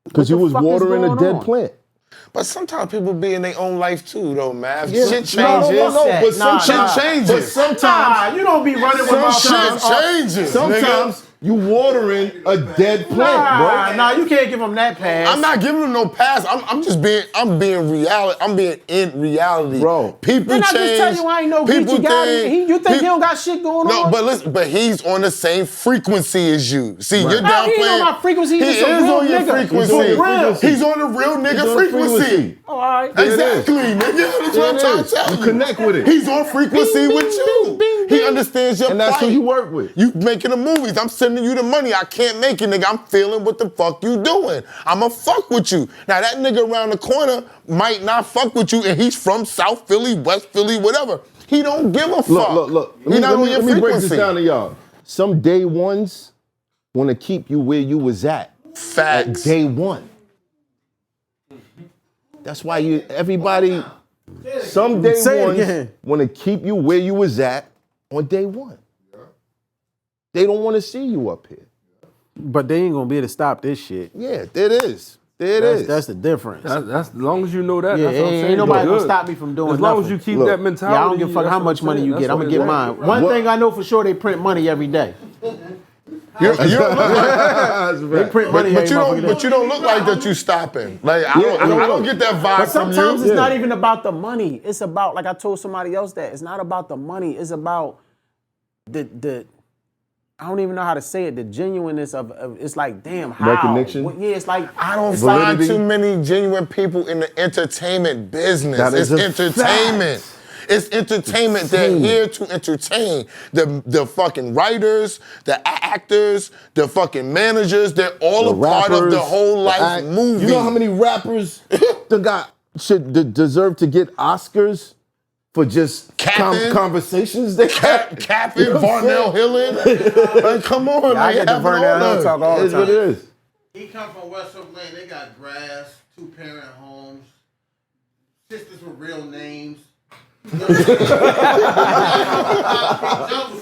Because you was watering a dead plant. But sometimes people be in their own life too, though, man. Yeah. Shit changes. But sometimes, shit changes. But sometimes you don't be running with my shit changes. Sometimes you watering a dead plant, bro. Nah, you can't give them that pass. I'm not giving them no pass. I'm being reality. I'm being in reality, bro. People Then change. I just tell you I ain't no Gucci guy. You think he don't got shit going on? No, but listen, but he's on the same frequency as you. See, you're Nah, downplaying. he ain't on my frequency. He He's a is real on your nigga. frequency. He's on the real nigga frequency. Oh, all right. Exactly, nigga. That's what I'm trying to tell you. You connect with it. He's on frequency with you. He understands your And that's who plight. you work with. You making the movies. I'm sending you the money. I can't make it, nigga. I'm feeling what the fuck you doing. I'ma fuck with you. Now, that nigga around the corner might not fuck with you, and he's from South Philly, West Philly, whatever. He don't give a fuck. Look. He not on your let me break frequency. this down to y'all. Some day ones want to keep you where you was at. Facts. Day one. That's why everybody, some day ones want to keep you where you was at on day one. They don't want to see you up here. But they ain't gonna be able to stop this shit. Yeah, there it is. That's the difference. That's as long as you know that. Yeah, that's what I'm saying. ain't nobody Good. gonna stop me from doing As long nothing. as you keep that mentality. Yeah, I don't give a fuck that's how what much I'm money saying. you get. That's I'm what gonna get it is. mine. One thing I know for sure, they print money every day. You don't look like, They print money every motherfucking day. but you don't look like that you stopping. Like I don't get that vibe But from sometimes you. it's not even about the money. It's about, like I told somebody else, that it's not about the money. It's about the I don't even know how to say it. The genuineness of it's like, damn, how? Recognition? Yeah, it's like I don't it's find like, too many genuine people in the entertainment business. That is It's a entertainment. fact. It's entertainment. They're here to entertain. The fucking writers, the actors, the fucking managers, they're all The a part of the rappers, whole life act- movie. You know how many rappers should deserve to get Oscars for just Capping. conversations they had? Capping, You know what I'm Varnell saying? Hillen. Like, come on, I man. get to Varnell Hill talk all It the is what time. it is. He come from West Oak Lane. They got grass, 2-parent homes, sisters with real names. You know what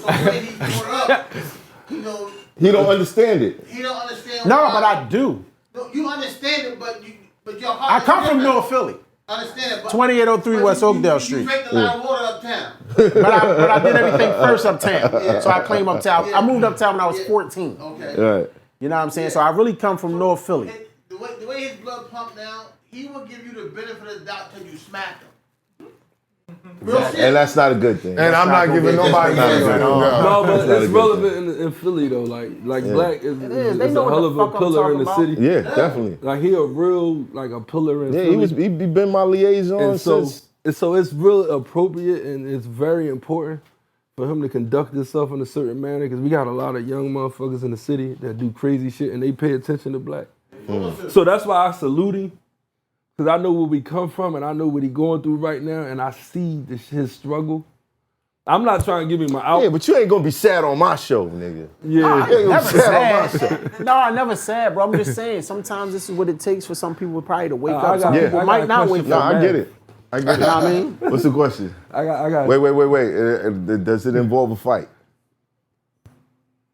I'm saying? He don't understand it. He don't understand. No, why. but I do. No, you understand it, but your heart. I come is from different. North Philly. Understand it, but 2803 but West Oakdale Street. You drank a lot of water uptown. But I did everything first uptown. So I claim uptown. I moved uptown when I was 14. Okay. Right. You know what I'm saying? So I really come from North Philly. The way his blood pumped now, he will give you the benefit of the doubt till you smack him. Real shit. And that's not a good thing. And I'm not giving nobody that. No, but not a it's good relevant in Philly though. Like Yeah. Black is They a know what hell the of a fuck I'm pillar in the talking city. Yeah, definitely. Like he a real a pillar in Yeah, Philly. he been my liaison And so, since. it's really appropriate and it's very important for him to conduct himself in a certain manner because we got a lot of young motherfuckers in the city that do crazy shit and they pay attention to Black. So that's why I salute him because I know where we come from and I know what he going through right now and I see his struggle. I'm not trying to give him my out. Yeah, but you ain't gonna be sad on my show, nigga. Yeah. You ain't gonna Never be sad on my show. sad. No, I never sad, bro. I'm just saying sometimes this is what it takes for some people probably to wake I up. got- Some yeah. people I got might a not question wake for up. I get it. I get it. You know what I mean? What's the question? I got. Wait. Does it involve a fight?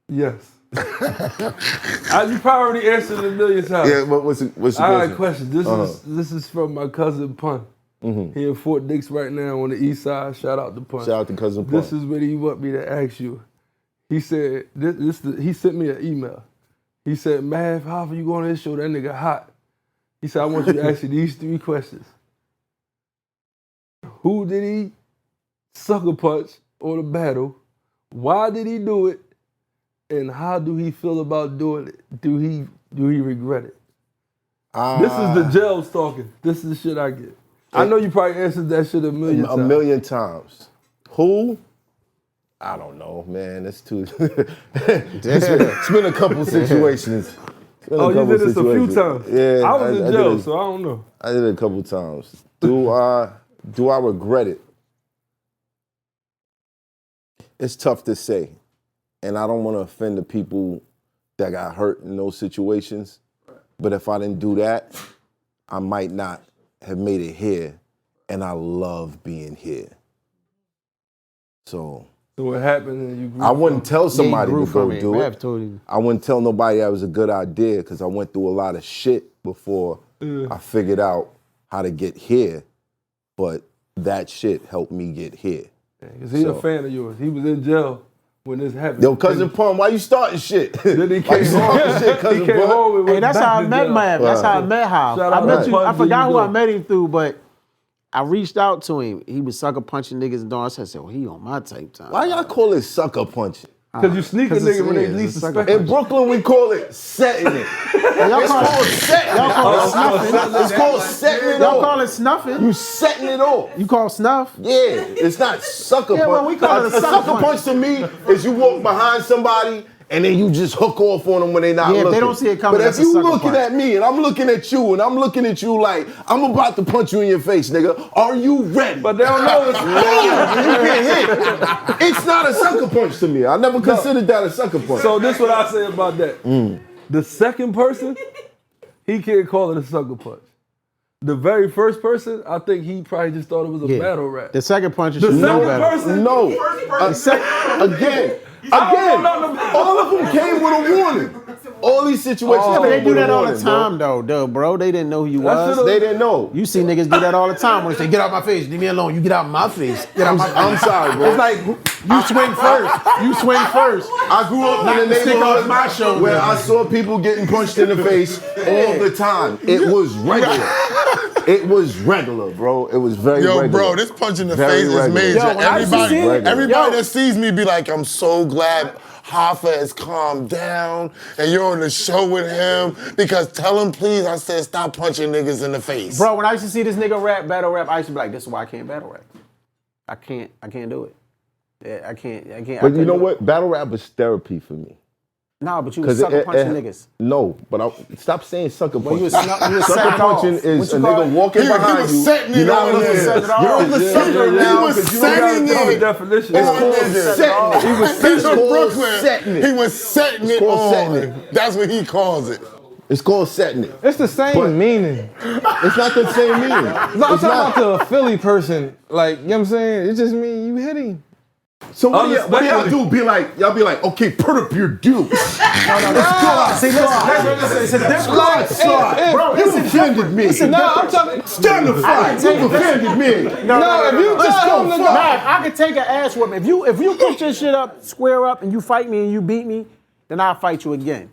Yes. You probably already answered it a million times. Yeah, but what's the I got question? a question. This is from my cousin Pun. He in Fort Dix right now on the east side. Shout out to Pun. Shout out to cousin Pun. This is what he want me to ask you. He said he sent me an email. He said, Mav, how you going to this show? That nigga hot. He said, I want you to ask you these 3 questions. Who did he sucker punch or the battle? Why did he do it? And how do he feel about doing it? Do he regret it? This is the gels talking. This is the shit I get. I know you probably answered that shit a million times. A million times. Who? I don't know, man. It's too. It's been a couple situations. Oh, you did this a few times. Yeah, I was in jail, so I don't know. I did it a couple times. Do I regret it? It's tough to say, and I don't want to offend the people that got hurt in those situations. But if I didn't do that, I might not have made it here, and I love being here. So what happened and you grew I wouldn't tell somebody grew to go from it. do Rev it. told you. I wouldn't tell nobody that was a good idea because I went through a lot of shit before I figured out how to get here. But that shit helped me get here. Because he's a fan of yours. He was in jail when this happened. Yo, Cousin Pun, why you starting shit? Then he came home. Cousin Pun? Hey, that's how I met Mav. That's how I met Hoff. Shout I out met to you. I Punch, forgot you who I know. met him through, but I reached out to him. He was sucker punching niggas and doing. I said, well, he on my type time. Why y'all call it sucker punching? Because you sneak a nigga when they least suspect. In Brooklyn, we call it setting it. Y'all call it setting Y'all call it snuffing. It's called setting it Y'all off. call it snuffing. You setting it off. You call snuff? Yeah, it's not sucker Yeah, punch. well, we call it a sucker punch. punch to me is you walk behind somebody and then you just hook off on them when they not Yeah, if looking. they don't see it coming, But that's if a you sucker looking punch. at me and I'm looking at you and I'm looking at you like I'm about to punch you in your face, nigga, are you ready? But they don't know it's you get hit. It's not a sucker punch to me. I never considered that a sucker punch. So this is what I say about that. The second person, he can't call it a sucker punch. The very first person, I think he probably just thought it was a battle rap. The second punch is The no second better. person? No. Again, all of them came with a warning. All these situations Yeah, but they came do with a that all the warning, time, though, bro. They didn't know who you was. They didn't know. You see niggas do that all the time when they say, get out my face, leave me alone. You get out my face. Get out my face. I'm sorry, bro. It's like, you swing first. You swing first. I grew up in a Stick neighborhood on my shoulder. where I saw people getting punched in the face all the time. It was regular. It was regular, bro. It was very regular. Yo, bro, this punch in the Very face regular. is major. Yo, when I used to see it, Everybody that sees me be like, I'm so glad Hoffa has calmed down and you're on the show with him because tell him, please, I said, stop punching niggas in the face. Bro, when I used to see this nigga rap, battle rap, I used to be like, this is why I can't battle rap. I can't do it. Yeah, I can't. But you know what? Battle rap is therapy for me. No, but you was sucker punching niggas. No, but stop saying sucker Well, punching. you was Sucker setting punching off. is What a you call nigga it? walking behind was you. setting it You're not on looking there. at You're the sucker He now was because you don't setting got it. the definition. It's called setting it. He was It's from called Brooklyn. setting it. He was setting it called setting on. That's what he calls it. It's called setting it. It's the same meaning. It's not the same meaning. No, I'm talking about to a Philly person. Like, you know what I'm saying? It just mean you hit him. So what do y'all do? Y'all be like, okay, put up your dukes. No. See, listen, Bro, you offended me. I'm talking. Stand the fight. You offended me. No, if you tell him to go. I can take an ass whooping. If you put your shit up, square up, and you fight me and you beat me, then I'll fight you again.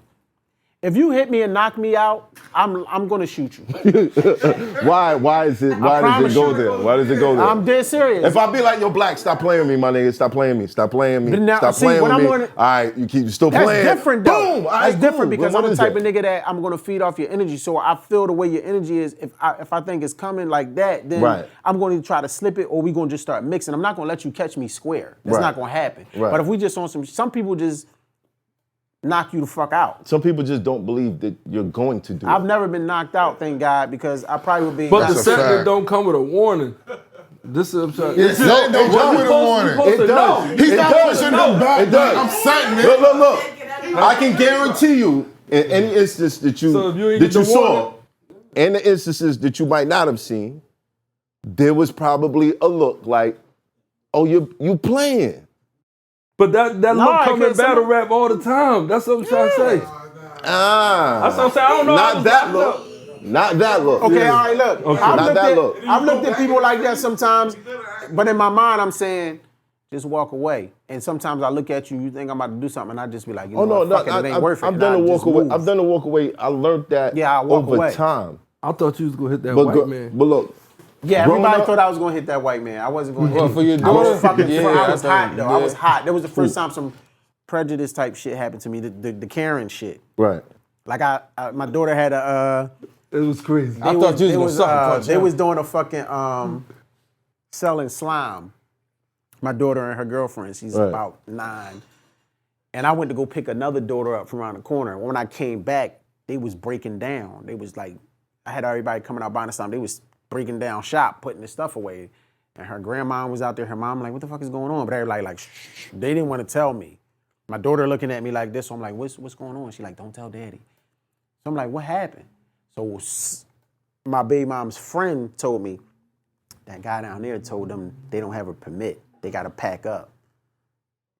If you hit me and knock me out, I'm gonna shoot you. Why does it go there? Why does it go there? I'm dead serious. If I be like, yo, Black, stop playing me, my nigga. Stop playing me. Stop playing me. Now, Stop see, playing when with I'm me. on it- All right, you still That's playing. different, though. Boom. All right, That's different cool. because What I'm the is type that? of nigga that I'm gonna feed off your energy. So I feel the way your energy is. If I think it's coming like that, then Right. I'm going to try to slip it, or we gonna just start mixing. I'm not gonna let you catch me square. That's Right. not gonna happen. Right. But if we just on some people just knock you the fuck out. Some people just don't believe that you're going to do I've it. never been knocked out, thank God, because I probably would be. But the That's a setting fact. don't come with a warning. This is I'm trying. It's setting don't come with a warning. It does. He's It not does. pushing them back. It does. I'm setting it. Look. I can guarantee you, in any instance that So if you ain't that get the you saw, warning- and the instances that you might not have seen, there was probably a look like, oh, you playing. But that No, look come in because battle some- rap all the time. That's what I'm trying to say. That's what I'm saying. I don't know. I Not was that locked look. up. Not that look. Okay, all right, look. Not that look. I've looked at people like that sometimes, but in my mind, I'm saying, just walk away. And sometimes I look at you, you think I'm about to do something, and I just be like, you know what, fuck it, it ain't worth it. I've And done I a walk just away. move. I've done a walk away. I learned that I walk over away. time. I thought you was gonna hit that But white man. But look. Yeah, growing everybody up- thought I was gonna hit that white man. I wasn't gonna hit Well, him. for your I was daughter? fucking Yeah, I I was thought- hot though. I yeah. was hot. That was the first time some prejudice type shit happened to me. The Karen shit. Right. Like my daughter had a. It was crazy. I thought you was gonna sucker punch They him. was doing a fucking selling slime. My daughter and her girlfriend. She's Right. about 9. And I went to go pick another daughter up from around the corner. When I came back, they was breaking down. They was like, I had everybody coming out buying something. They was breaking down shop, putting the stuff away. And her grandma was out there. Her mom like, what the fuck is going on? But everybody like, shh. They didn't want to tell me. My daughter looking at me like this. So I'm like, what's going on? She like, don't tell daddy. So I'm like, what happened? So my baby mom's friend told me that guy down there told them they don't have a permit. They got to pack up.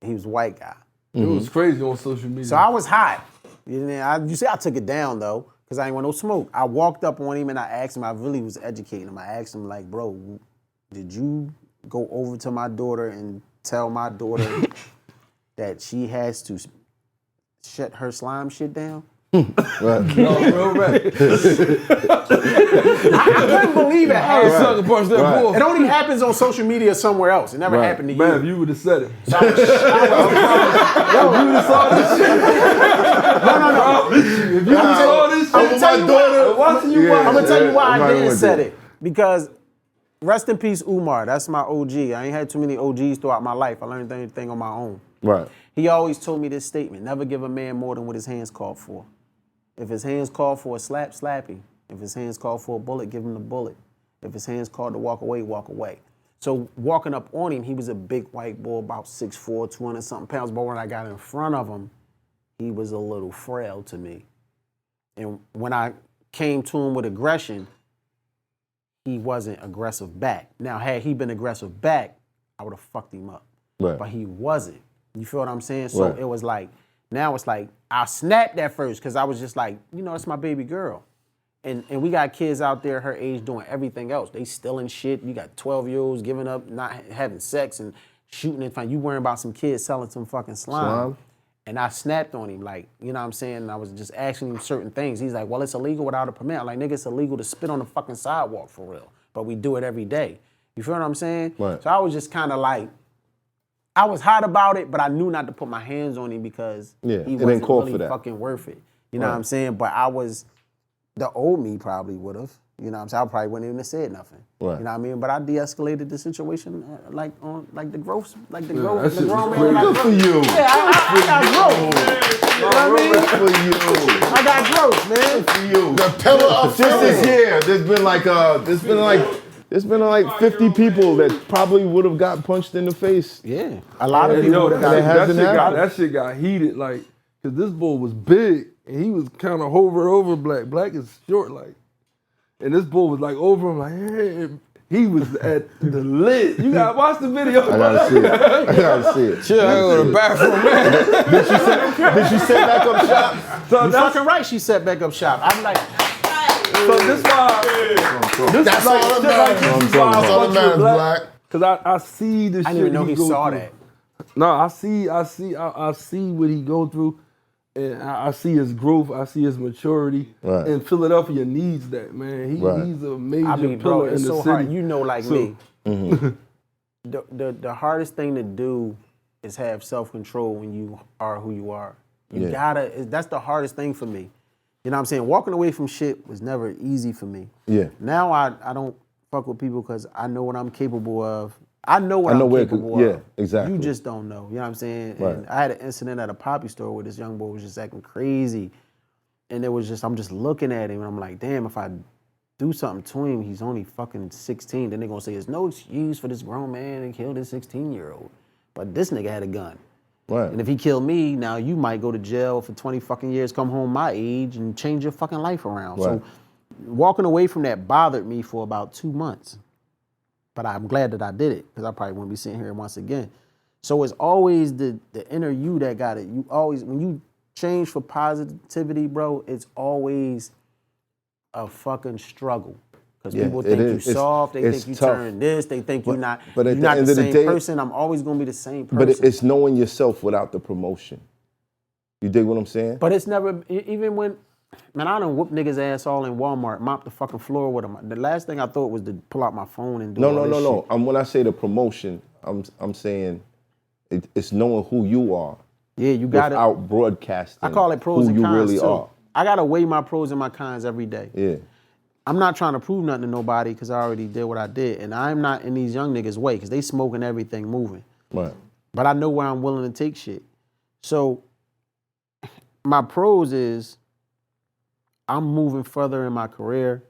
He was a white guy. It was crazy on social media. So I was hot. You see, I took it down though, because I ain't want no smoke. I walked up on him and I asked him, I really was educating him. I asked him like, bro, did you go over to my daughter and tell my daughter that she has to shut her slime shit down? Right. Real right. I couldn't believe it. It only happens on social media somewhere else. It never happened to you. Man, if you would have said it. So if you would have saw this shit. No. If you saw this shit, I'm gonna tell you why I didn't said it. Because rest in peace, Umar. That's my OG. I ain't had too many OGs throughout my life. I learned everything on my own. Right. He always told me this statement: never give a man more than what his hands called for. If his hands call for a slap, slap him. If his hands call for a bullet, give him the bullet. If his hands called to walk away, walk away. So walking up on him, he was a big white boy, about 6'4", 200-something pounds. But when I got in front of him, he was a little frail to me. And when I came to him with aggression, he wasn't aggressive back. Now, had he been aggressive back, I would have fucked him up. Right. But he wasn't. You feel what I'm saying? So it was like, now it's like, I snapped at first because I was just like, it's my baby girl. And we got kids out there her age doing everything else. They stealing shit. You got 12-year-olds giving up, not having sex and shooting and fun. You worrying about some kids selling some fucking slime. And I snapped on him, like, you know what I'm saying? And I was just asking him certain things. He's like, well, it's illegal without a permit. I'm like, nigga, it's illegal to spit on the fucking sidewalk for real. But we do it every day. You feel what I'm saying? Right. So I was just kind of like, I was hot about it, but I knew not to put my hands on him because he wasn't really fucking worth it. You know what I'm saying? But the old me probably would have. You know what I'm saying? I probably wouldn't even have said nothing. Right. You know what I mean? But I de-escalated the situation like the growth, that the shit grown was man. crazy. Good for you. Yeah, I got growth. You know what I mean? For you. I got growth, man. For you. The pillar of Just this year, there's been like 50 people that probably would have got punched in the face. Yeah. A lot of people would have got that shit got heated, like, because this bull was big and he was kind of over Black. Black is short, like. And this bull was like over him, like, hey. He was at the lid. You gotta watch the video. I gotta see it. Chill, I go to the bathroom, man. Did she set back up shop? So you fucking right, she set back up shop. I'm like, so this why. That's all that matters, Black. Because I see the shit. I didn't even know he saw through. that. No, I see what he go through. And I see his growth, I see his maturity, and Philadelphia needs that, man. He's a major pillar in it's the so city. hard. You know, like me, the hardest thing to do is have self-control when you are who you are. You gotta. That's the hardest thing for me. You know what I'm saying? Walking away from shit was never easy for me. Yeah. Now I don't fuck with people because I know what I'm capable of. I know what I'm capable of. Yeah, exactly. You just don't know. You know what I'm saying? Right. And I had an incident at a poppy store where this young boy was just acting crazy. And I'm just looking at him and I'm like, damn, if I do something to him, he's only fucking 16. Then they're gonna say, there's no excuse for this grown man to kill this 16-year-old. But this nigga had a gun. Right. And if he killed me, now you might go to jail for 20 fucking years, come home my age, and change your fucking life around. Right. So walking away from that bothered me for about 2 months. But I'm glad that I did it, because I probably wouldn't be sitting here once again. So it's always the inner you that got it. You always, when you change for positivity, bro, it's always a fucking struggle. Because people think you soft, they think you turn this, they think you're not the same person. I'm always gonna be the same person. But it's knowing yourself without the promotion. You dig what I'm saying? But it's never, even when, man, I done whoop niggas' ass all in Walmart, mop the fucking floor with them. The last thing I thought was to pull out my phone and do all this shit. When I say the promotion, I'm saying it's knowing who you are. Yeah, you got without broadcasting. I call it pros and who cons you really too. are. I gotta weigh my pros and my cons every day. Yeah. I'm not trying to prove nothing to nobody because I already did what I did, and I'm not in these young niggas' way because they smoking everything moving. Right. But I know where I'm willing to take shit. So my pros is I'm moving further in my career.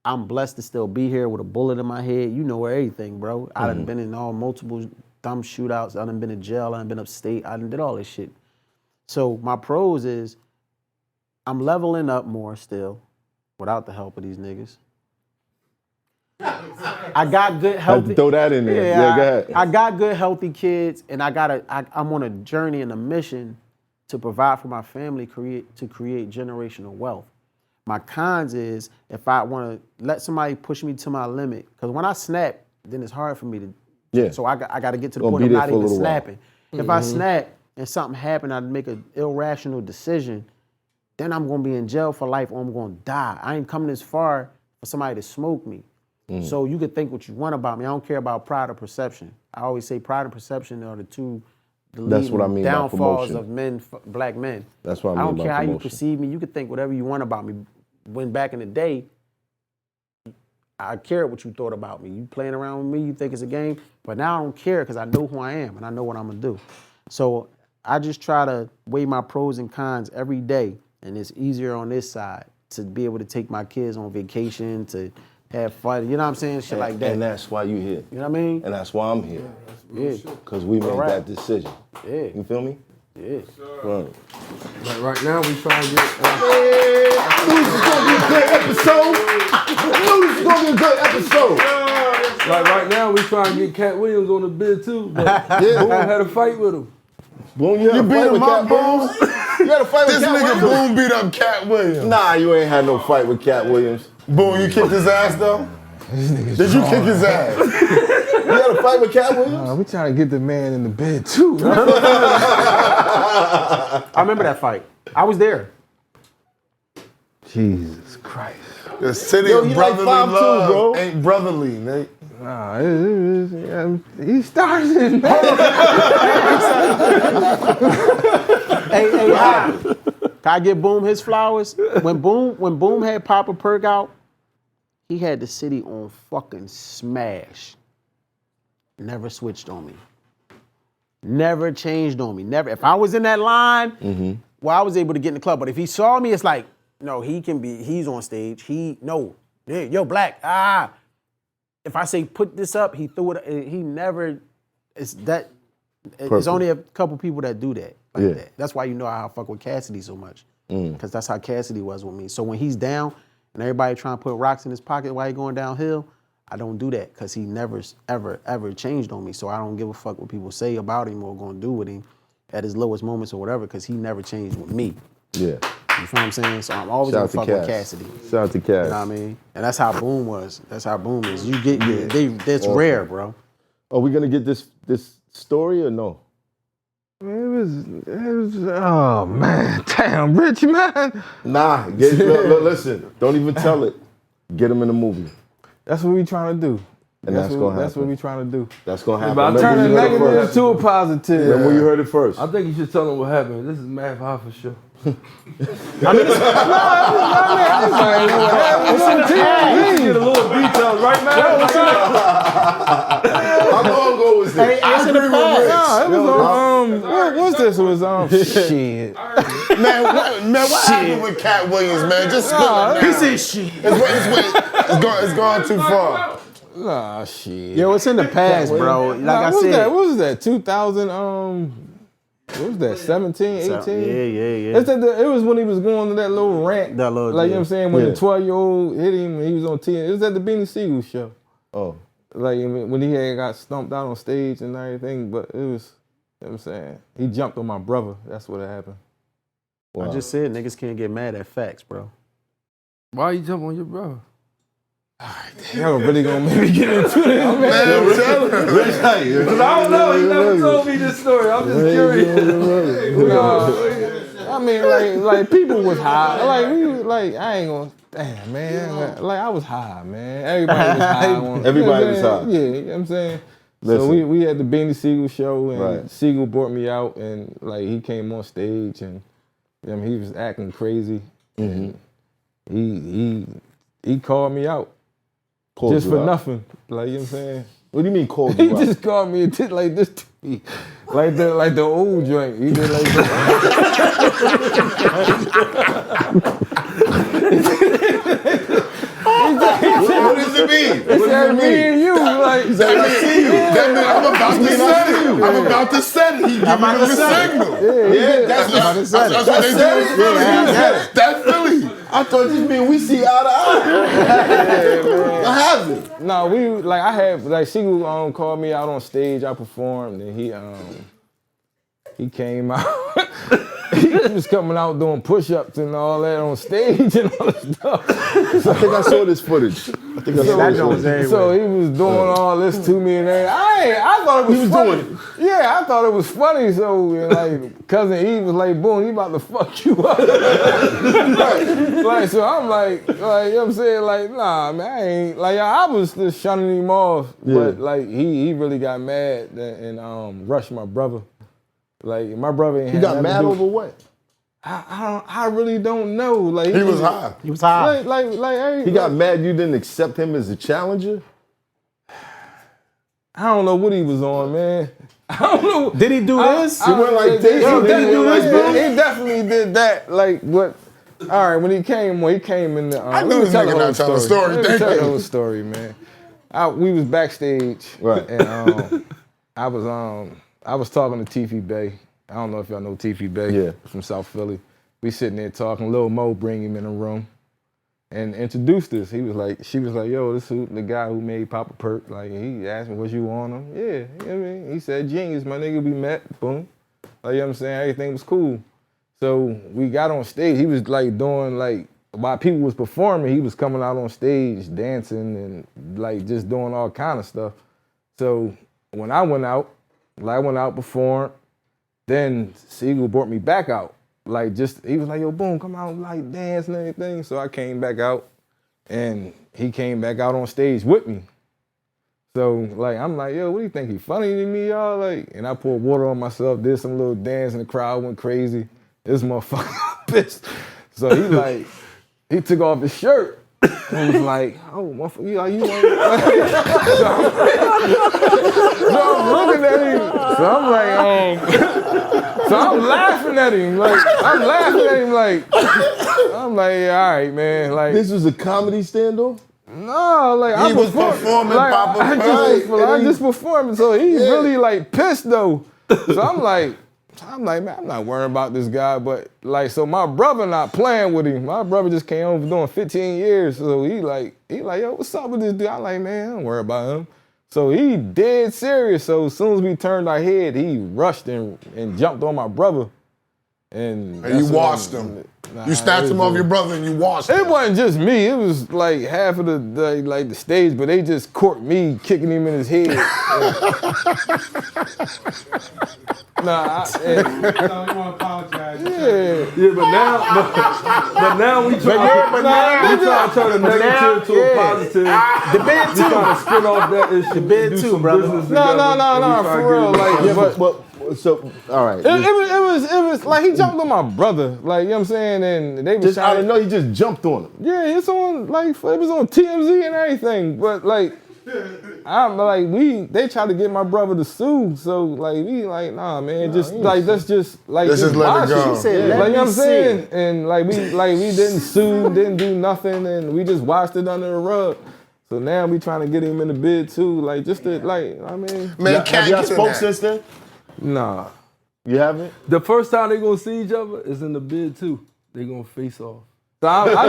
I'm blessed to still be here with a bullet in my head. You know where everything, bro. I done been in all multiple dumb shootouts. I done been in jail. I done been upstate. I done did all this shit. So my pros is I'm leveling up more still without the help of these niggas. I got good, Had healthy. to throw that in there. Yeah, go ahead. I got good, healthy kids, and I'm on a journey and a mission to provide for my family, to create generational wealth. My cons is if I want to let somebody push me to my limit, because when I snap, then it's hard for me to. Yeah. So I got to get to the Gonna point be of there not for a even little while. snapping. If I snap and something happened, I'd make an irrational decision. Then I'm gonna be in jail for life, or I'm gonna die. I ain't coming this far for somebody to smoke me. So you could think what you want about me. I don't care about pride or perception. I always say pride and perception are the That's what I mean by downfalls promotion. of men, black men. That's what I mean I don't by care how you promotion. perceive me. You could think whatever you want about me. When back in the day, I cared what you thought about me. You playing around with me, you think it's a game. But now I don't care because I know who I am and I know what I'm gonna do. So I just try to weigh my pros and cons every day, and it's easier on this side to be able to take my kids on vacation, to have fun. You know what I'm saying? Shit like that. And that's why you here. You know what I mean? And that's why I'm here. Yeah. Because we made Right. that decision. Yeah. You feel me? Yeah. Right. Like right now, we trying to get. I knew this was gonna be a good episode. I knew this was gonna be a good episode. Like right now, we trying to get Cat Williams on the bid too. But Boone had a fight with him. Boone, you had a beat fight with him up, Cat Williams? You had a fight with This Cat nigga Williams? Boone beat up Cat Williams. Nah, you ain't had no fight with Cat Williams. Boone, you kicked his ass though? Did you kick his ass? You had a fight with Cat Williams? We trying to get the man in the bed too. I remember that fight. I was there. Jesus Christ. The city Yo, of he like brotherly 5'2", love bro. ain't brotherly, Nate. Nah, he started. Hey, can I give Boom his flowers? When Boom had Papa Perk out, he had the city on fucking smash. Never switched on me. Never changed on me. Never. If I was in that line, well, I was able to get in the club. But if he saw me, it's like, no, he's on stage. Yo, Black, If I say put this up, he threw it. He never. It's Perfect. only a couple people that do that. Like Yeah. that. That's why you know how I fuck with Cassidy so much. Because that's how Cassidy was with me. So when he's down and everybody trying to put rocks in his pocket while he going downhill, I don't do that because he never, ever changed on me. So I don't give a fuck what people say about him or gonna do with him at his lowest moments or whatever, because he never changed with me. Yeah. You feel what I'm saying? So I'm always Shout gonna out to fuck with Cass. Cassidy. Shout out to Cass. You know what I mean? And that's how Boom was. That's how Boom is. You get that's Awesome. rare, bro. Are we gonna get this story or no? It was, oh man, damn, Rich, man. Nah, listen, don't even tell it. Get him in the movie. That's what we trying to do. And that's gonna That's what happen. we trying to do. That's gonna happen. But I Remember Turn you a heard it negative first. to a positive. Remember you heard it first. I think you should tell him what happened. This is Math Hoffa show. I mean, it's on TV. Get a little details, right, man? How long ago was this? It's in the past. Nah, it was on, what's this? It was on, shit. Man, what happened with Cat Williams, man? Just spill it now. He said shit. It's gone too far. Nah, shit. Yo, it's in the past, bro. Like Nah, I what said. What was that? 2000, what was that, 17, 18? Yeah. It was when he was going to that little rant. That little, like, you know what I'm saying? When Yeah. the 12-year-old hit him and he was on TV. It was at the Beanie Siegel show. Oh. Like, when he had got stumped out on stage and everything. But it was, you know what I'm saying? He jumped on my brother. That's what happened. Wow. I just said niggas can't get mad at facts, bro. Why you jump on your brother? Y'all really gonna make me get into this, man. Because I don't know. He never told me this story. I'm just curious. I mean, like people was high. Like I ain't gonna. Damn, man. Like I was high, man. Everybody was high. Everybody was high. Yeah, you know what I'm saying. Listen. So we had the Beanie Siegel show, and Right. Siegel brought me out, and like he came on stage, and I mean, he was acting crazy. And he called me out. Called Just you for out. nothing. Like, you know what I'm saying? What do you mean called He you out? just called me and did like this to me. Like the old joint. He did like this. What does it mean? He said me and you. Like, That mean I'm about to set it. I'm about to set it. He giving him the signal. yeah, That's what they do in Philly. That's Philly. I thought this mean we see eye to eye. What happened? No, I had Siegel called me out on stage. I performed, and he came out. He was coming out doing push-ups and all that on stage and all that stuff. I think I saw this footage. So he was doing all this to me and everything. I thought it was funny. Doing it. Yeah, I thought it was funny. So like, cousin Eve was like, "Boone, he about to fuck you up." So I'm like, you know what I'm saying? Like, nah, man, I ain't. Like, I was just shunning him off, but like, he really got mad and rushed my brother. Like, my brother ain't. He got mad over what? I really don't know. Like, He was high. He was high. He got mad you didn't accept him as a challenger? I don't know what he was on, man. I don't know. Did he do this? He went like this. He definitely did that. Like, what? All right, when he came in the. I knew this nigga not telling a story. Let me tell the whole story, man. We was backstage, right? And I was talking to Tiffy Bay. I don't know if y'all know Tiffy Bay. Yeah. From South Philly. We sitting there talking. Lil Mo bring him in the room and introduced us. She was like, yo, this is the guy who made Papa Perk. Like, he asked me, was you on him? Yeah. You know what I mean? He said, genius, my nigga, we met. Boom. Like, you know what I'm saying? Everything was cool. So we got on stage. He was like doing like, while people was performing, he was coming out on stage dancing and like just doing all kind of stuff. So when I went out, performed, then Siegel brought me back out. Like, he was like, yo, Boone, come out, like, dance and everything. So I came back out, and he came back out on stage with me. So, like, I'm like, yo, what do you think? He funny to me, y'all? Like, and I poured water on myself, did some little dance, and the crowd went crazy. This motherfucker pissed. So he took off his shirt. And was like, oh, motherfucker, you want So I'm looking at him. So I'm like, so I'm laughing at him. I'm like, yeah, all right, man. Like, this was a comedy standoff? No, like he was performing Papa I just performed. So he's really like pissed though. So I'm like, man, I'm not worrying about this guy, but like, so my brother not playing with him. My brother just came over doing 15 years, so he like, yo, what's up with this dude? I'm like, man, don't worry about him. So he dead serious. So as soon as we turned our head, he rushed and jumped on my brother. And you washed him. You snatched him off your brother and you washed him. It wasn't just me. It was like half of the stage, but they just caught me kicking him in his head. Nah, So you want to apologize? Yeah, but now we trying to turn a negative to a positive. The bed too. We trying to spin off that issue. The bed too, brother. No, for real. Like, so all right. It was like he jumped on my brother. Like, you know what I'm saying? And they was just I didn't know he just jumped on him. Yeah, it's on like it was on TMZ and everything. But like, they tried to get my brother to sue. So like we like, nah, man, let's just let it go. She said, like, you know what I'm saying? And like we didn't sue, didn't do nothing, and we just washed it under the rug. So now we trying to get him in the bid too, like just to like, I mean, man, have y'all spoke since then? Nah. You haven't? The first time they gonna see each other is in the bid too. They gonna face off. So I'm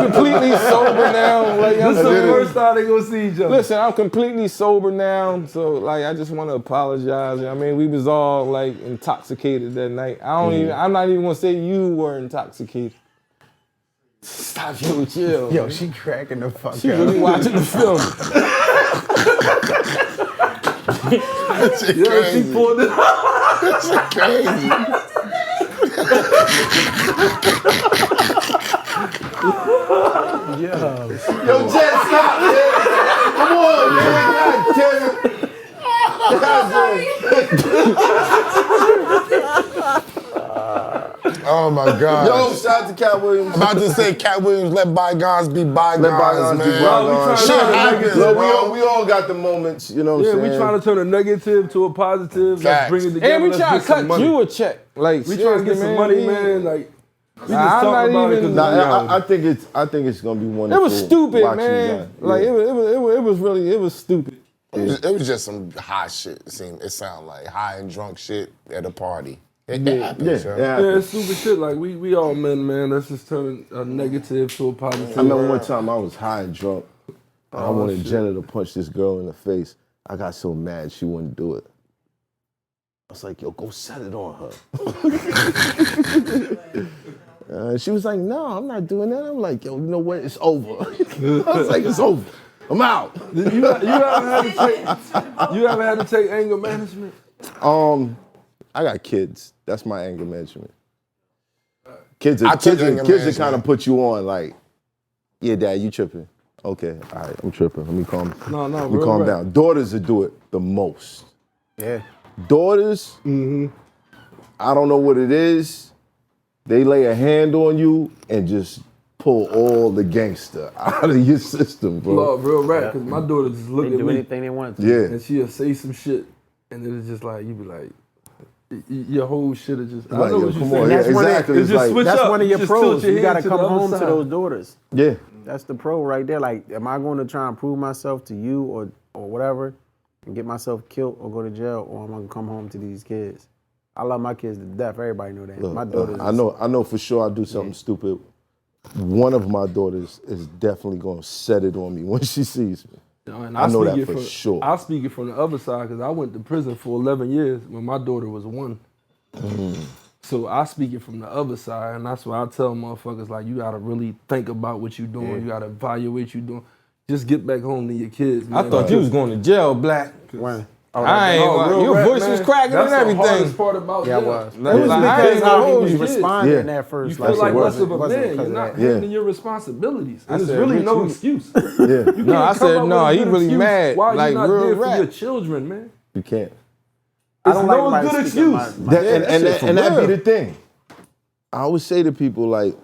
completely sober now. Like, This is the first time they gonna see each other. Listen, I'm completely sober now, so like I just want to apologize. I mean, we was all like intoxicated that night. I'm not even gonna say you were intoxicated. Stop, chill. Yo, she cracking the fuck She up. really watching the film. That's crazy. She pulled it. That's crazy. Yo, Jet, stop, man. Come on, man. God damn it. Oh my God. Yo, shout out to Cat Williams. I'm about to say Cat Williams, let bygones be bygones, Let bygones man. be bygones. Shit happens, Look, bro. we all got the moments, you know what I'm saying? Yeah, we trying to turn a negative to a positive. Let's bring it together. And we Let's trying get to some cut money. you a check. Like, We trying to get some money, man. Like, we just talking about it because I think it's gonna be It wonderful. was stupid, watching man. that. Like it was stupid. It was just some high shit. It sounded like high and drunk shit at a party. It Yeah. happens, yo. Yeah, it's stupid shit. Like we all men, man. Let's just turn a negative to a positive. I remember one time I was high and drunk. And I wanted shit. Jenna to punch this girl in the face. I got so mad she wouldn't do it. I was like, yo, go set it on her. She was like, no, I'm not doing that. I'm like, yo, you know what? It's over. I was like, it's over. I'm out. You ever had to take anger management? I got kids. That's my anger management. Kids I took anger that management. kind of put you on like, yeah, Dad, you tripping. Okay, all right, I'm tripping. Let me calm real down. Daughters will do it the most. Yeah. Daughters, I don't know what it is. They lay a hand on you and just pull all the gangster out of your system, bro. Lord, real rap, because my daughter just look They at do me. anything they want to. Yeah. And she'll say some shit, and then it's just like, you be like, your whole shit is just, I Like, know yo, what you're come saying. on, yeah, exactly. It's It's just like- switch That's up. one of your Just pros. tilt your You got to head to come the other home to side. those daughters. Yeah. That's the pro right there. Like, am I going to try and prove myself to you or whatever and get myself killed or go to jail, or am I going to come home to these kids? I love my kids to death. Everybody know that. Look, My daughters. I know for sure I'll do something stupid. One of my daughters is definitely gonna set it on me when she sees me. And I know speak that it for from, sure. I speak it from the other side because I went to prison for 11 years when my daughter was 1. So I speak it from the other side, and that's why I tell motherfuckers, like, you gotta really think about what you're doing. You gotta evaluate what you're doing. Just get back home to your kids, man. I thought you was going to jail, Black. When? I ain't. real Your rap, voice man. was cracking That's and the hardest everything. part about Yeah, it jail. was. Like, It was I because ain't how gonna he hold was you. responding Yeah. at first. You feel like it less of a wasn't man. because You're of not that. Yeah. handling your responsibilities. I And there's said, really Rich, no you- excuse. Yeah, You No, can't I come said, up no, with a he good really excuse mad, why like, you're not real there for rap. your children, man. you can't. I It's don't no like everybody good speaking excuse. my- That, Yeah, and that shit for that be real. the thing. I always say to people, like,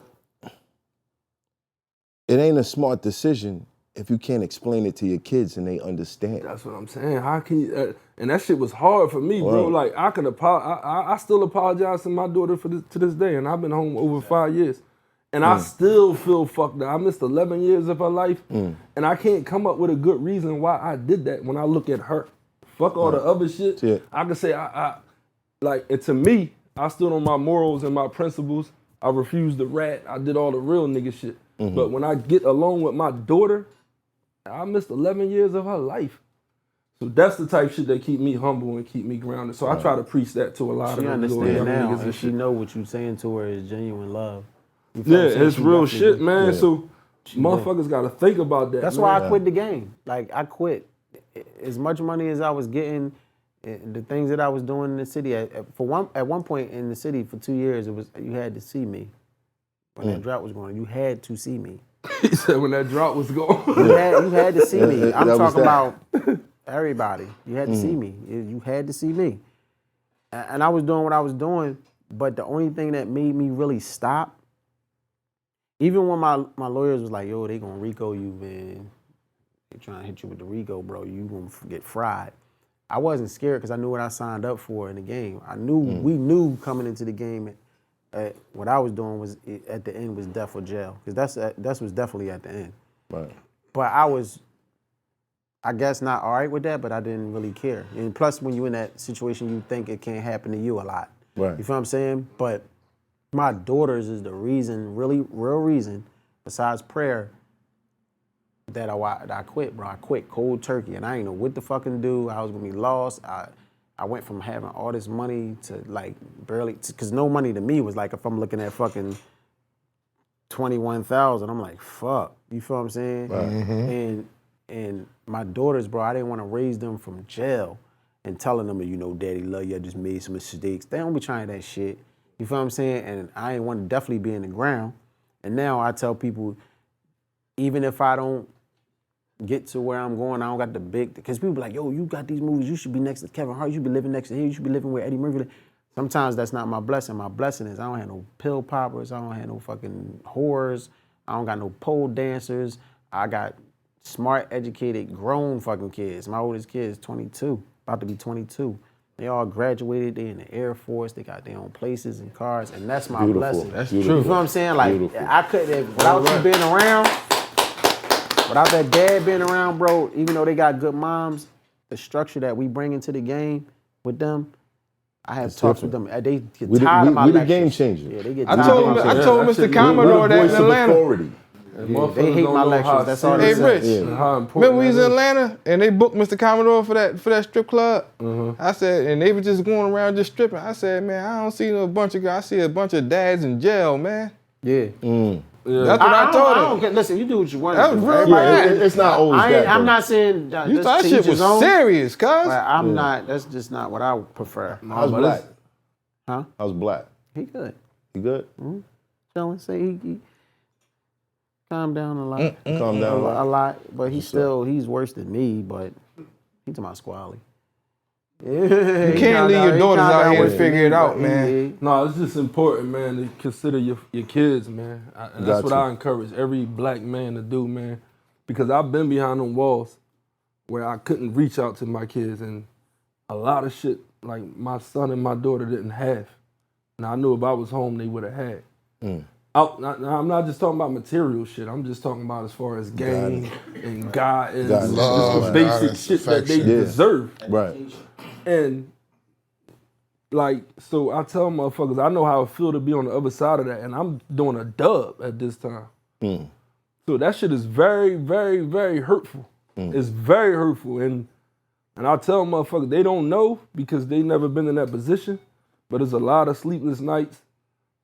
it ain't a smart decision if you can't explain it to your kids and they understand. That's what I'm saying. How can you? And that shit was hard for me, bro. Wow. Like I could I still apologize to my daughter to this day, and I've been home over 5 years, and I still feel fucked up. I missed 11 years of her life, and I can't come up with a good reason why I did that. When I look at her, fuck all the other shit. Yeah. I can say I like, and to me, I stood on my morals and my principles. I refused to rat. I did all the real nigga shit. But when I get along with my daughter, I missed 11 years of her life. So that's the type of shit that keep me humble and keep me grounded. So I try to preach that to a lot She of the little young understand now, niggas and and she shit. know what you saying to her is genuine love. You feel Yeah, what I'm saying? it's She real definitely shit, do. man. Yeah. So motherfuckers gotta think about that. That's man. why I quit the game. Like, I quit. As much money as I was getting, the things that I was doing in the city, at one point in the city for 2 years, it was you had to see me. When that drought was going on, you had to see me. He said when that drought was gone. You had to see me. I'm That was talking that. about everybody. You had to see me. You had to see me. And I was doing what I was doing, but the only thing that made me really stop, even when my lawyers was like, yo, they gonna RICO you, man. They trying to hit you with the RICO, bro. You gonna get fried. I wasn't scared because I knew what I signed up for in the game. I knew, we knew coming into the game, what I was doing was, at the end, was death or jail. Because that was definitely at the end. Right. But I was, I guess, not all right with that, but I didn't really care. And plus, when you're in that situation, you think it can't happen to you a lot. Right. You feel what I'm saying? But my daughters is the reason, really, real reason, besides prayer, that I quit, bro. I quit cold turkey, and I didn't know what to fucking do. I was gonna be lost. I went from having all this money to like barely, because no money to me was like, if I'm looking at fucking 21,000, I'm like, fuck. You feel what I'm saying? Right. And my daughters, bro, I didn't want to raise them from jail and telling them, you know, daddy love you, I just made some mistakes. They don't be trying that shit. You feel what I'm saying? And I ain't want to definitely be in the ground. And now I tell people, even if I don't get to where I'm going, I don't got the big, because people be like, yo, you got these movies, you should be next to Kevin Hart, you should be living next to him, you should be living where Eddie Murphy live. Sometimes that's not my blessing. My blessing is I don't have no pill poppers, I don't have no fucking whores, I don't got no pole dancers, I got smart, educated, grown fucking kids. My oldest kid is 22, about to be 22. They all graduated, they in the Air Force, they got their own places and cars, and that's my blessing. That's You true. feel what I'm saying? Like, Beautiful. I couldn't, without you being around, without that dad being around, bro, even though they got good moms, the structure that we bring into the game with them, I have talks with them. They get We tired of my the lectures. game changer. Yeah, they get I tired told of my lectures. Mr. Commodore that in Atlanta. Yeah, they hate my lectures. That's all they Hey, Rich, say. remember we was in Atlanta and they booked Mr. Commodore for that strip club? I said, and they were just going around just stripping. I said, man, I don't see no bunch of guys. I see a bunch of dads in jail, man. Yeah. That's what I told him. Listen, you do what you want That to was do. real Everybody- bad. It's not always that. I'm not saying that You thought that shit was serious, cuz. I'm not. That's just not what I prefer. How's Black? Huh? How's Black? He good. He good? Chilling. Say he calmed down a lot. Calm down a lot. But he's worse than me. But he's my squally. Yeah, You can't leave your daughters out here to figure it out, man. No, it's just important, man, to consider your kids, man. And that's what I encourage every black man to do, man. Because I've been behind them walls where I couldn't reach out to my kids, and a lot of shit like my son and my daughter didn't have. Now I knew if I was home, they would have had. I'm not just talking about material shit. I'm just talking about as far as game and guidance, God, and love, just the basic guidance, shit that they affection. deserve. Right. And like, so I tell motherfuckers, I know how it feel to be on the other side of that, and I'm doing a dub at this time. So that shit is very, very, very hurtful. It's very hurtful, and I tell motherfuckers they don't know because they never been in that position. But there's a lot of sleepless nights.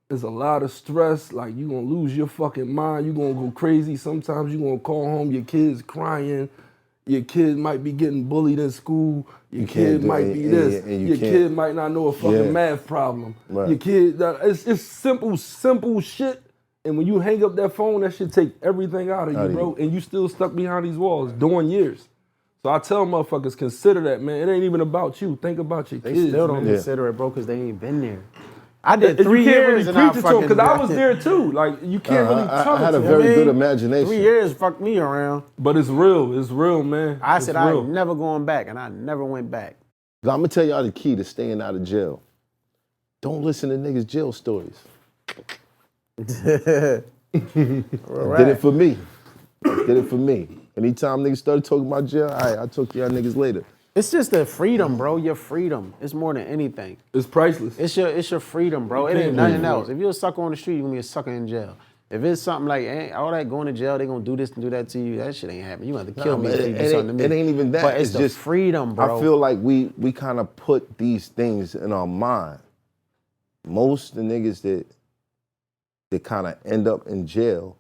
There's a lot of stress. Like, you gonna lose your fucking mind. You gonna go crazy. Sometimes you gonna call home, your kid's crying. Your kid might be getting bullied in school. Your kid might be this. Your kid might not know a fucking math problem. Your kid, it's simple shit. And when you hang up that phone, that shit take everything out of you, bro. And you still stuck behind these walls doing years. So I tell motherfuckers, consider that, man. It ain't even about you. Think about your kids. They still don't consider it, bro, because they ain't been there. I did 3 years and I fucking... Because I was there too. Like, you can't really tell I had a very good imagination. 3 years fucked me around. But it's real. It's real, man. I said I ain't never going back, and I never went back. I'm going to tell y'all the key to staying out of jail. Don't listen to niggas' jail stories. Did it for me. Did it for me. Anytime niggas started talking about jail, all right, I'll talk to y'all niggas later. It's just the freedom, bro. Your freedom. It's more than anything. It's priceless. It's your freedom, bro. It ain't nothing else. If you're a sucker on the street, you're gonna be a sucker in jail. If it's something like all that going to jail, they gonna do this and do that to you, that shit ain't happening. You gonna have to kill me if you do something to me. It ain't even that. But it's just freedom, bro. I feel like we kind of put these things in our mind. Most of the niggas that kind of end up in jail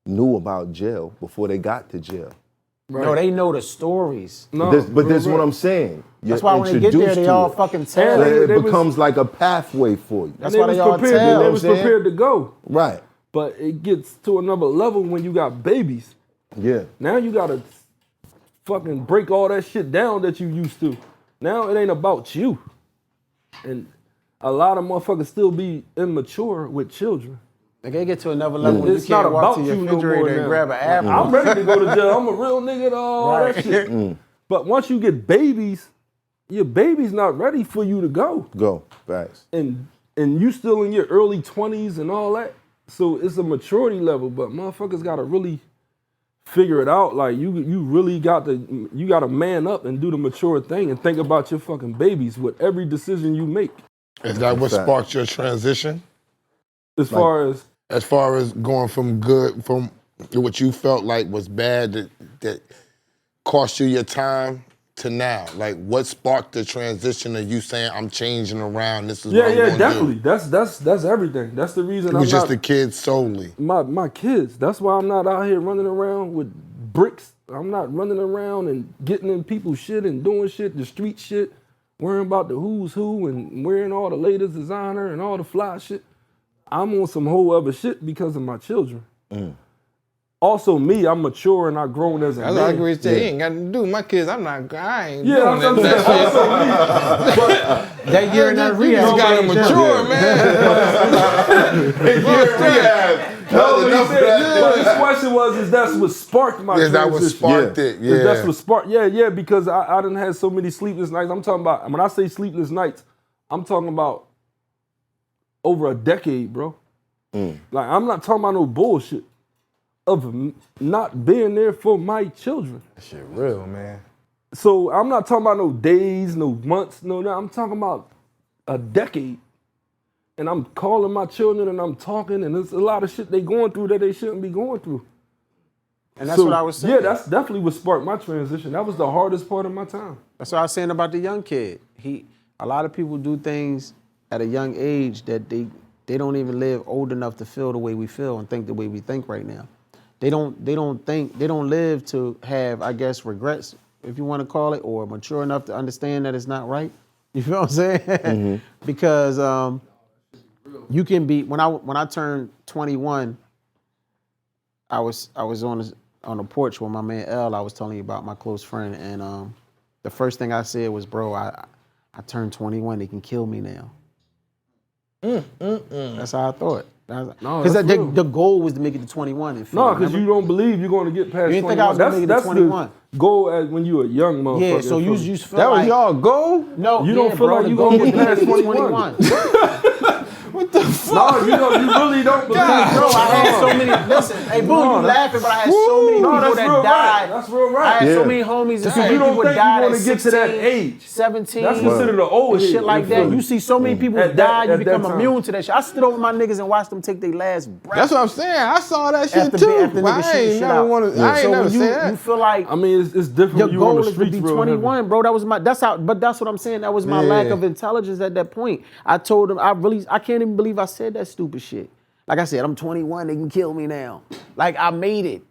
knew about jail before they got to jail. Right. No, they know the stories. But that's what I'm saying. That's why when they get there, they all fucking tell. So it becomes like a pathway for you. That's why they all tell. They was prepared to go. Right. But it gets to another level when you got babies. Yeah. Now you gotta fucking break all that shit down that you used to. Now it ain't about you. And a lot of motherfuckers still be immature with children. Like they get to another level when It's you can't not walk about to your you no more refrigerator and now. grab an apple. I'm ready to go to jail. I'm a real nigga to all that shit. But once you get babies, your baby's not ready for you to go. Go, facts. And you still in your early 20s and all that. So it's a maturity level, but motherfuckers gotta really figure it out. Like you really got to man up and do the mature thing and think about your fucking babies with every decision you make. Is that what sparked your transition? As far as going from what you felt like was bad that cost you your time to now, like what sparked the transition of you saying I'm changing around? This is what I'm gonna definitely. do. That's everything. That's the reason. It was just the kids solely. My kids. That's why I'm not out here running around with bricks. I'm not running around and getting in people's shit and doing shit, the street shit, worrying about the who's who and wearing all the latest designer and all the fly shit. I'm on some whole other shit because of my children. Also, me, I'm mature and I've grown as a man. That's what I agree with you. He ain't got to do with my kids. I ain't doing I'm that. also me. But that year in that rehab, you got to mature, man. But his question was, that's what sparked my transition. That what sparked it, yeah. That's what sparked, yeah, because I done had so many sleepless nights. I'm talking about, when I say sleepless nights, I'm talking about over a decade, bro. Like, I'm not talking about no bullshit of not being there for my children. That shit real, man. So I'm not talking about no days, no months, no. I'm talking about a decade. And I'm calling my children and I'm talking, and there's a lot of shit they going through that they shouldn't be going through. And that's what I was saying. Yeah, that's definitely what sparked my transition. That was the hardest part of my time. That's what I was saying about the young kid. A lot of people do things at a young age that they don't even live old enough to feel the way we feel and think the way we think right now. They don't live to have, I guess, regrets, if you want to call it, or mature enough to understand that it's not right. You feel what I'm saying? Mm-hmm. Because you can be, when I turned 21, I was on the porch with my man L. I was telling you about my close friend, and the first thing I said was, bro, I turned 21. They can kill me now. That's how I thought. Because the goal was to make it to 21. And no, because you don't believe you're going to get past 21. You didn't think I was going to make it to 21. The goal as when you were a young motherfucker. Yeah, so you feel that like, was y'all goal? No, you don't feel like you're going to get past 21. What the fuck? No, you really don't believe. Bro, I had so many. Listen, hey, Boone, you laughing, but I had so many people that died. That's real right. I had so many homies that you don't people think died you want at to get 16, to that age. 17. That's considered an old and shit like that. You see so many people die, you become immune to that shit. I stood over my niggas and watched them take their last breath. That's what I'm saying. I saw that shit too. I ain't never said that. You feel like I mean, it's different. Your when you on goal the is to streets, be bro. 21, bro. That's what I'm saying. That was my lack of intelligence at that point. I told them I can't even believe I said that stupid shit. Like I said, I'm 21, they can kill me now. Like I made it.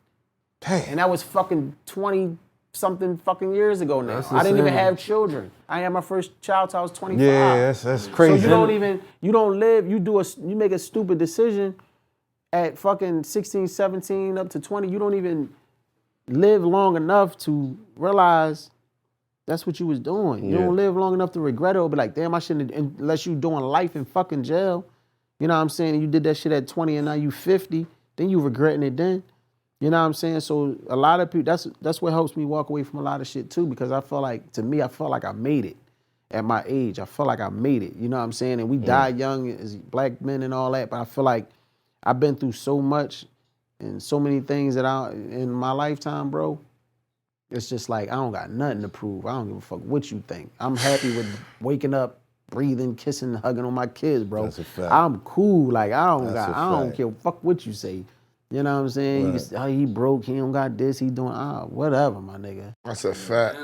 Damn. And that was fucking 20-something fucking years ago now. That's I didn't even insane. have children. I had my first child till I was 25. Yeah, that's crazy. So you make a stupid decision at fucking 16, 17 up to 20. You don't even live long enough to realize that's what you was doing. You don't live long enough to regret it or be like, damn, I shouldn't, unless you doing life in fucking jail. You know what I'm saying? And you did that shit at 20 and now you 50, then you regretting it then. You know what I'm saying? So a lot of people, that's what helps me walk away from a lot of shit too, because I feel like, to me, I felt like I made it at my age. I felt like I made it. You know what I'm saying? And we died young as black men and all that, but I feel like I've been through so much and so many things in my lifetime, bro. It's just like, I don't got nothing to prove. I don't give a fuck what you think. I'm happy with waking up, breathing, kissing, hugging on my kids, bro. That's a fact. I'm cool. Like, I don't care. Fuck what you say. You know what I'm saying? You can say, he broke, he don't got this, he doing, whatever, my nigga. That's a fact.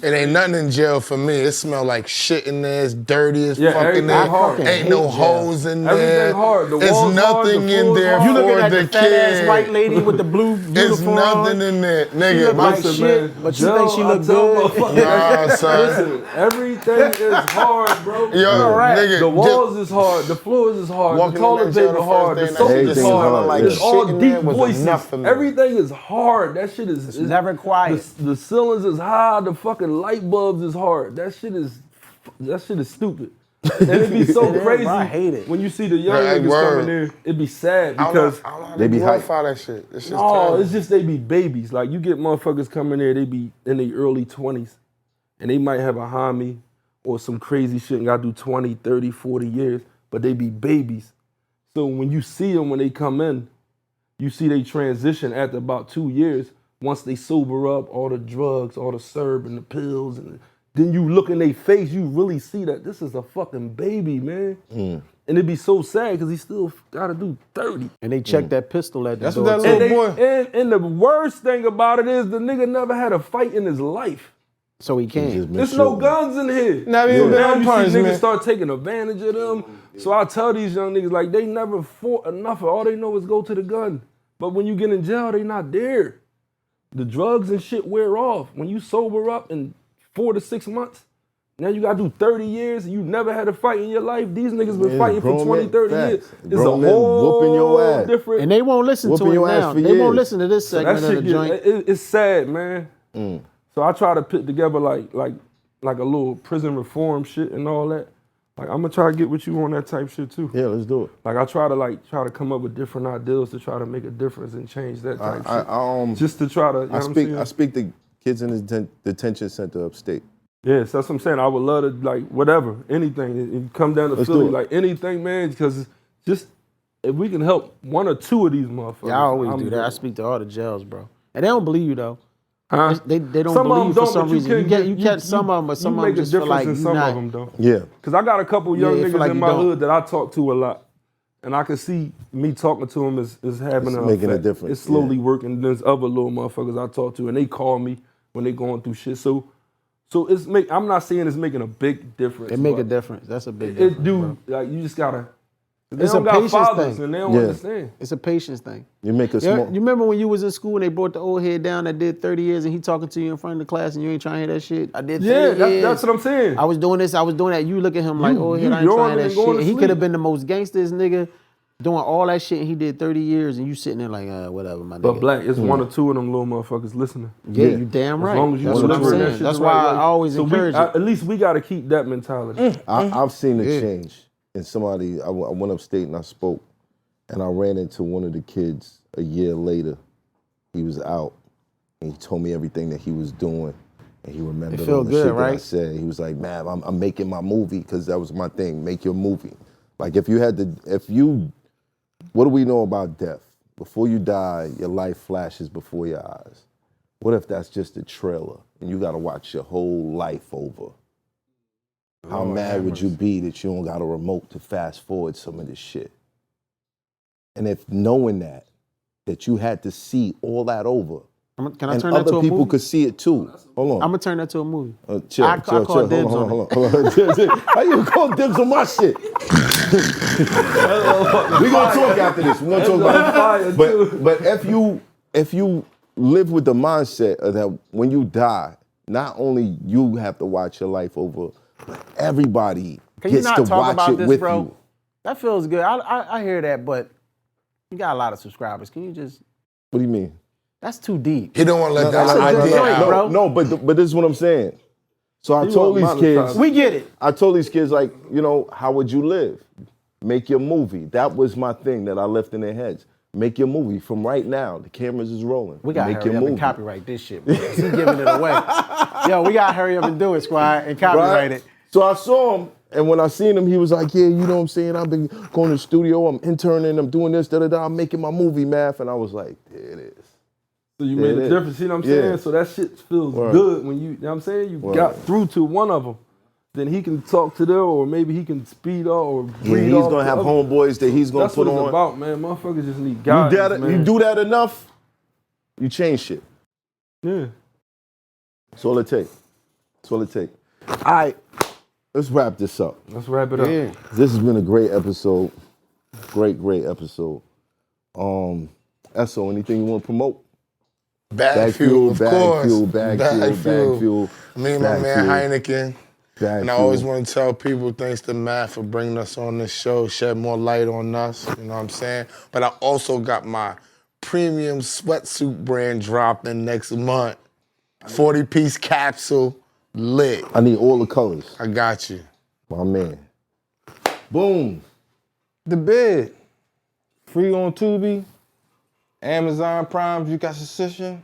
It ain't nothing in jail for me. It smell like shit in there. It's dirty as fuck in there. Ain't no hoes in there. Everything hard. The It's walls nothing hard, the in floor's there hard. You looking for at the the fat ass kid. white lady with the blue uniform It's nothing in there. She Nigga, look like Listen, shit, man. but you think she look good? Nah, son. Listen, everything is hard, bro. Yo, nigga, the walls is hard, the floors is hard, Walking the in toilet that jail paper the hard, the first day, soap that is shit hard. smelled like It's shit all in deep there was voices. enough for me. Everything is hard. That shit is never quiet. The ceilings is high. The fucking light bulbs is hard. That shit is stupid. And it'd be so crazy. I hate it. When you see the young Right, niggas word. coming there, it'd be sad because they be glorify that shit. This shit's no, terrible. it's just they be babies. Like you get motherfuckers coming there, they be in their early 20s, and they might have a homie or some crazy shit and gotta do 20, 30, 40 years, but they be babies. So when you see them when they come in, you see they transition after about 2 years. Once they sober up, all the drugs, all the syrup and the pills, and then you look in their face, you really see that this is a fucking baby, man. And it'd be so sad because he still gotta do 30. And they check that pistol at the That's door. what that little boy. And the worst thing about it is the nigga never had a fight in his life. So he can't. There's no guns in here. Not even So now been you punished, see niggas man. start taking advantage of them. So I tell these young niggas, like, they never fought enough. All they know is go to the gun. But when you get in jail, they not there. The drugs and shit wear off. When you sober up in 4 to 6 months, now you gotta do 30 years and you never had a fight in your life. These niggas been fighting for 20, 30 years. It's a whole whooping your ass. different. And they won't listen to Whooping it your ass now. for They won't years. listen to this So segment that of the shit, joint. it's sad, man. So I try to put together like a little prison reform shit and all that. Like I'm gonna try to get with you on that type shit too. Yeah, let's do it. Like I try to come up with different ideas to try to make a difference and change that type shit. Just to try to. You know what I'm saying? I speak to kids in the detention center upstate. Yes, that's what I'm saying. I would love to like whatever, anything. If you come down to Let's Philly, do it. like anything, man. Because just if we can help one or two of these motherfuckers. Yeah, I always I'm do that. good. I speak to all the jails, bro. And they don't believe you though. They don't Some of believe them for some but you reason. can- You catch some of them, but some you of them make a just feel difference like in you some not. of them though. Yeah. Cause I got a couple young Yeah, it feel niggas like in you my don't. hood that I talk to a lot, and I can see me talking to them is having It's an making a effect. difference, It's slowly working. There's other little motherfuckers I talk to, and they call me when they going through shit. So I'm not saying it's making a big difference. It make a but difference. That's a big It difference. do. bro. Like you just gotta. They It's don't a got patience fathers thing. and they don't Yeah. understand. It's a patience thing. You make a Yeah, small. you remember when you was in school and they brought the old head down that did 30 years and he talking to you in front of the class and you ain't trying to hear that shit? I did 30 Yeah, years. that's what I'm saying. I was doing this, I was doing that. You look at him like, You- oh, you head, I ain't trying to yawning hear that and going shit. to He could sleep. have been the most gangstest nigga doing all that shit and he did 30 years and you sitting there like, whatever, my nigga. But Black, it's one or two of them little motherfuckers listening. Yeah, you damn right. As long as you That's what I'm delivering that saying. shit That's the why right I way. always So encourage it. at least we got to keep that mentality. I've seen a change in somebody. I went upstate and I spoke, and I ran into one of the kids a year later. He was out, and he told me everything that he was doing, and he remembered feel all the good, shit that I right? said. He was like, "Man, I'm making my movie because that was my thing. Make your movie. Like what do we know about death? Before you die, your life flashes before your eyes. What if that's just a trailer and you got to watch your whole life over? How mad would you be that you don't got a remote to fast forward some of this shit? And if knowing that you had to see all that over, Can I and turn that to other a people movie? could see it too. Hold on. I'm gonna turn that to a movie. Chill. I call dibs on Hold on. How you call dibs on my shit? We gonna talk after this. We gonna talk about it. But if you live with the mindset of that when you die, not only you have to watch your life over, but everybody Can you gets not to talk watch about it this, with bro? you. That feels good. I hear that, but you got a lot of subscribers. Can you just? What do you mean? That's too deep. He don't want to let that That's a good idea joint, out. bro. No, but this is what I'm saying. So I You told want these kids, monetized. We get it. I told these kids, like, how would you live? Make your movie. That was my thing that I left in their heads. Make your movie from right now. The cameras is rolling. We gotta Make hurry your up movie. and copyright this shit, bro. He giving it away. Yo, we gotta hurry up and do it, squad, and copyright it. So I saw him, and when I seen him, he was like, yeah, you know what I'm saying? I've been going to the studio, I'm interning, I'm doing this, I'm making my movie, math. And I was like, there it is. So you There made it a is. difference, you know what I'm Yeah. saying? So that shit feels Word. good when you know what I'm saying? You Word. got through to one of them. Then he can talk to them, or maybe he can speed up, or Yeah, read he's off gonna the have other. homeboys that he's gonna That's put what it's on. about, man. Motherfuckers just need guidance, man. You do that enough, you change shit. Yeah. That's all it takes. That's all it takes. All right, let's wrap this up. Let's wrap it up. Yeah. This has been a great episode. Great episode. Esso, anything you want to promote? Bag fuel, of course. Bag fuel. Me and my Bag man fuel. Heineken. Bag And I always fuel. want to tell people, thanks to Matt for bringing us on this show, shed more light on us, you know what I'm saying? But I also got my premium sweatsuit brand dropping next month. 40-piece capsule, lit. I need all the colors. I got you. My man. Boom. The Bed. Free on Tubi. Amazon Prime, you got subscription.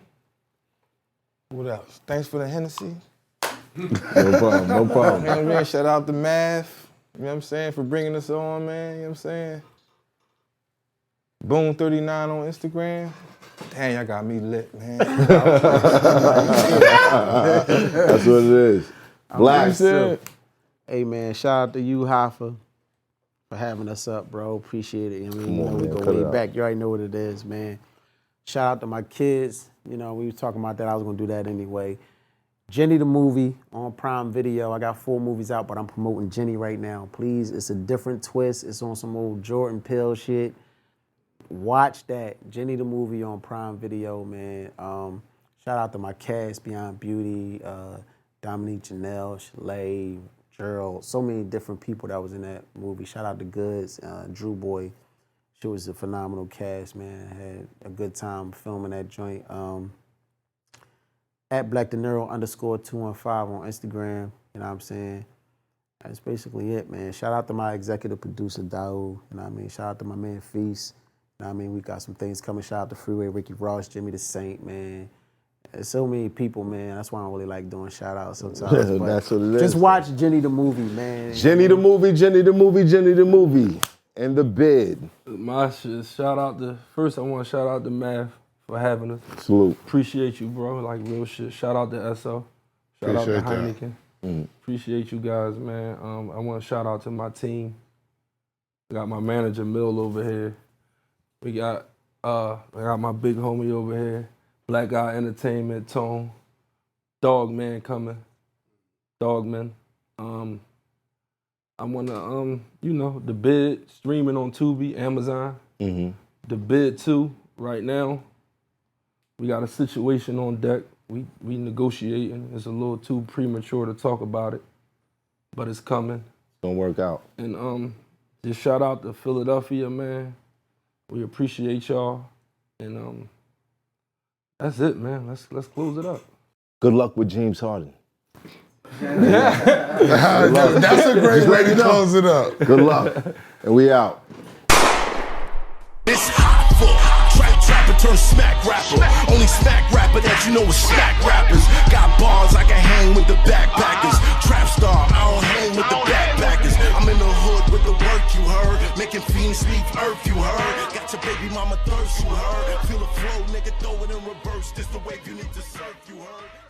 What else? Thanks for the Hennessy. No problem. You know what I mean? Shout out to Math. You know what I'm saying? For bringing us on, man. You know what I'm saying? Boone 39 on Instagram. Damn, y'all got me lit, man. That's what it is. Black. Hey man, shout out to you, Hoffa, for having us up, bro. Appreciate it. I mean, Come on, we man. go Cut it way out. back. You already know what it is, man. Shout out to my kids. We was talking about that. I was gonna do that anyway. Jenny the movie on Prime Video. I got 4 movies out, but I'm promoting Jenny right now. Please, it's a different twist. It's on some old Jordan Peele shit. Watch that. Jenny the movie on Prime Video, man. Shout out to my cast, Beyond Beauty, Dominique Janelle, Shalay, Gerald, so many different people that was in that movie. Shout out to Goods, Drew Boy. She was a phenomenal cast, man. Had a good time filming that joint. At Black Dinero _215 on Instagram. You know what I'm saying? That's basically it, man. Shout out to my executive producer, Daoud. You know what I mean? Shout out to my man, Feast. You know what I mean? We got some things coming. Shout out to Freeway, Ricky Ross, Jimmy the Saint, man. There's so many people, man. That's why I don't really like doing shout outs sometimes. But That's what it is. just watch Jenny the movie, man. Jenny the movie. And The Bed. My shit, shout out to, first I want to shout out to Math for having us. Salute. Appreciate you, bro. Like real shit. Shout out to SO. Shout out to Appreciate that. Heineken. Mm. Appreciate you guys, man. I want to shout out to my team. I got my manager Mill over here. We got I got my big homie over here. Black Guy Entertainment, Tone. Dogman coming. Dogman. I wanna you know, The Bid streaming on Tubi, Amazon. Mm-hmm. The Bid 2 right now. We got a situation on deck. We negotiating. It's a little too premature to talk about it, but it's coming. It's gonna work out. And just shout out to Philadelphia, man. We appreciate y'all. And that's it, man. Let's close it up. Good luck with James Harden. That's a great way to close it up. Good luck. And we out. This Hoffa, trapper turn smack rapper. Only smack rapper that you know is smack rappers. Got bars, I can hang with the backpackers. Trap star, I don't hang with the backpackers. I'm in the hood with the work, you heard. Making fiends leave earth, you heard. Got your baby mama thirst, you heard. Feel the flow, nigga, throw it in reverse. This the wave you need to surf, you heard.